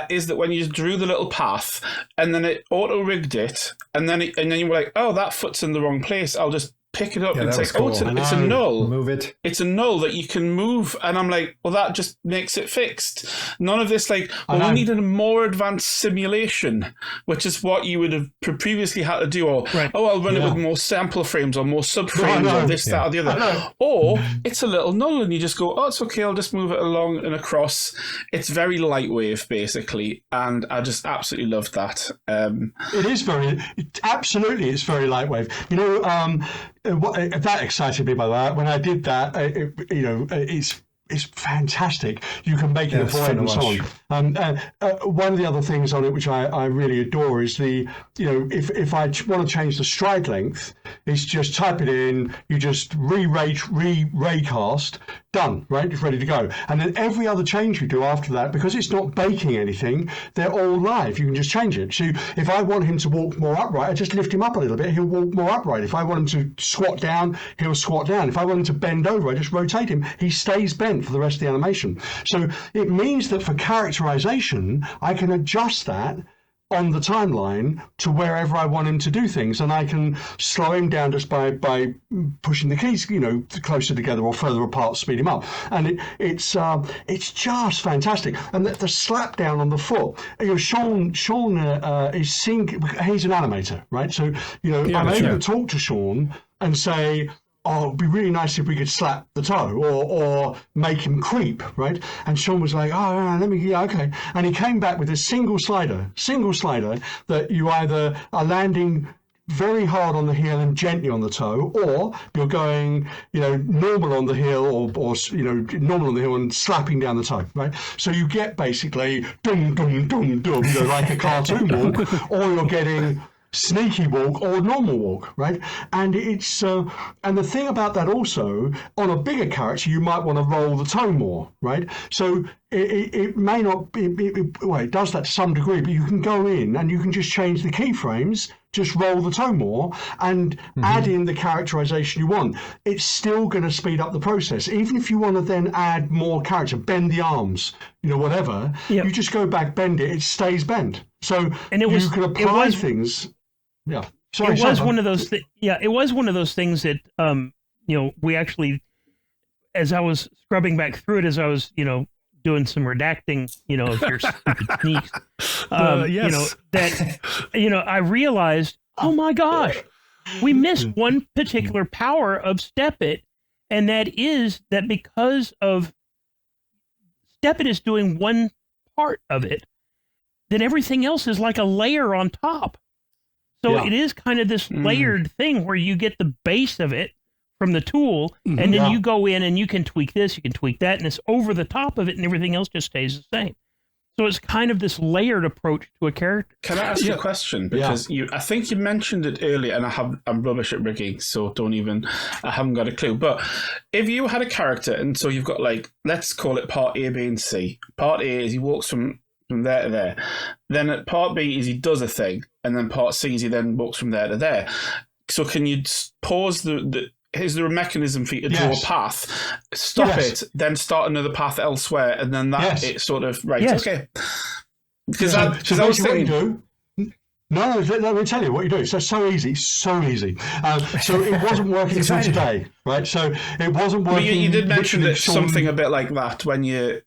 is that when you drew the little path and then it auto rigged it, and then you were like, oh, that foot's in the wrong place. I'll just pick it up and say, cool. It's a null. Move it. It's a null that you can move. And I'm like, well, that just makes it fixed. None of this we needed a more advanced simulation, which is what you would have previously had to do. Or, I'll run it with more sample frames or more subframes or this, that, or the other. Or it's a little null and you just go, oh, it's okay. I'll just move it along and across. It's very lightwave, basically. And I just absolutely loved that. It is absolutely, it's very lightwave. That excited me, by the way. When I did that, it's fantastic. You can make it avoid and so on. One of the other things on it which I really adore is if I want to change the stride length, it's just type it in, you just raycast, done, right? It's ready to go. And then every other change you do after that, because it's not baking anything, they're all live. You can just change it. So if I want him to walk more upright, I just lift him up a little bit, he'll walk more upright. If I want him to squat down, he'll squat down. If I want him to bend over, I just rotate him. He stays bent for the rest of the animation. So it means that for characterization, I can adjust that on the timeline to wherever I want him to do things, and I can slow him down just by pushing the keys, closer together or further apart, speed him up, and it's just fantastic. And the slap down on the foot, Sean is seeing. He's an animator, right? So I'm able to talk to Sean and say, oh, it'd be really nice if we could slap the toe or make him creep, right? And Sean was like, okay. And he came back with a single slider that you either are landing very hard on the heel and gently on the toe, or you're going, normal on the heel or normal on the heel and slapping down the toe, right? So you get basically dum, dum, dum, dum, like a cartoon walk, or you're getting sneaky walk or normal walk, right? And it's and the thing about that also, on a bigger character, you might want to roll the toe more, right? So it may not, it does that to some degree, but you can go in and you can just change the keyframes, just roll the toe more and add in the characterization you want. It's still going to speed up the process. Even if you want to then add more character, bend the arms, whatever, you just go back, bend it, it stays bent. So you can apply things. Yeah. it was one of those. It was one of those things that we actually, as I was scrubbing back through it, as I was doing some redacting, of your stupid sneaks, yes. I realized, oh my gosh, we missed one particular power of Step It, and that is that because of Step It is doing one part of it, then everything else is like a layer on top. So it is kind of this layered thing where you get the base of it from the tool, and then you go in and you can tweak this, you can tweak that, and it's over the top of it, and everything else just stays the same. So it's kind of this layered approach to a character. Can I ask you a question? Because I think you mentioned it earlier, and I'm rubbish at rigging, so I haven't got a clue. But if you had a character, and so you've got let's call it part A, B, and C. Part A is he walks from there to there. Then at part B is he does a thing, and then part C is he then walks from there to there. So can you pause is there a mechanism for you to draw a path, stop it, then start another path elsewhere, and then that it sort of okay? Because I was thinking. What you do, no, let me tell you what you do. So easy. So it wasn't working until today, right? So it wasn't working. But you did mention that something a bit like that when you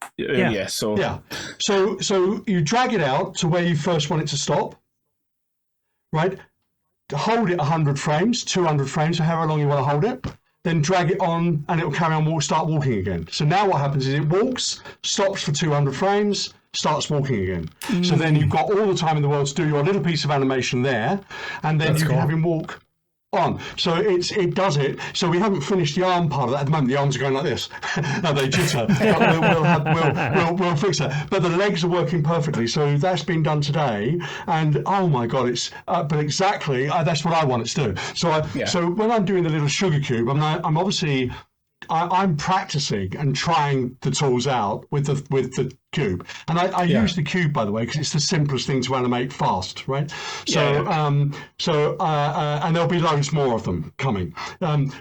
So you drag it out to where you first want it to stop, right? Hold it 100 frames, 200 frames, or however long you want to hold it, then drag it on and it will carry on start walking again. So now what happens is it walks, stops for 200 frames, starts walking again. So then you've got all the time in the world to do your little piece of animation there, and then you can have him walk on. So it does it. So we haven't finished the arm part of that at the moment. The arms are going like this. No, they jitter. We'll fix that. But the legs are working perfectly. So that's been done today. And oh my God, it's but exactly that's what I want it to do. So when I'm doing the little sugar cube, I'm obviously I'm practicing and trying the tools out with the cube, and I use the cube, by the way, because it's the simplest thing to animate fast, right? So and there'll be loads more of them coming.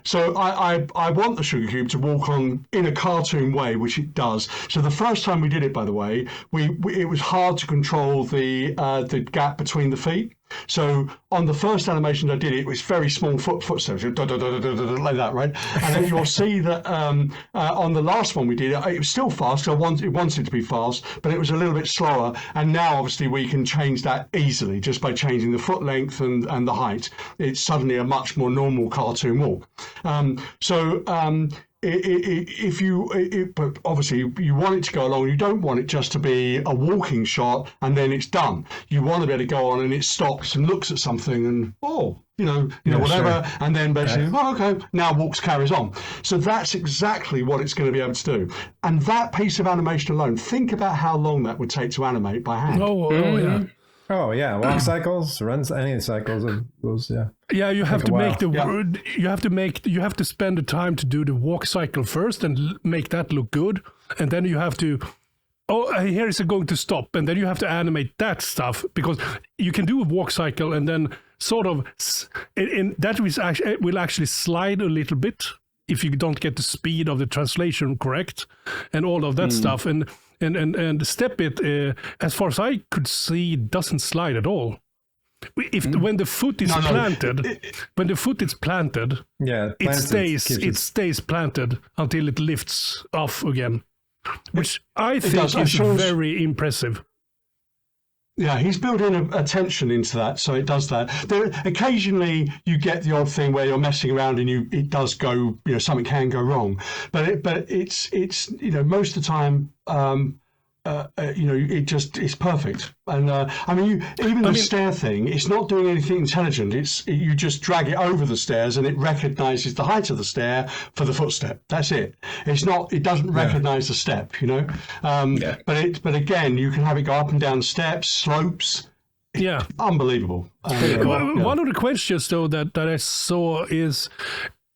So I want the sugar cube to walk on in a cartoon way, which it does. So the first time we did it, by the way, it was hard to control the gap between the feet. So on the first animation I did, it was very small footsteps, like that, right? And then you'll see that on the last one we did, it was still fast. It wanted to be fast, but it was a little bit slower. And now, obviously, we can change that easily just by changing the foot length and the height. It's suddenly a much more normal cartoon walk. But obviously you want it to go along. You don't want it just to be a walking shot and then it's done. You want to be able to go on and it stops and looks at something and whatever, sure. And then basically, okay, now carries on. So that's exactly what it's going to be able to do. And that piece of animation alone, think about how long that would take to animate by hand. Oh yeah, walk cycles, runs any cycles of those. Yeah, you have to make you have to spend the time to do the walk cycle first and make that look good, and then you have to. Here is it going to stop, and then you have to animate that stuff because you can do a walk cycle and then sort of, that will actually slide a little bit if you don't get the speed of the translation correct, and all of that stuff and. And Step It, as far as I could see, doesn't slide at all. When the foot is planted, it stays planted until it lifts off again, which I think is very impressive. Yeah, he's built in a tension into that, so it does that. Occasionally, you get the odd thing where you're messing around and it does go, something can go wrong. But it's most of the time, it's perfect. And the stair thing, it's not doing anything intelligent. You just drag it over the stairs and it recognizes the height of the stair for the footstep. That's it. It doesn't recognize the step, But again, you can have it go up and down steps, slopes. Yeah. Unbelievable. One of the questions though that I saw is,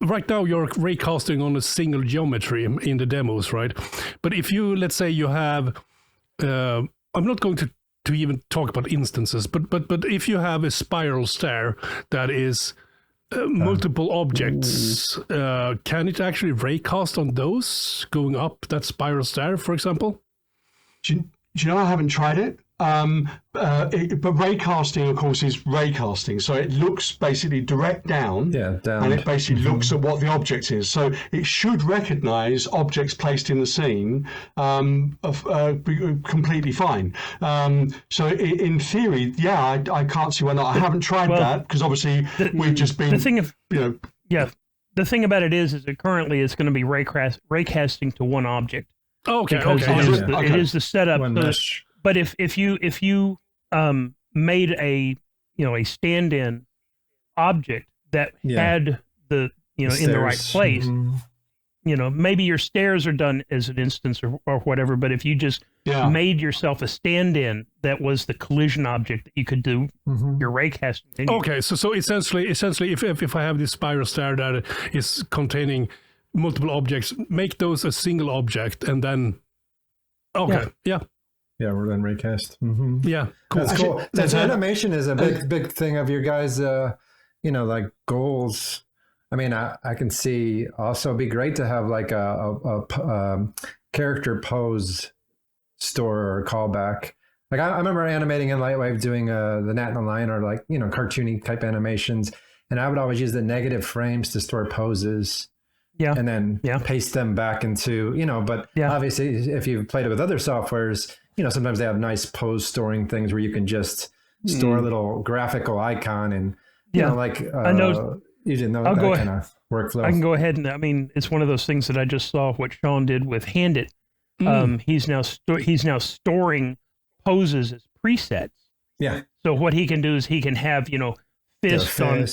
right now you're raycasting on a single geometry in the demos, right? But if you, let's say you have, I'm not going to even talk about instances, but if you have a spiral stair that is multiple objects, can it actually raycast on those going up that spiral stair, for example? Do you know, I haven't tried it. but raycasting, of course, is raycasting. So it looks basically direct down, and it basically looks at what the object is. So it should recognize objects placed in the scene completely fine. So in theory, I can't see why not. I haven't tried that because obviously we've just been. The thing of the thing about it is that currently it's going to be raycasting to one object. Okay. It is the setup. One mesh. But if you made a stand-in object that had the in the right place, maybe your stairs are done as an instance or whatever. But if you just made yourself a stand-in that was the collision object that you could do your raycasting. Okay, so essentially, if I have this spiral stair that is containing multiple objects, make those a single object, and then Yeah, we're then raycast. Yeah, cool. That's cool. That animation is a big thing of your guys' like goals. I mean, I can see also it'd be great to have like a character pose store or callback. Like I remember animating in LightWave, doing the Gnat and the Lion, or like cartoony type animations, and I would always use the negative frames to store poses. Yeah, and then paste them back into But obviously, if you've played it with other softwares, sometimes they have nice pose storing things where you can just store a little graphical icon and I know using that kind of workflow. I can go ahead and it's one of those things that I just saw what Sean did with Handit. He's now storing poses as presets. Yeah. So what he can do is he can have fist on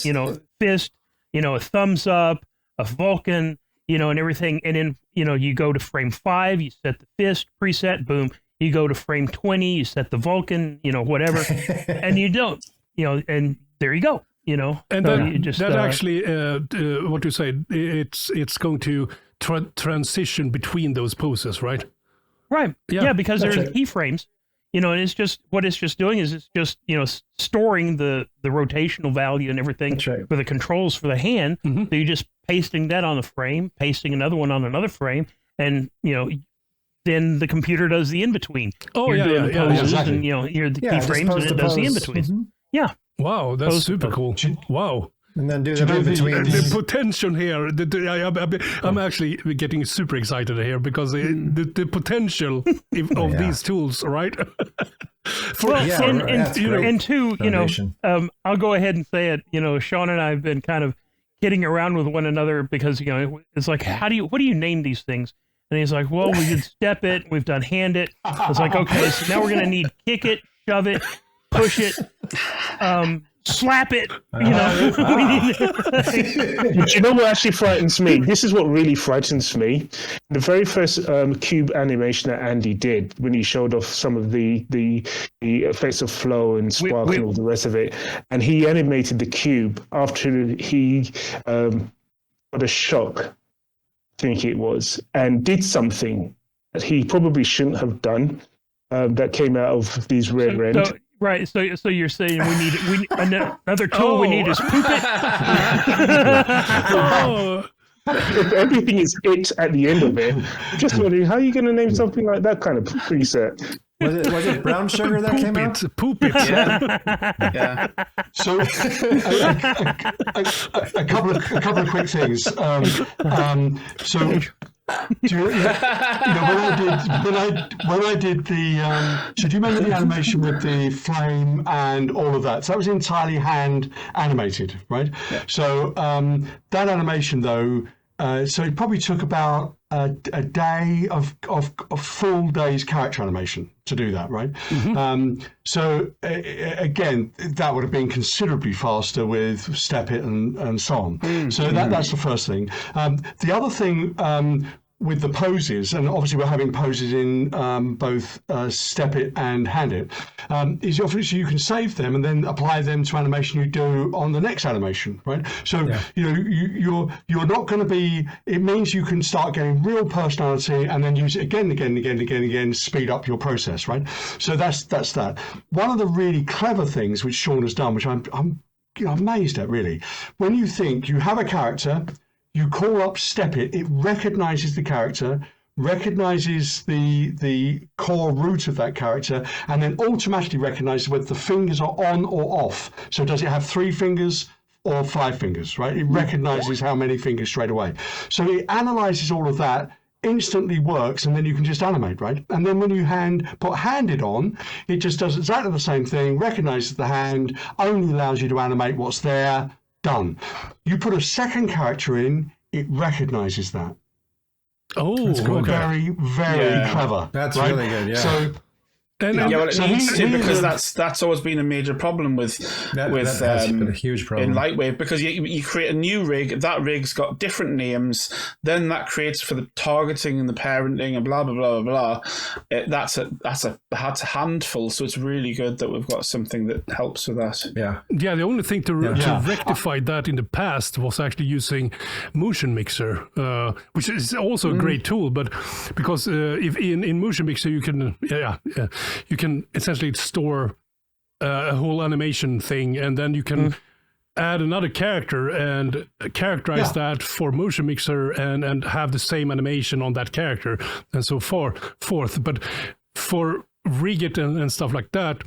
fist, a thumbs up, a Vulcan, and everything. And then, you go to frame 5, you set the fist preset, boom. You go to frame 20, you set the Vulcan, whatever. And you don't, and there you go, And so then you just, that actually, what you say, it's going to transition between those poses, right? Right. Yeah, because there's keyframes. And it's just what it's just doing is it's just storing the rotational value and everything for the controls for the hand. So you're just pasting that on the frame, pasting another one on another frame, and then the computer does the in between. Oh, exactly. And you're the keyframes, and it does the in between. Yeah. Wow, that's super cool. Wow. And then do the in between. The potential here. I'm actually getting super excited here because the potential of these tools, right? And two, I'll go ahead and say it. Sean and I have been kind of kidding around with one another because it's like, what do you name these things? And he's like, well, we did step it, we've done hand it. I was like, okay, so now we're gonna need kick it, shove it, push it, slap it. But you know what actually frightens me? This is what really frightens me. The very first cube animation that Andy did, when he showed off some of the effects of flow and spark and all the rest of it, and he animated the cube after he got a shock, I think it was, and did something that he probably shouldn't have done. That came out of these rear end. Right, so you're saying we need another tool we need is poop it. If everything is it at the end of it, I'm just wondering how are you going to name something like that kind of preset? Was it brown sugar that came out? Poop it. Yeah. So a couple of quick things. So. When I did the so do you remember the animation with the flame and all of that? So that was entirely hand animated, right? Yeah. So that animation though, so it probably took about a day of full day's character animation to do that, right? So again, that would have been considerably faster with Step It and so on. So that's the first thing. The other thing with the poses, and obviously we're having poses in both Step It and Hand It, is obviously you can save them and then apply them to animation you do on the next animation, right? So you're not going to be. It means you can start getting real personality and then use it again, speed up your process, right? So that's that. One of the really clever things which Sean has done, which I'm amazed at really, when you think you have a character. You call up Step It, it recognizes the character, recognizes the core root of that character, and then automatically recognizes whether the fingers are on or off. So does it have 3 fingers or 5 fingers, right? It recognizes how many fingers straight away. So it analyzes all of that, instantly works, and then you can just animate, right? And then when you put handed on, it just does exactly the same thing, recognizes the hand, only allows you to animate what's there, done. You put a second character in, it recognizes that. Oh, it's okay. Very, very clever. That's right? really good, yeah. So, well, it needs to, because that's always been a major problem with that's been a huge problem in LightWave, because you create a new rig, that rig's got different names, then that creates for the targeting and the parenting and blah blah blah blah blah. That's a handful, so it's really good that we've got something that helps with that. Yeah. The only thing to rectify that in the past was actually using MotionMixer, which is also a great tool, but because if in MotionMixer you can essentially store a whole animation thing, and then you can add another character and characterize that for MotionMixer and have the same animation on that character and so forth. But for RiggIt and stuff like that,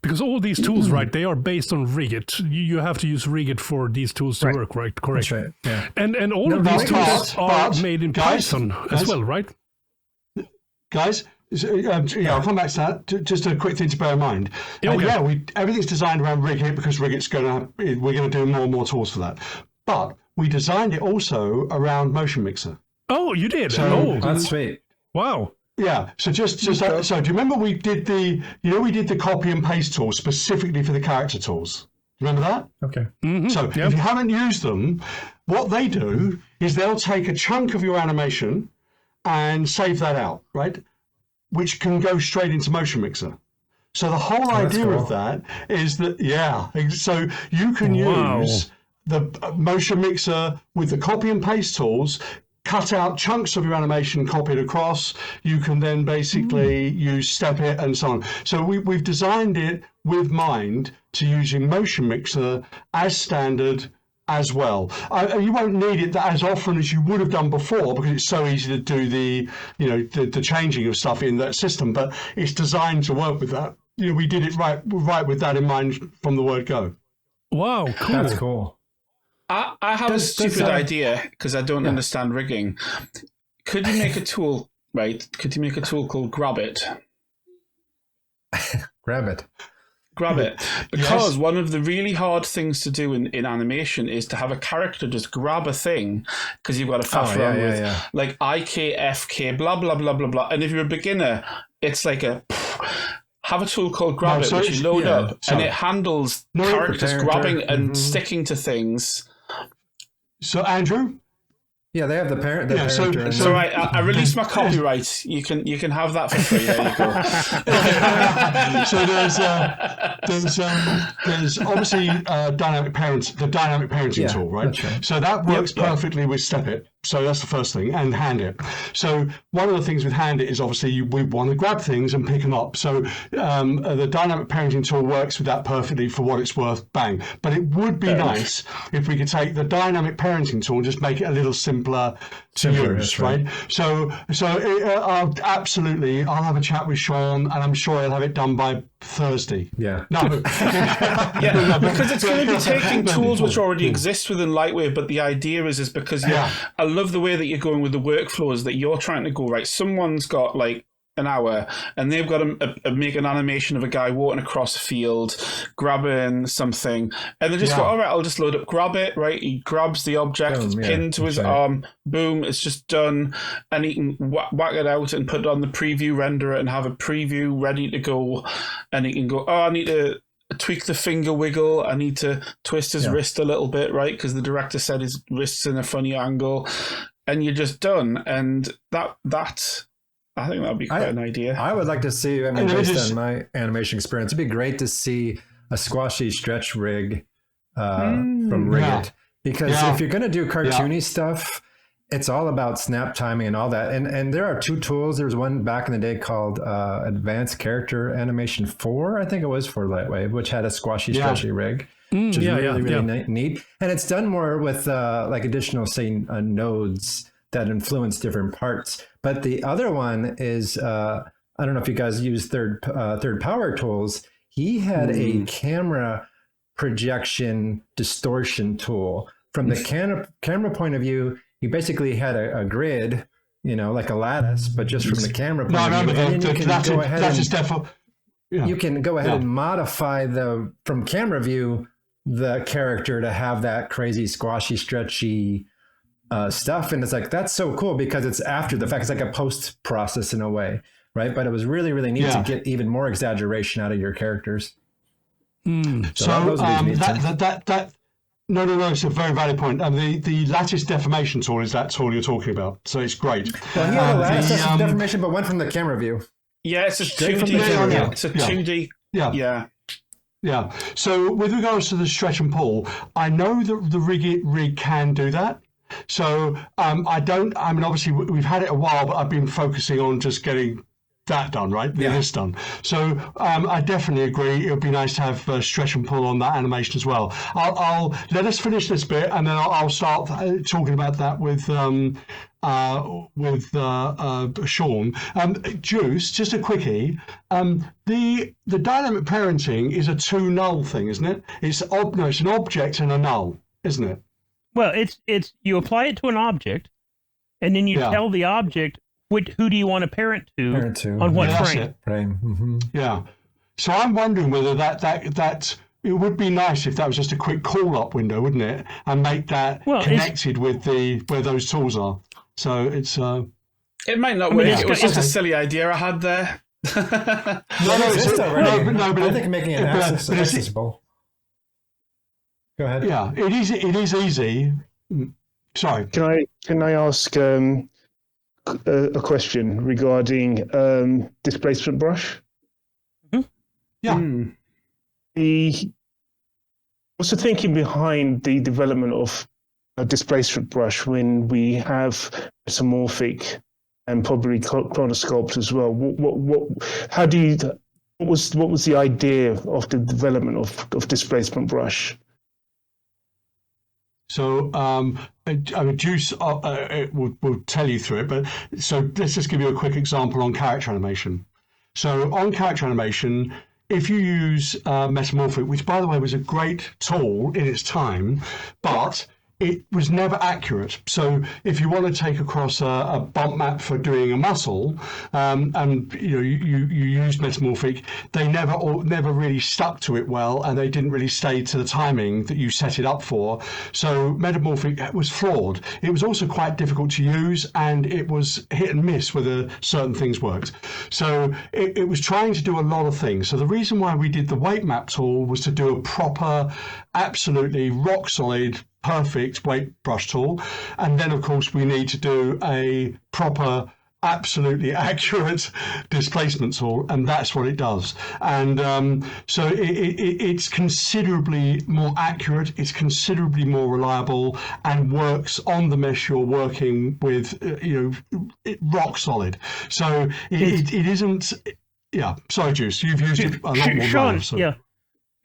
because all these tools, right, they are based on RiggIt. You have to use RiggIt for these tools to work, right? Correct. That's right. Yeah. And all of these tools are made in Python as well, right? Guys, I'll come back to that. Just a quick thing to bear in mind. Everything's designed around RiggIt because RiggIt's we're going to do more and more tools for that. But we designed it also around MotionMixer. Oh, you did? So, that's sweet. Wow. Yeah. So so do you remember we did the copy and paste tool specifically for the character tools? Remember that? Okay. Mm-hmm. So if you haven't used them, what they do is they'll take a chunk of your animation and save that out, right? Which can go straight into MotionMixer. So the whole idea of that is that, so you can use the MotionMixer with the copy and paste tools, cut out chunks of your animation, copy it across. You can then basically use Step It and so on. So we've designed it with mind to using MotionMixer as standard as well. You won't need it as often as you would have done before because it's so easy to do the changing of stuff in that system, but it's designed to work with that. We did it right with that in mind from the word go. Wow, cool. That's cool. I have a stupid idea because I don't understand rigging. Could you make a tool, right? Could you make a tool called Grab It? Grab it. Because one of the really hard things to do in animation is to have a character just grab a thing, because you've got to faff around with like IK, FK, blah, blah, blah, blah, blah. And if you're a beginner, it's like have a tool called Grab It, which you load up, and it handles characters grabbing and sticking to things. So, Andrew? Yeah, they have the parent. So I released my copyright. You can have that for free. There you go. So there's obviously the dynamic parenting tool, right? Right? So that works perfectly with Step It. So that's the first thing, and Hand It. So one of the things with Hand It is obviously we want to grab things and pick them up. So the dynamic parenting tool works with that perfectly for what it's worth, bang. But it would be nice if we could take the dynamic parenting tool and just make it a little simpler to use, right? So I'll have a chat with Sean, and I'm sure he'll have it done by Thursday. Yeah. No. Because it's going to be taking tools which already exist within LightWave, but the idea is because I love the way that you're going with the workflows, that you're trying to go, right, someone's got like an hour and they've got to make an animation of a guy walking across a field, grabbing something, and they just go, all right, I'll just load up Grab It, right? He grabs the object, it's pinned to his arm, boom, it's just done, and he can whack it out and put it on the preview renderer and have a preview ready to go, and he can go, I need to tweak the finger wiggle, I need to twist his wrist a little bit, right? Because the director said his wrist's in a funny angle, and you're just done. And that I think that would be quite an idea. I would like to see, based on my animation experience, it'd be great to see a squashy stretch rig from RiggIt. Because if you're going to do cartoony stuff, it's all about snap timing and all that. And there are two tools. There was one back in the day called Advanced Character Animation 4, I think it was, for LightWave, which had a squashy, stretchy rig. Which is really neat. And it's done more with like additional, say, nodes that influence different parts. But the other one is, I don't know if you guys use third power tools. He had a camera projection distortion tool. From the camera point of view, you basically had a grid, like a lattice, but just from the camera point of view. And then you can go ahead you can go ahead and modify from camera view, the character to have that crazy squashy, stretchy stuff. And it's like, that's so cool because it's after the fact. It's like a post process in a way, right? But it was really, really neat to get even more exaggeration out of your characters. So No, it's a very valid point. The lattice deformation tool is that tool you're talking about. So it's great. Well, he had a lattice deformation, but went from the camera view. Yeah, it's a 2D. It's a 2D. Yeah. So with regards to the stretch and pull, I know that the RiggIt rig can do that. So obviously we've had it a while, but I've been focusing on just getting that done, right? This done. So I definitely agree. It would be nice to have stretch and pull on that animation as well. I'll let us finish this bit, and then I'll start talking about that with Sean. Deuce, just a quickie. The dynamic parenting is a two null thing, isn't it? It's an object and a null, isn't it? Well, it's you apply it to an object, and then you tell the object who do you want to parent to on what frame. Mm-hmm. Yeah. So I'm wondering whether that it would be nice if that was just a quick call up window, wouldn't it? And make that connected with where those tools are. So it's it might not work. It was just a silly idea I had there. But I think making it accessible. Go ahead. Yeah, it is easy. Sorry. Can I ask a question regarding displacement brush? Yeah. What's the thinking behind the development of a displacement brush when we have metamorphic and probably chronosculpt as well? What was the idea of the development of displacement brush? So, Deuce will tell you through it, but so let's just give you a quick example on character animation. So on character animation, if you use Metamorphic, which by the way was a great tool in its time, but it was never accurate. So if you want to take across a bump map for doing a muscle, and you use Metamorphic, they never really stuck to it well, and they didn't really stay to the timing that you set it up for. So Metamorphic was flawed. It was also quite difficult to use, and it was hit and miss whether certain things worked. So it was trying to do a lot of things. So the reason why we did the weight map tool was to do a proper, absolutely rock solid, perfect weight brush tool, and then of course we need to do a proper, absolutely accurate displacement tool, and that's what it does. And so it's considerably more accurate, it's considerably more reliable, and works on the mesh you're working with, rock solid. So it isn't. Yeah, sorry, Deuce, you've used it a lot more. Sean,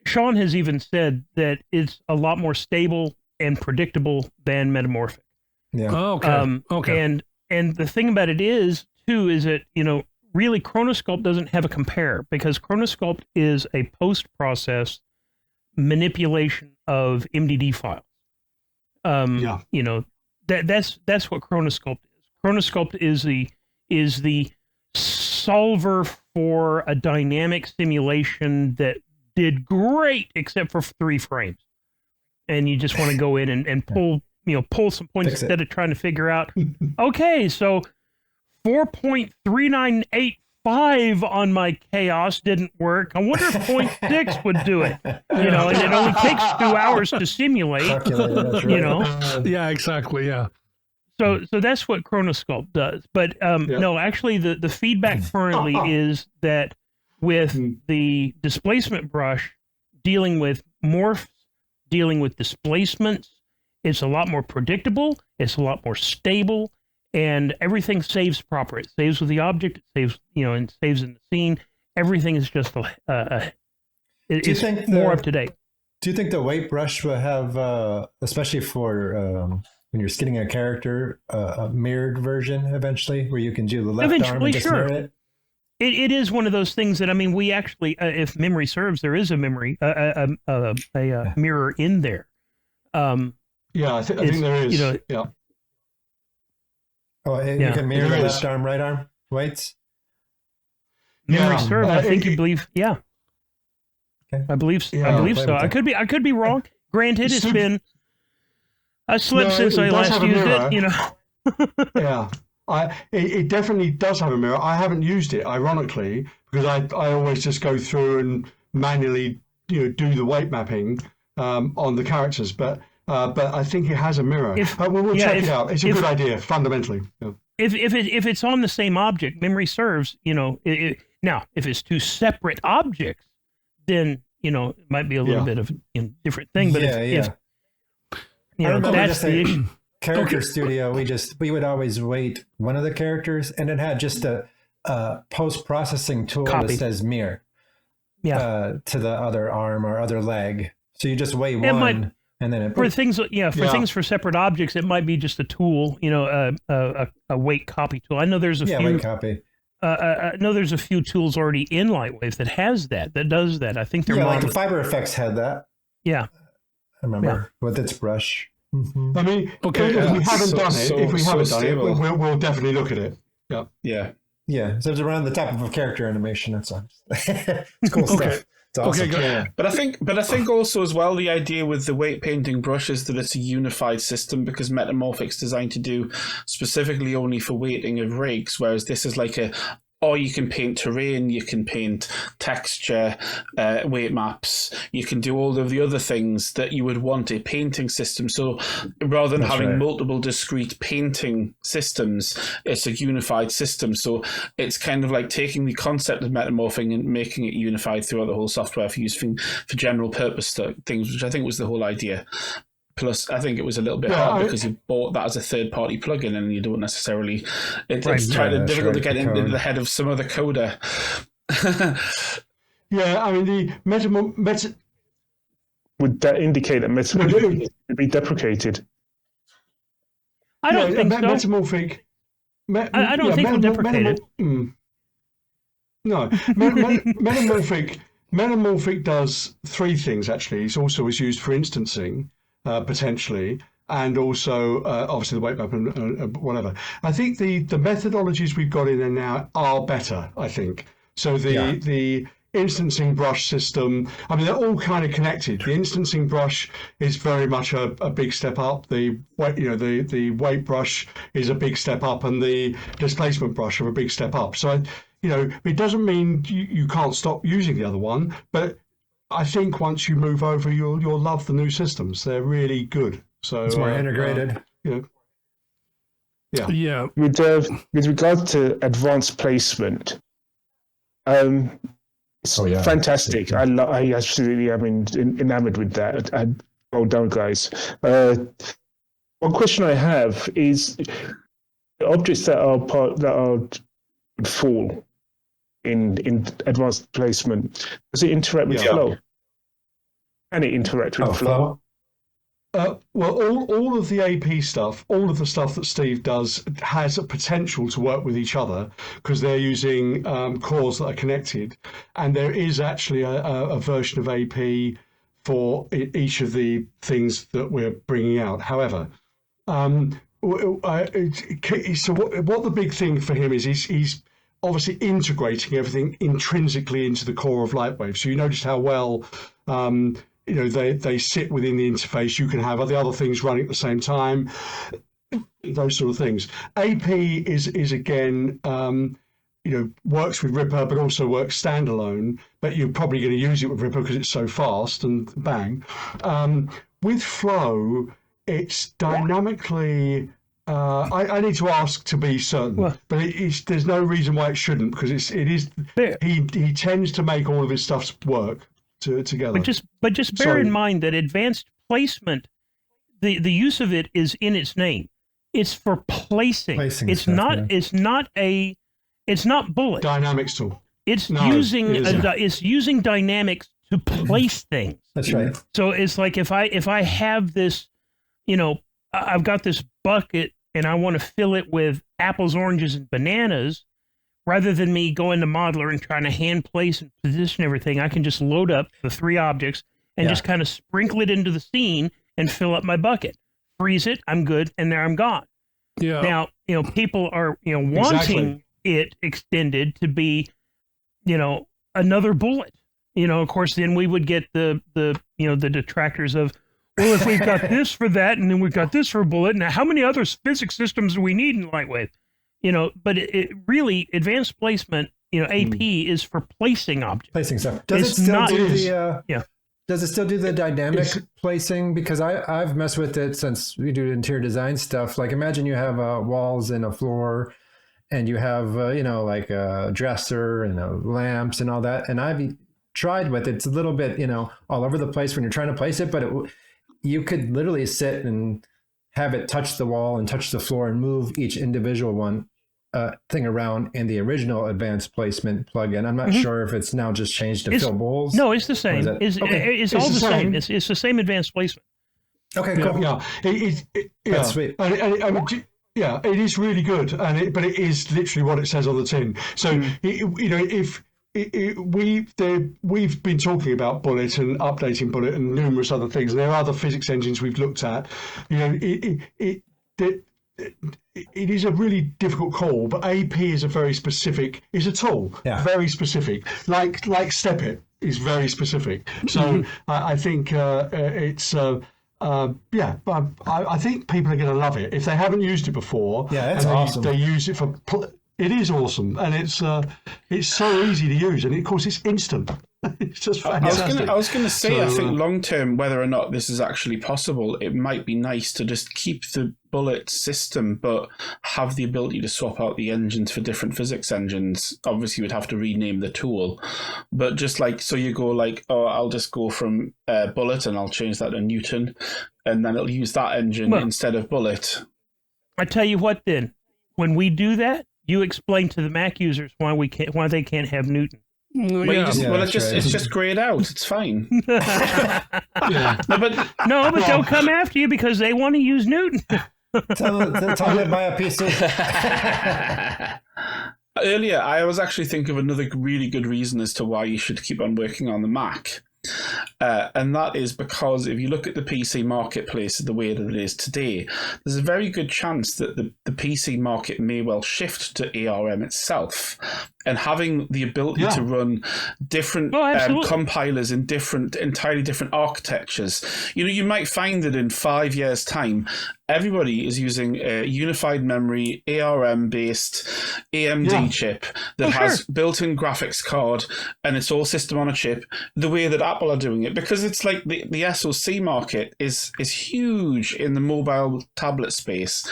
Sean has even said that it's a lot more stable and predictable than Metamorphic. Yeah. Oh, okay. Okay. And the thing about it is that, really Chronosculpt doesn't have a compare, because Chronosculpt is a post-process manipulation of MDD files. That's what Chronosculpt is. Chronosculpt is the solver for a dynamic simulation that did great except for 3 frames. And you just want to go in and pull some points instead of trying to figure out, okay, so 4.3985 on my chaos didn't work. I wonder if 0.6 would do it. And it only takes 2 hours to simulate. Yeah, exactly. Yeah. So that's what Chronosculpt does. But no, actually the feedback currently is that with the displacement brush dealing with morphs, dealing with displacements, it's a lot more predictable, it's a lot more stable, and everything saves proper. It saves with the object, it saves, and saves in the scene. Everything is just it's more up to date. Do you think the weight brush will have, especially for when you're skinning a character, a mirrored version eventually, where you can do the left arm and just mirror it? It is one of those things that, I mean, we actually, if memory serves, there is a mirror in there. I think there is. Yeah. Oh, you can mirror the left arm, right arm weights? Memory serves, I think you believe, Okay. I believe so. I could be wrong. Granted, it's been a slip since I last used it, Yeah. It definitely does have a mirror. I haven't used it, ironically, because I always just go through and manually do the weight mapping on the characters. But I think it has a mirror. We'll check it out. It's a good idea, fundamentally. Yeah. If it's on the same object, memory serves. Now, if it's two separate objects, then it might be a little bit of a different thing. But if that's the issue. Character Studio, we would always weight one of the characters, and it had just a post-processing tool that says mirror to the other arm or other leg. So you just weigh one, and then for things for separate objects, it might be just a tool, a weight copy tool. I know there's a few weight copy. I know there's a few tools already in LightWave that does that. I think they're like the Fiber Effects had that. Yeah, I remember with its brush. I mean, if we haven't done it, we'll definitely look at it. Yeah. So it's around the type of a character animation. That's all. It's cool stuff. It's awesome. But I think also as well, the idea with the weight painting brush is that it's a unified system, because Metamorphic's designed to do specifically only for weighting of rigs, whereas this is like you can paint terrain, you can paint texture, weight maps, you can do all of the other things that you would want a painting system. So rather than having multiple discrete painting systems, it's a unified system. So it's kind of like taking the concept of metamorphing and making it unified throughout the whole software for use for general purpose things, which I think was the whole idea. Plus, I think it was a little bit hard because you bought that as a third-party plugin, and you don't necessarily. It's difficult to get into the head of some other coder. I mean the would that indicate that Metamorphic would be deprecated? I don't think so. Metamorphic. I don't think we'll deprecate it. No, Metamorphic does three things actually. It also is used for instancing. Potentially, and also obviously the weight map and whatever. I think the methodologies we've got in there now are better, I think. So the instancing brush system, I mean, they're all kind of connected. The instancing brush is very much a big step up. The weight brush is a big step up, and the displacement brush are a big step up. So it doesn't mean you can't stop using the other one, but I think once you move over, you'll love the new systems. They're really good. So it's more integrated. With regard to advanced placement, it's fantastic. I absolutely am enamored with that. And well done, guys. One question I have is objects that fall in advanced placement, does it interact with flow? Can it interact with flow? Well, all of the AP stuff, all of the stuff that Steve does has a potential to work with each other because they're using cores that are connected, and there is actually a version of AP for each of the things that we're bringing out. However, so what the big thing for him is he's obviously integrating everything intrinsically into the core of LightWave. So you notice how well they sit within the interface. You can have the other things running at the same time, those sort of things. AP is again, works with RiPR, but also works standalone. But you're probably going to use it with RiPR because it's so fast and bang. With Flow, it's dynamically. I need to ask to be certain, but there's no reason why it shouldn't, because it is. He tends to make all of his stuff work together. But just bear in mind that advanced placement, the use of it is in its name. It's for placing. It's not bullet. Dynamics tool. It's using dynamics to place things. That's right. So it's like if I have this, I've got this bucket and I want to fill it with apples, oranges, and bananas, rather than me going to Modeler and trying to hand place and position everything, I can just load up the 3 objects and just kind of sprinkle it into the scene and fill up my bucket. Freeze it, I'm good, and there I'm gone. Yeah. Now, people are, wanting it extended to be, another bullet. Of course, then we would get the detractors of, well, if we've got this for that, and then we've got this for a bullet, now how many other physics systems do we need in LightWave? But it really, advanced placement, AP is for placing objects. Placing stuff. Does it still do the dynamic placing? Because I've messed with it since we do interior design stuff. Like, imagine you have walls and a floor, and you have, like a dresser and lamps and all that. And I've tried with it. It's a little bit, all over the place when you're trying to place it, but you could literally sit and have it touch the wall and touch the floor and move each individual thing around in the original advanced placement plugin. I'm not sure if it's now just changed to fill bowls. No, it's the same. It's all the same. It's the same advanced placement. Okay, cool. That's sweet. It is really good, but it is literally what it says on the tin. So we've been talking about Bullet and updating Bullet and numerous other things. There are other physics engines we've looked at. It is a really difficult call, but AP is a tool, very specific. Like Step It is very specific. So I think it's. I think people are going to love it if they haven't used it before. Yeah, it's awesome. They use it for. It is awesome, and it's so easy to use, and of course it's instant. It's just fantastic. I was going to say, I think long term, whether or not this is actually possible, it might be nice to just keep the Bullet system, but have the ability to swap out the engines for different physics engines. Obviously, you'd have to rename the tool, but just so you go I'll just go from Bullet and I'll change that to Newton, and then it'll use that engine instead of Bullet. I tell you what, then, when we do that, you explain to the Mac users why they can't have Newton. It's just grayed out. It's fine. But they'll come after you because they want to use Newton. Tell them to buy a PC. Earlier, I was actually thinking of another really good reason as to why you should keep on working on the Mac. And that is because if you look at the PC marketplace the way that it is today, there's a very good chance that the PC market may well shift to ARM itself. And having the ability to run different compilers in entirely different architectures. You might find that in 5 years' time, everybody is using a unified memory, ARM-based AMD chip that has built-in graphics card, and it's all system on a chip, the way that Apple are doing it. Because it's like the SoC market is huge in the mobile tablet space.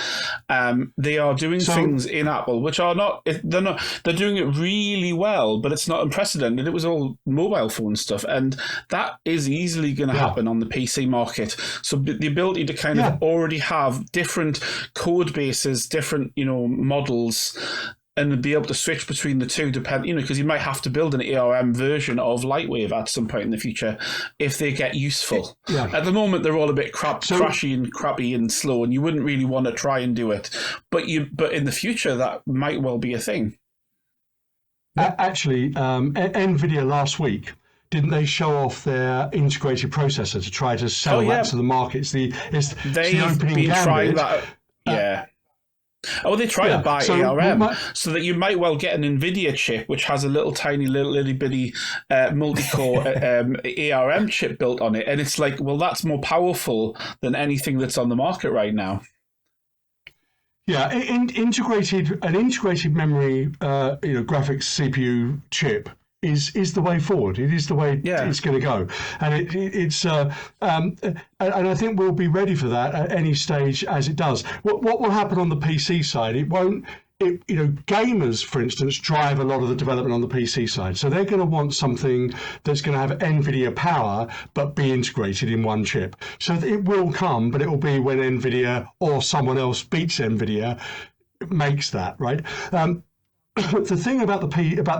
They are doing things in Apple which are they're doing it really well, but it's not unprecedented. It was all mobile phone stuff, and that is easily going to happen on the PC market. So the ability to kind of already have different code bases, different models, and be able to switch between the two, because you might have to build an ARM version of LightWave at some point in the future if they get useful. At the moment, they're all a bit crashy and crappy and slow, and you wouldn't really want to try and do it. But in the future, that might well be a thing. Actually, NVIDIA last week, didn't they show off their integrated processor to try to sell that to the market? It's the opening trying that. Yeah. Oh, they try to buy ARM, so that you might well get an NVIDIA chip which has a little tiny, little bitty multi-core ARM chip built on it, and it's like, well, that's more powerful than anything that's on the market right now. Yeah, an integrated memory, graphics CPU chip is the way forward. It is the way it's going to go, and it's and I think we'll be ready for that at any stage as it does. What will happen on the PC side? It won't. Gamers, for instance, drive a lot of the development on the PC side, so they're going to want something that's going to have NVIDIA power but be integrated in one chip. So it will come, but it will be when NVIDIA or someone else beats NVIDIA makes that, right? the thing about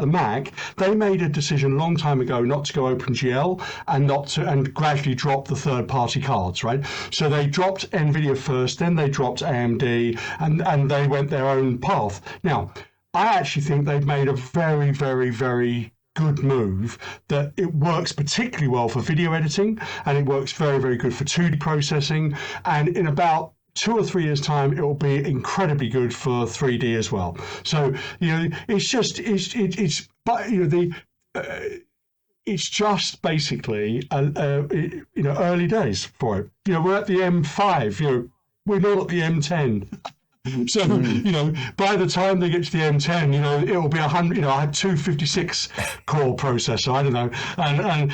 the Mac, they made a decision a long time ago not to go OpenGL and gradually drop the third-party cards, right? So they dropped NVIDIA first, then they dropped AMD, and they went their own path. Now, I actually think they've made a very, very, very good move, that it works particularly well for video editing, and it works very, very good for 2D processing, and in about 2 or 3 years' time, it will be incredibly good for 3D as well. So, it's just basically, early days for it. We're at the M5, we're not at the M10. So, by the time they get to the M10, it will be 100, I had 256 core processor, I don't know, and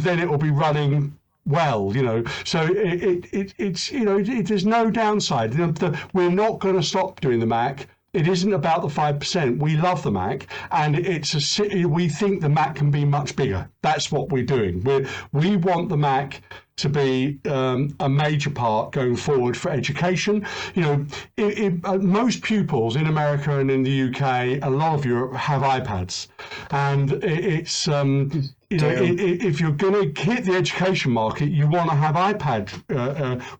then it will be running well, so there's no downside. We're not going to stop doing the Mac. It isn't about the 5%. We love the Mac, and we think the Mac can be much bigger. That's what we're doing. We want the Mac to be a major part going forward for education. Most pupils in America and in the UK, a lot of Europe, have iPads, and it's if you're going to hit the education market, you want to have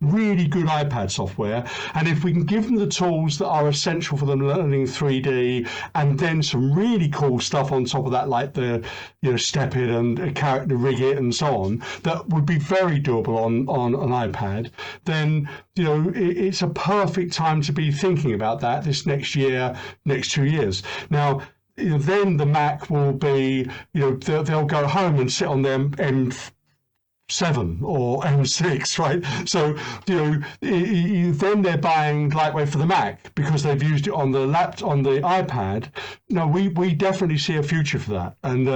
really good iPad software, and if we can give them the tools that are essential for them learning 3D, and then some really cool stuff on top of that, like the Step It and the RiggIt and so on, that would be very doable on an iPad, then it's a perfect time to be thinking about that this next year, next 2 years. Now, then the Mac will be, they'll go home and sit on their M7 or M6, right? So, then they're buying LightWave for the Mac because they've used it on the on the iPad. No, we definitely see a future for that. And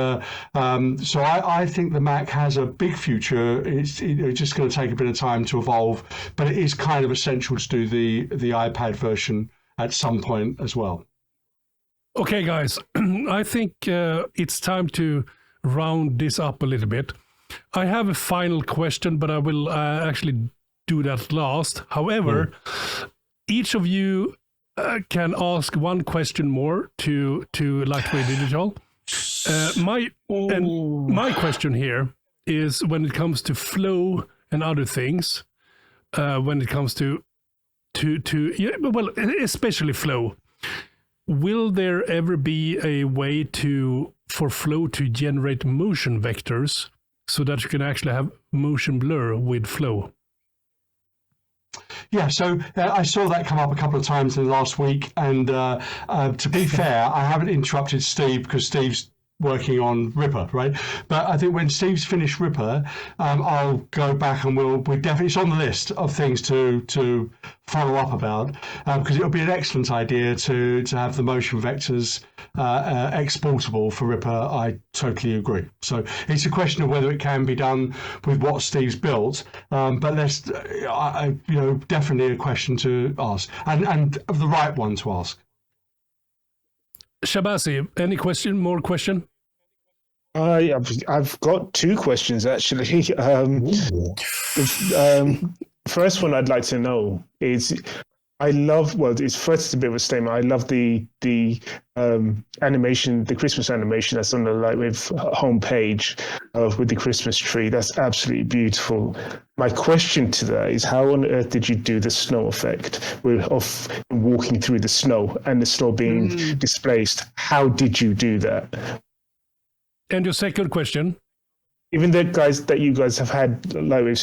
so I think the Mac has a big future. It's just going to take a bit of time to evolve, but it is kind of essential to do the iPad version at some point as well. Okay, guys, I think it's time to round this up a little bit. I have a final question, but I will actually do that last. However, each of you can ask one question more to LightWave Digital. My question here is, when it comes to flow and other things, when it comes to especially flow. Will there ever be a way for flow to generate motion vectors so that you can actually have motion blur with flow? Yeah, so I saw that come up a couple of times in the last week, and to be fair, I haven't interrupted Steve because Steve's working on RiPR, right? But I think when Steve's finished RiPR, I'll go back and we'll definitely, it's on the list of things to follow up about, because it'll be an excellent idea to have the motion vectors exportable for RiPR. I totally agree. So it's a question of whether it can be done with what Steve's built, but let's, definitely a question to ask, and the right one to ask. Shabazzy, any more question? I've got 2 questions actually. First one I'd like to know is, it's first a bit of a statement. I love the animation, the Christmas animation that's on the LightWave homepage with the Christmas tree. That's absolutely beautiful. My question to that is, how on earth did you do the snow effect of walking through the snow and the snow being displaced? How did you do that? And your second question? Even the guys that you guys have had LightWave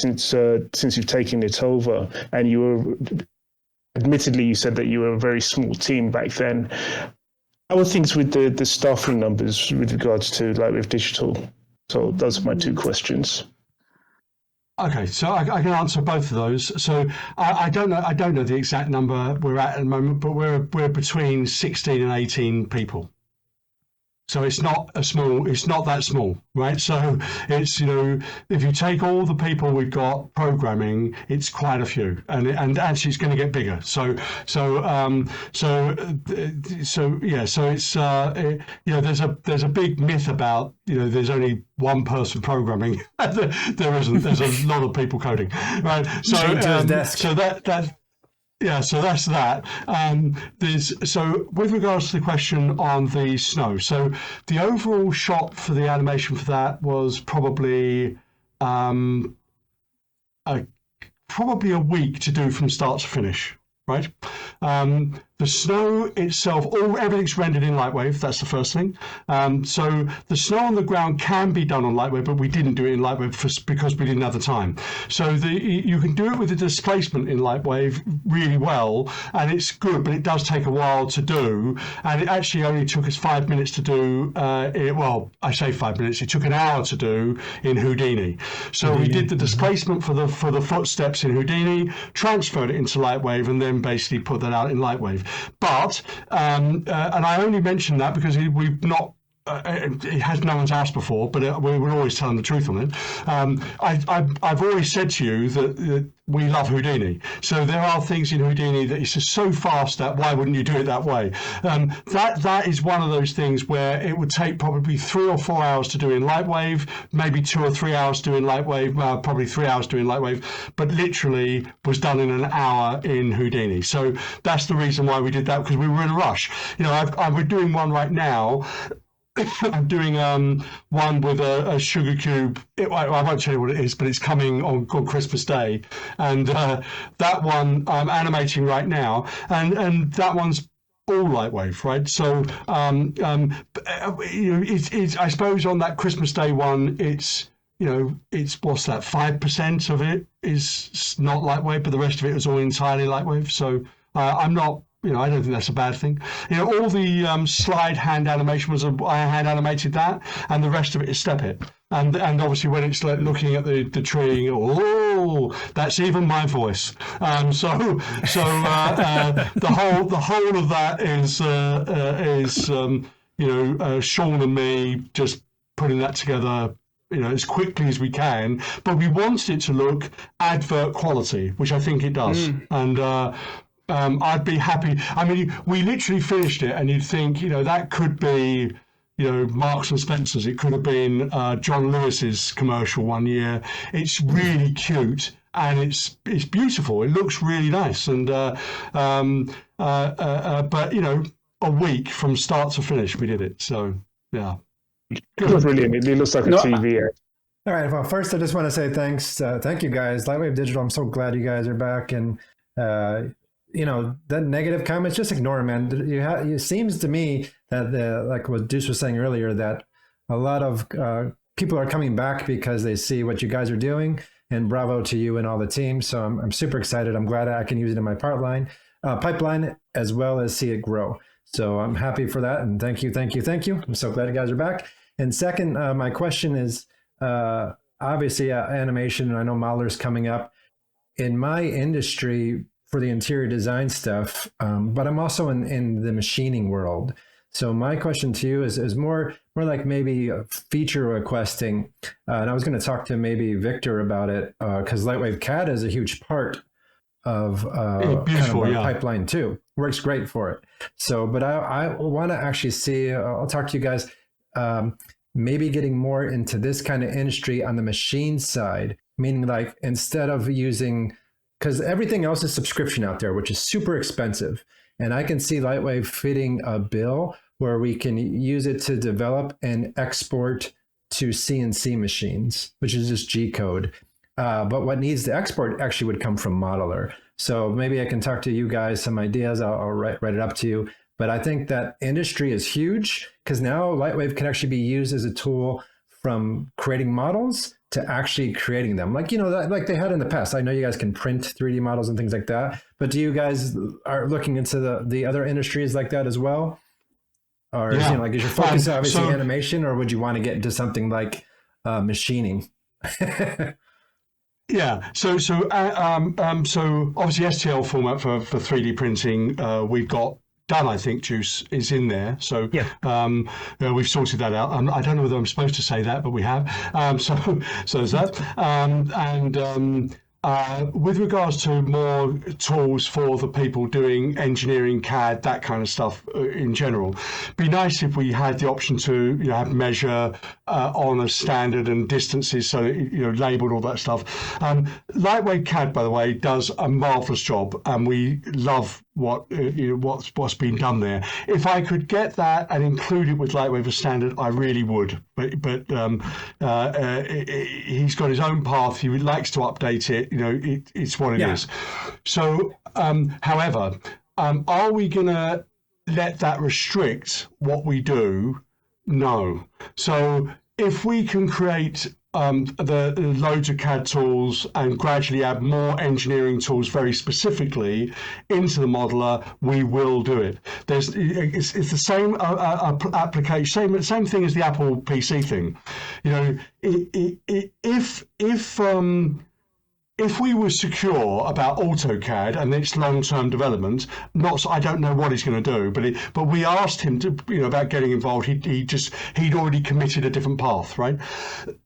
since you've taken it over, and you were, admittedly, you said that you were a very small team back then. How are things with the staffing numbers with regards to LightWave Digital? So those are my 2 questions. Okay, so I can answer both of those. So I don't know the exact number we're at the moment, but we're between 16 and 18 people. So it's not that small, right? So it's, if you take all the people we've got programming, it's quite a few, and actually it's going to get bigger. So it's there's a big myth about, there's only one person programming. There isn't. There's a lot of people coding, right? So to his desk. So that Yeah, so that's that. So with regards to the question on the snow, so the overall shot for the animation for that was probably probably a week to do from start to finish, right? The snow itself, everything's rendered in LightWave. That's the first thing. So the snow on the ground can be done on LightWave, but we didn't do it in LightWave because we didn't have the time. So you can do it with the displacement in LightWave really well, and it's good, but it does take a while to do. And it actually only took us 5 minutes to do. Well, I say 5 minutes. It took an hour to do in Houdini. So we did the displacement for the footsteps in Houdini, transferred it into LightWave, and then basically put that out in LightWave. But and I only mention that because we've not. It has no one's asked before, but we're always telling the truth on it. I've always said to you that we love Houdini. So there are things in Houdini that is just so fast that why wouldn't you do it that way? That is one of those things where it would take probably 3 or 4 hours to do in LightWave, maybe 2 or 3 hours to do in LightWave, probably 3 hours to do in LightWave, but literally was done in an hour in Houdini. So that's the reason why we did that, because we were in a rush. We're doing one right now. I'm doing one with a sugar cube. I won't tell you what it is, but it's coming on Christmas Day, and that one I'm animating right now, and that one's all LightWave, right? So it's I suppose on that Christmas Day one, it's what's that? 5% of it is not LightWave, but the rest of it is all entirely LightWave. So I'm not. I don't think that's a bad thing. All the slide hand animation was I hand animated that, and the rest of it is step it. And obviously when it's like looking at the tree, that's even my voice. So the whole of that is Sean and me just putting that together. As quickly as we can, but we wanted it to look advert quality, which I think it does, and. I'd be happy. I mean, we literally finished it, and you'd think, that could be, Marks and Spencer's. It could have been John Lewis's commercial one year. It's really cute, and it's beautiful. It looks really nice, and but a week from start to finish, we did it. So yeah, it was brilliant. It looks like a TV. All right. Well, first, I just want to say thanks. Thank you guys, LightWave Digital. I'm so glad you guys are back, and. That negative comments, just ignore them, man. It seems to me that, like what Deuce was saying earlier, that a lot of people are coming back because they see what you guys are doing, and bravo to you and all the team. So I'm super excited. I'm glad I can use it in my pipeline, as well as see it grow. So I'm happy for that. And thank you. I'm so glad you guys are back. And second, my question is, obviously animation, and I know modeler's coming up. In my industry, for the interior design stuff, but I'm also in the machining world. So my question to you is more like maybe feature requesting. And I was going to talk to maybe Victor about it, because LightWave CAD is a huge part of kind of our pipeline too. Works great for it. So, but I want to actually see, I'll talk to you guys, maybe getting more into this kind of industry on the machine side, meaning like instead of using, because everything else is subscription out there, which is super expensive. And I can see LightWave fitting a bill where we can use it to develop and export to CNC machines, which is just G code. But what needs to export actually would come from Modeler. So maybe I can talk to you guys some ideas. I'll write it up to you. But I think that industry is huge, because now LightWave can actually be used as a tool from creating models to actually creating them, like like they had in the past. I know you guys can print 3D models and things like that, but do you guys are looking into the other industries like that as well? Or is your focus obviously animation, or would you want to get into something like machining? Yeah. So obviously STL format for 3D printing, we've got done, I think. Deuce is in there, so we've sorted that out. I don't know whether I'm supposed to say that, but we have. So there's that. with regards to more tools for the people doing engineering, CAD, that kind of stuff in general, be nice if we had the option to have measure on a standard and distances, so labeled all that stuff. LightWave CAD, by the way, does a marvelous job, and we love what's been done there. If I could get that and include it with LightWave as standard, I really would. But he's got his own path. He likes to update it. It's what it is. So, however, are we going to let that restrict what we do? No. So if we can create the loads of CAD tools and gradually add more engineering tools very specifically into the modeler, we will do it. It's the same application, same thing as the Apple PC thing. If we were secure about AutoCAD and its long-term development, I don't know what he's going to do, but we asked him to, about getting involved. He'd already committed a different path, right?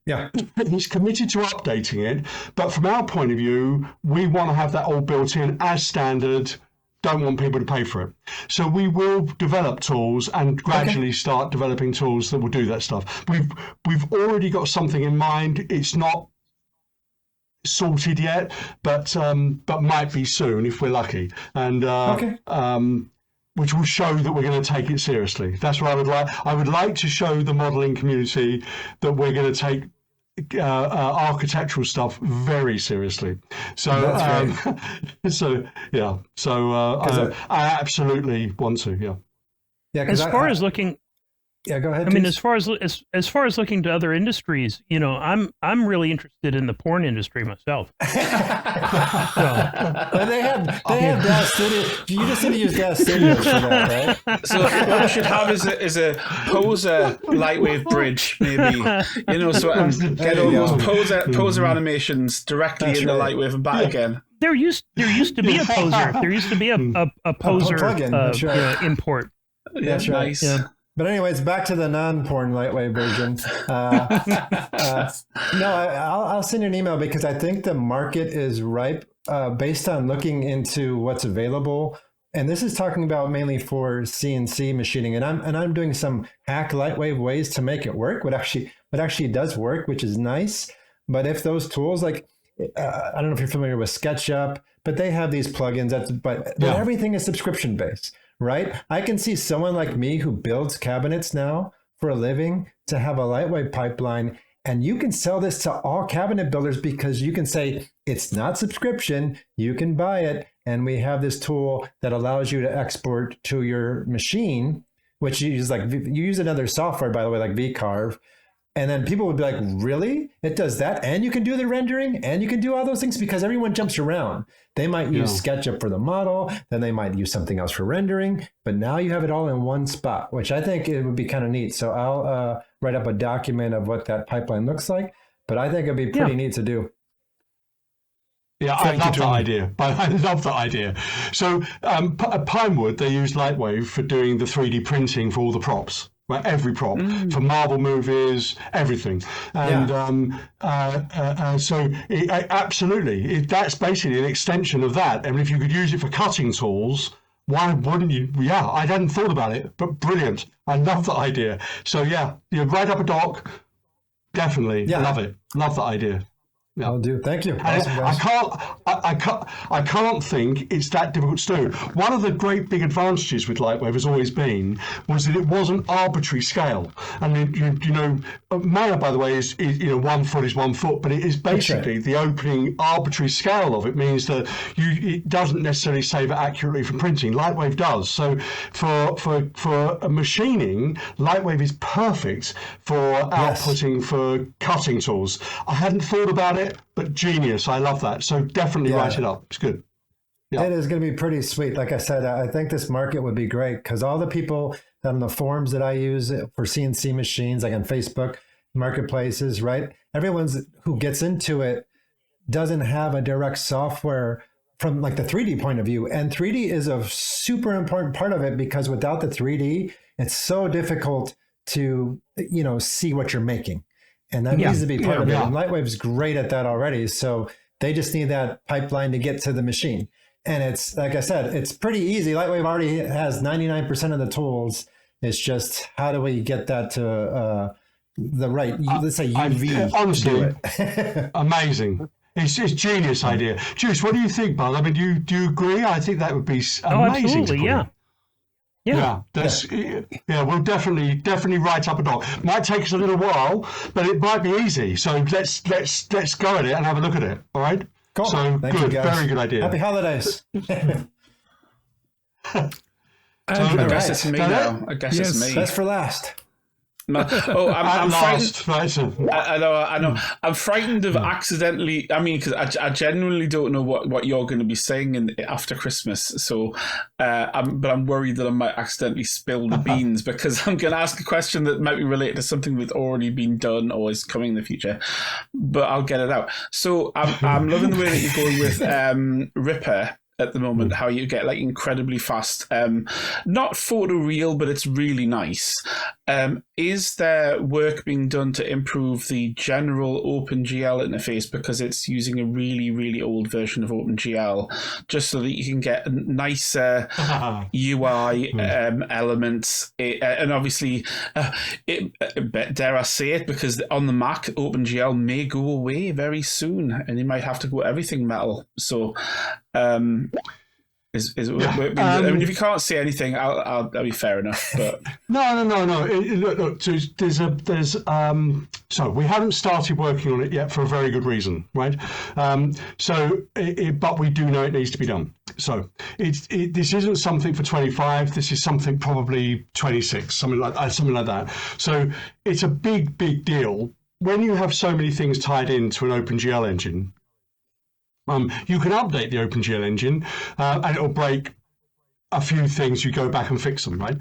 Yeah, he's committed to updating it, but from our point of view, we want to have that all built in as standard. Don't want people to pay for it. So we will develop tools and gradually start developing tools that will do that stuff. We've already got something in mind. It's not sorted yet, but might be soon if we're lucky, and which will show that we're going to take it seriously. That's what I would like. I would like to show the modeling community that we're going to take architectural stuff very seriously. So I absolutely want to. As far as looking. Yeah, go ahead. I mean, as far as looking to other industries, I'm really interested in the porn industry myself. They have gas studio. You just need to use gas studios for that, right? So what we should have is a poser lightwave bridge, maybe. So get all those poser animations directly in the lightwave and back again. There used to be a poser. There used to be a poser plugin, import. Yeah, nice. Yeah. But anyways, back to the non-porn lightwave version. I'll send you an email because I think the market is ripe based on looking into what's available. And this is talking about mainly for CNC machining. And I'm doing some hack lightwave ways to make it work. What actually does work, which is nice. But if those tools, I don't know if you're familiar with SketchUp, but they have these plugins. Everything is subscription based. Right? I can see someone like me who builds cabinets now for a living to have a lightwave pipeline, and you can sell this to all cabinet builders because you can say it's not subscription, you can buy it, and we have this tool that allows you to export to your machine, which you use another software, by the way, like vCarve. And then people would be like, really? It does that? And you can do the rendering and you can do all those things because everyone jumps around. They might use SketchUp for the model, then they might use something else for rendering, but now you have it all in one spot, which I think it would be kind of neat. So I'll write up a document of what that pipeline looks like, but I think it'd be pretty neat to do. Yeah, I love that idea. So at Pinewood, they use LightWave for doing the 3D printing for all the props. Right, every prop for Marvel movies, everything, and absolutely, that's basically an extension of that. And if you could use it for cutting tools, why wouldn't you? Yeah, I hadn't thought about it, but brilliant. I love that idea. So you write up a doc, definitely love it. Love that idea. Yeah. I'll do. Thank you. I can't think it's that difficult to do. One of the great big advantages with LightWave has always been was that it wasn't arbitrary scale. I mean, Maya, by the way, is 1 foot is 1 foot, but it is basically the opening arbitrary scale of it means that it doesn't necessarily save it accurately from printing. LightWave does. So for machining, LightWave is perfect for outputting for cutting tools. I hadn't thought about it. But genius, I love that. So definitely write it up. It's good. Yeah. It is going to be pretty sweet. Like I said, I think this market would be great because all the people on the forums that I use for CNC machines, like on Facebook, marketplaces, right? Everyone who gets into it doesn't have a direct software from like the 3D point of view. And 3D is a super important part of it because without the 3D, it's so difficult to, see what you're making. And that needs to be part of it. And LightWave's great at that already. So They just need that pipeline to get to the machine. And it's, like I said, it's pretty easy. LightWave already has 99% of the tools. It's just how do we get that to the right, let's say UV. Honestly, amazing. It's genius idea. Deuce, what do you think, bud? I mean, do you agree? I think that would be amazing. Absolutely, yeah. We'll definitely write up a doc. Might take us a little while, but it might be easy. So let's go at it and have a look at it. All right. Cool. So Thank good, you guys. very good idea. Happy holidays. I guess it's me now. I guess it's me. Best for last. I'm frightened. I know. I'm frightened of accidentally. I mean, because I genuinely don't know what you're going to be saying after Christmas. So, but I'm worried that I might accidentally spill the beans because I'm going to ask a question that might be related to something that's already been done or is coming in the future. But I'll get it out. So I'm loving the way that you're going with RiPR at the moment, how you get like incredibly fast, not photoreal, but it's really nice. Is there work being done to improve the general OpenGL interface because it's using a really, really old version of OpenGL, just so that you can get nicer UI elements? And obviously, dare I say it, because on the Mac, OpenGL may go away very soon, and you might have to go everything metal. So, I mean, if you can't say anything, that'll be fair enough. But no. Look. So we haven't started working on it yet for a very good reason, right? But we do know it needs to be done. So this isn't something for 25. This is something probably 26, something like that. So it's a big deal when you have so many things tied into an OpenGL engine. You can update the OpenGL engine and it'll break a few things. You go back and fix them, right?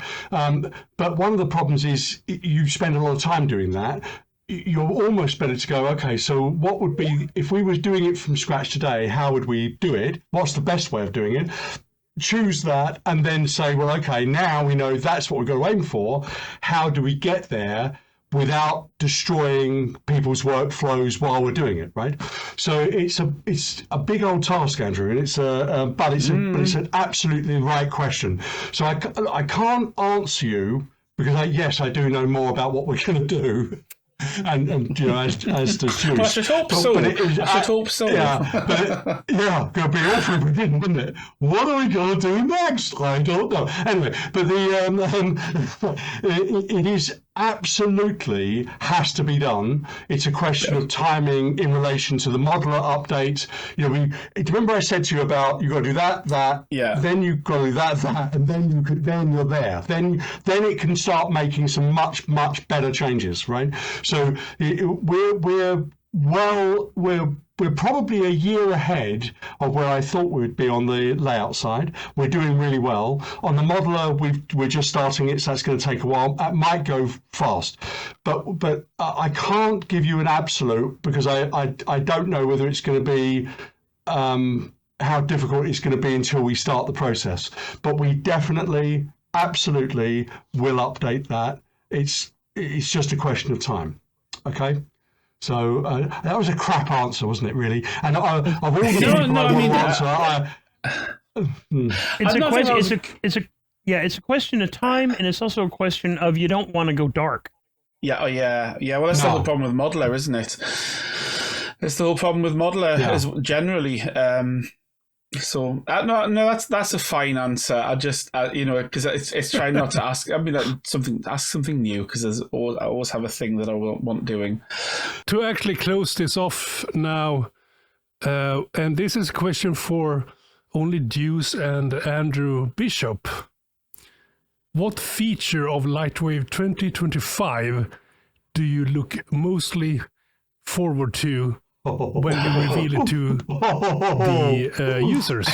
But one of the problems is you spend a lot of time doing that. You're almost better to go, okay, so what would be, if we were doing it from scratch today, how would we do it? What's the best way of doing it? Choose that and then say, well, okay, now we know that's what we've got to aim for. How do we get there without destroying people's workflows while we're doing it, right? So it's a big old task, Andrew, and it's an absolutely right question. So I can't answer you because yes, I do know more about what we're going to do. And you know, as does Deuce. I should hope so. I should hope so. Yeah, it'd be awful if we didn't, wouldn't it? What are we going to do next? I don't know. Anyway, but it is absolutely has to be done. It's a question of timing in relation to the modeler update. You know, remember I said to you about you got to do that, then you've got to do that, and then you're there. Then it can start making some much better changes, right? So we're probably a year ahead of where I thought we would be on the layout side. We're doing really well. On the modeler, we're just starting it, so that's going to take a while. That might go fast. But I can't give you an absolute because I don't know whether it's going to be how difficult it's going to be until we start the process. But we definitely, absolutely will update that. It's just a question of time. Okay? So that was a crap answer, wasn't it? Really, and of all the people I want to answer, it's a question of time, and it's also a question of you don't want to go dark. Yeah. Well, that's the whole problem with modeler, isn't it? It's the whole problem with modeler is generally. So that's a fine answer. I just because it's trying not to ask. I mean, ask something new because I always have a thing that I want doing. To actually close this off now, and this is a question for only Deuce and Andrew Bishop. What feature of LightWave 2025 do you look mostly forward to when you reveal it to the users?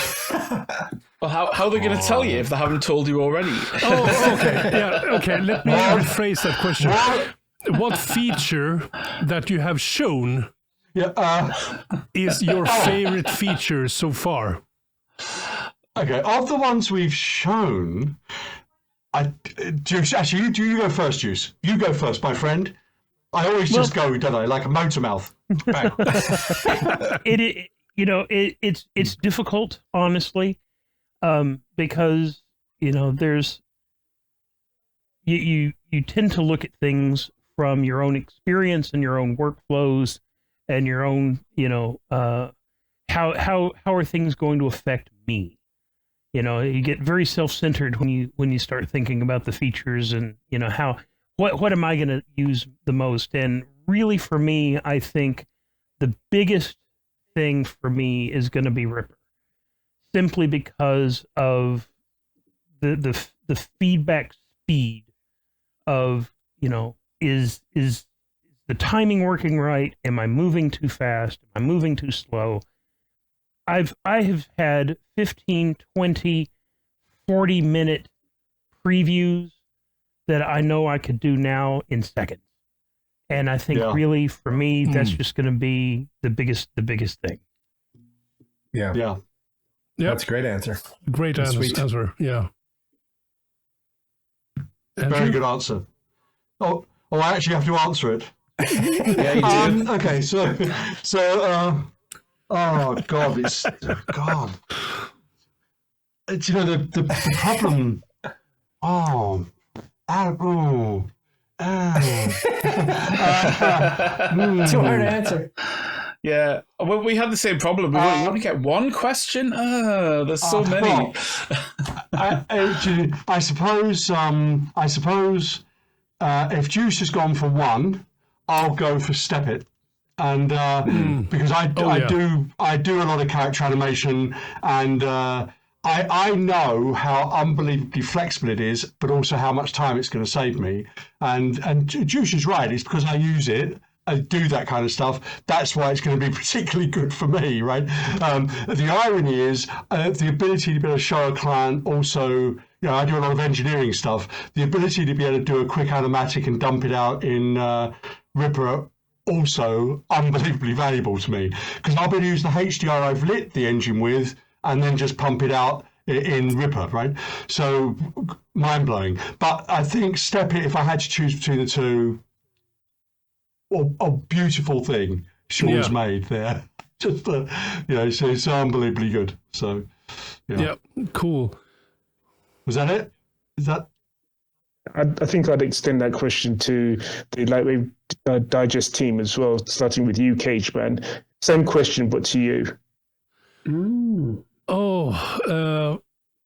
Well, how are they going to tell you if they haven't told you already? Okay. Let me rephrase that question. What feature that you have shown is your favorite feature so far? Okay, of the ones we've shown, Deuce, actually, you go first, Deuce. You go first, my friend. I always just go, don't I, like a motor mouth. it's difficult, honestly, because there's you tend to look at things from your own experience and your own workflows and your own how are things going to affect me. You get very self-centered when you start thinking about the features and how what am I going to use the most. And really, for me, I think the biggest thing for me is going to be RiPR, simply because of the feedback speed of is the timing working right? Am I moving too fast? Am I moving too slow? I have had 15, 20, 40-minute previews that I know I could do now in seconds. And I think really, for me, that's just going to be the biggest thing. Yeah. Yeah. That's a great answer. Great answer. Yeah. Very good answer. Oh, I actually have to answer it. Yeah, you do. Okay, so oh God, it's God. It's the problem. Too hard to answer. Yeah, well, we had the same problem. We only get one question. There's so many. I suppose if Deuce has gone for one, I'll go for Step It, and because I do a lot of character animation, and I know how unbelievably flexible it is, but also how much time it's going to save me. And Deuce is right. It's because I use it. I do that kind of stuff. That's why it's going to be particularly good for me, right? The irony is the ability to be able to show a client also, I do a lot of engineering stuff. The ability to be able to do a quick animatic and dump it out in RiPR also unbelievably valuable to me, because I'll be able to use the HDR I've lit the engine with and then just pump it out in RiPR, right? So mind-blowing. But I think Step It, if I had to choose between the two, a beautiful thing Sean's made there. Just so it's unbelievably good. So yeah, cool. Was that it? Is that? I think I'd extend that question to the LightWave Digest team as well, starting with you, Cageman. Same question, but to you.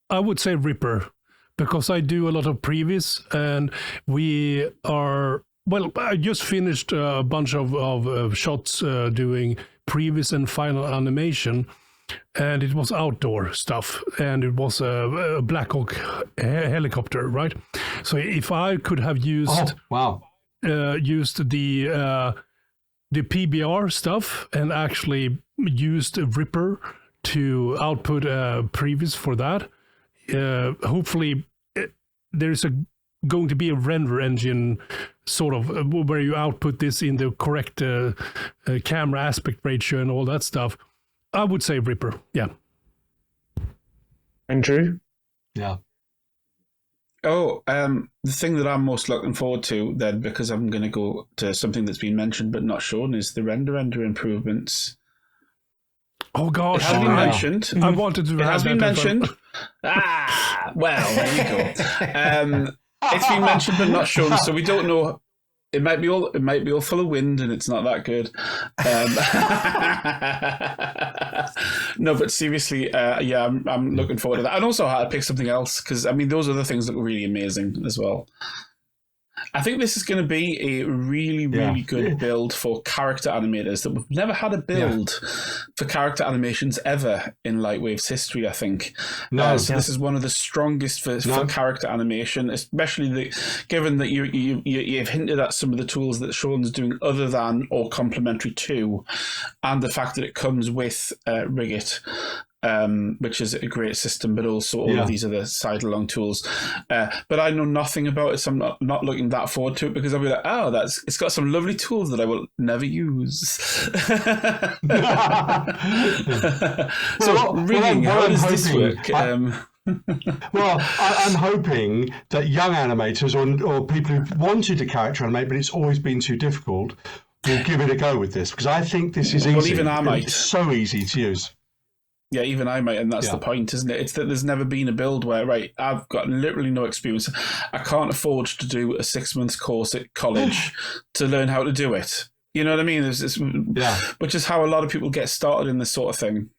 I would say RiPR, because I do a lot of previs, and we are. Well, I just finished a bunch of shots doing previs and final animation, and it was outdoor stuff, and it was a Black Hawk helicopter, right? So if I could have used used the PBR stuff and actually used RiPR to output previs for that, hopefully there's going to be a render engine sort of where you output this in the correct camera aspect ratio and all that stuff. I would say RiPR. Yeah. Andrew? Yeah. The thing that I'm most looking forward to then, because I'm going to go to something that's been mentioned but not shown, is the render improvements. Oh gosh, it has been mentioned. I wanted to. It has been mentioned. Well, there you go. It's been mentioned but not shown, so we don't know. It might be all full of wind, and it's not that good. No, but seriously, I'm looking forward to that. And also, I had to pick something else, because those other things look really amazing as well. I think this is going to be a really, really good build for character animators. That we've never had a build for character animations ever in Lightwave's history, I think. So this is one of the strongest for character animation, especially given that you've hinted at some of the tools that Sean's doing other than or complementary to, and the fact that it comes with RiggIt. Which is a great system, but also all of these other side-along tools. But I know nothing about it, so I'm not looking that forward to it, because I'll be like, it's got some lovely tools that I will never use. How does this work? I'm hoping that young animators or people who've wanted to character animate, but it's always been too difficult, will give it a go with this, because I think this is well, easy. Even I might. It's so easy to use. Yeah, even I might, and that's the point, isn't it? It's that there's never been a build where, right, I've got literally no experience. I can't afford to do a 6-month course at college to learn how to do it. You know what I mean? Which is how a lot of people get started in this sort of thing.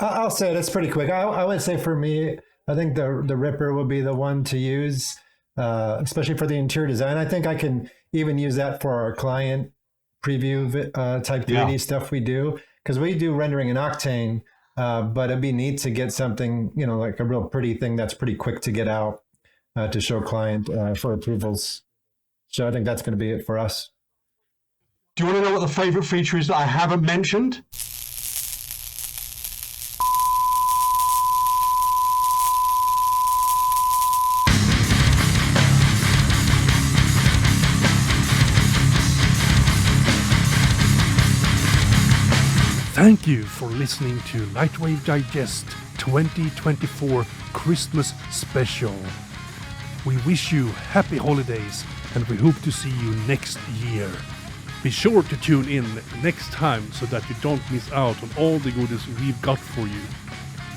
I'll say that's pretty quick. I would say for me, I think the RiPR would be the one to use, especially for the interior design. I think I can even use that for our client preview type 3D stuff we do, because we do rendering in Octane. But it'd be neat to get something, like a real pretty thing that's pretty quick to get out to show client for approvals. So I think that's going to be it for us. Do you want to know what the favorite feature is that I haven't mentioned? Thank you for listening to LightWave Digest 2024 Christmas Special. We wish you happy holidays and we hope to see you next year. Be sure to tune in next time so that you don't miss out on all the goodies we've got for you.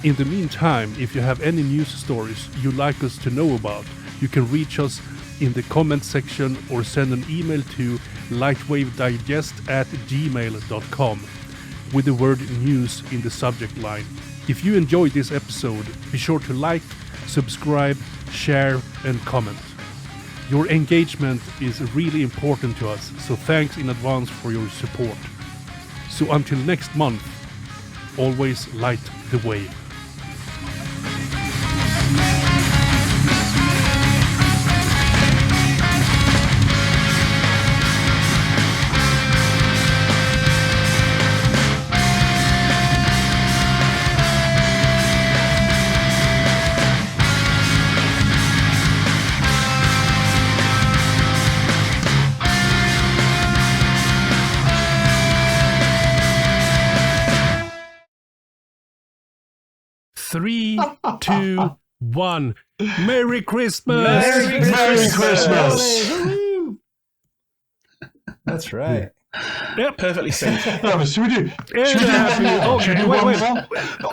In the meantime, if you have any news stories you'd like us to know about, you can reach us in the comment section or send an email to lightwavedigest@gmail.com. with the word news in the subject line. If you enjoyed this episode, be sure to like, subscribe, share, and comment. Your engagement is really important to us, so thanks in advance for your support. So until next month, always light the wave. Three, 2, 1. Merry Christmas! Merry Christmas! That's right. Yep. Perfectly safe. Should we do one more?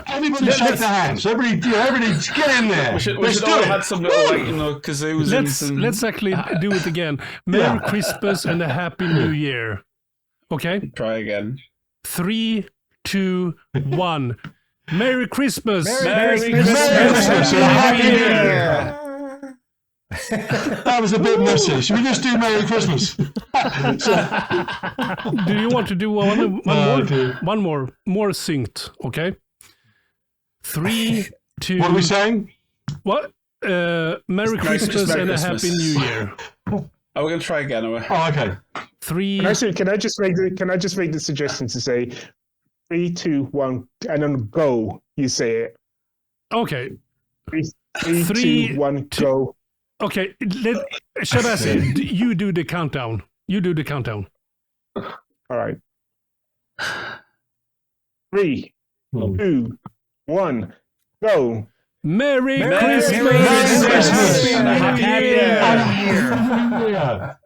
Everybody shake their hands. Everybody get in there. We should all have had some little, kazoos. Let's actually do it again. Merry Christmas and a Happy New Year. Okay? Try again. 3, 2, 1. Merry Christmas! Merry Christmas! And a Happy New Year! That was a bit messy. Should we just do Merry Christmas? Do you want to do one more? More synced, okay? 3, 2... What are we saying? What? Merry Christmas and a Happy New Year. Oh, we're going to try again. Oh, okay. 3... Can I just make the suggestion to say 3, 2, 1, and then go. You say it. Okay. 3, 2, 1, go. Okay, Shabazzy, you do the countdown. All right. 3, 2, 1, go. Merry Christmas! Christmas! And a Happy New Year!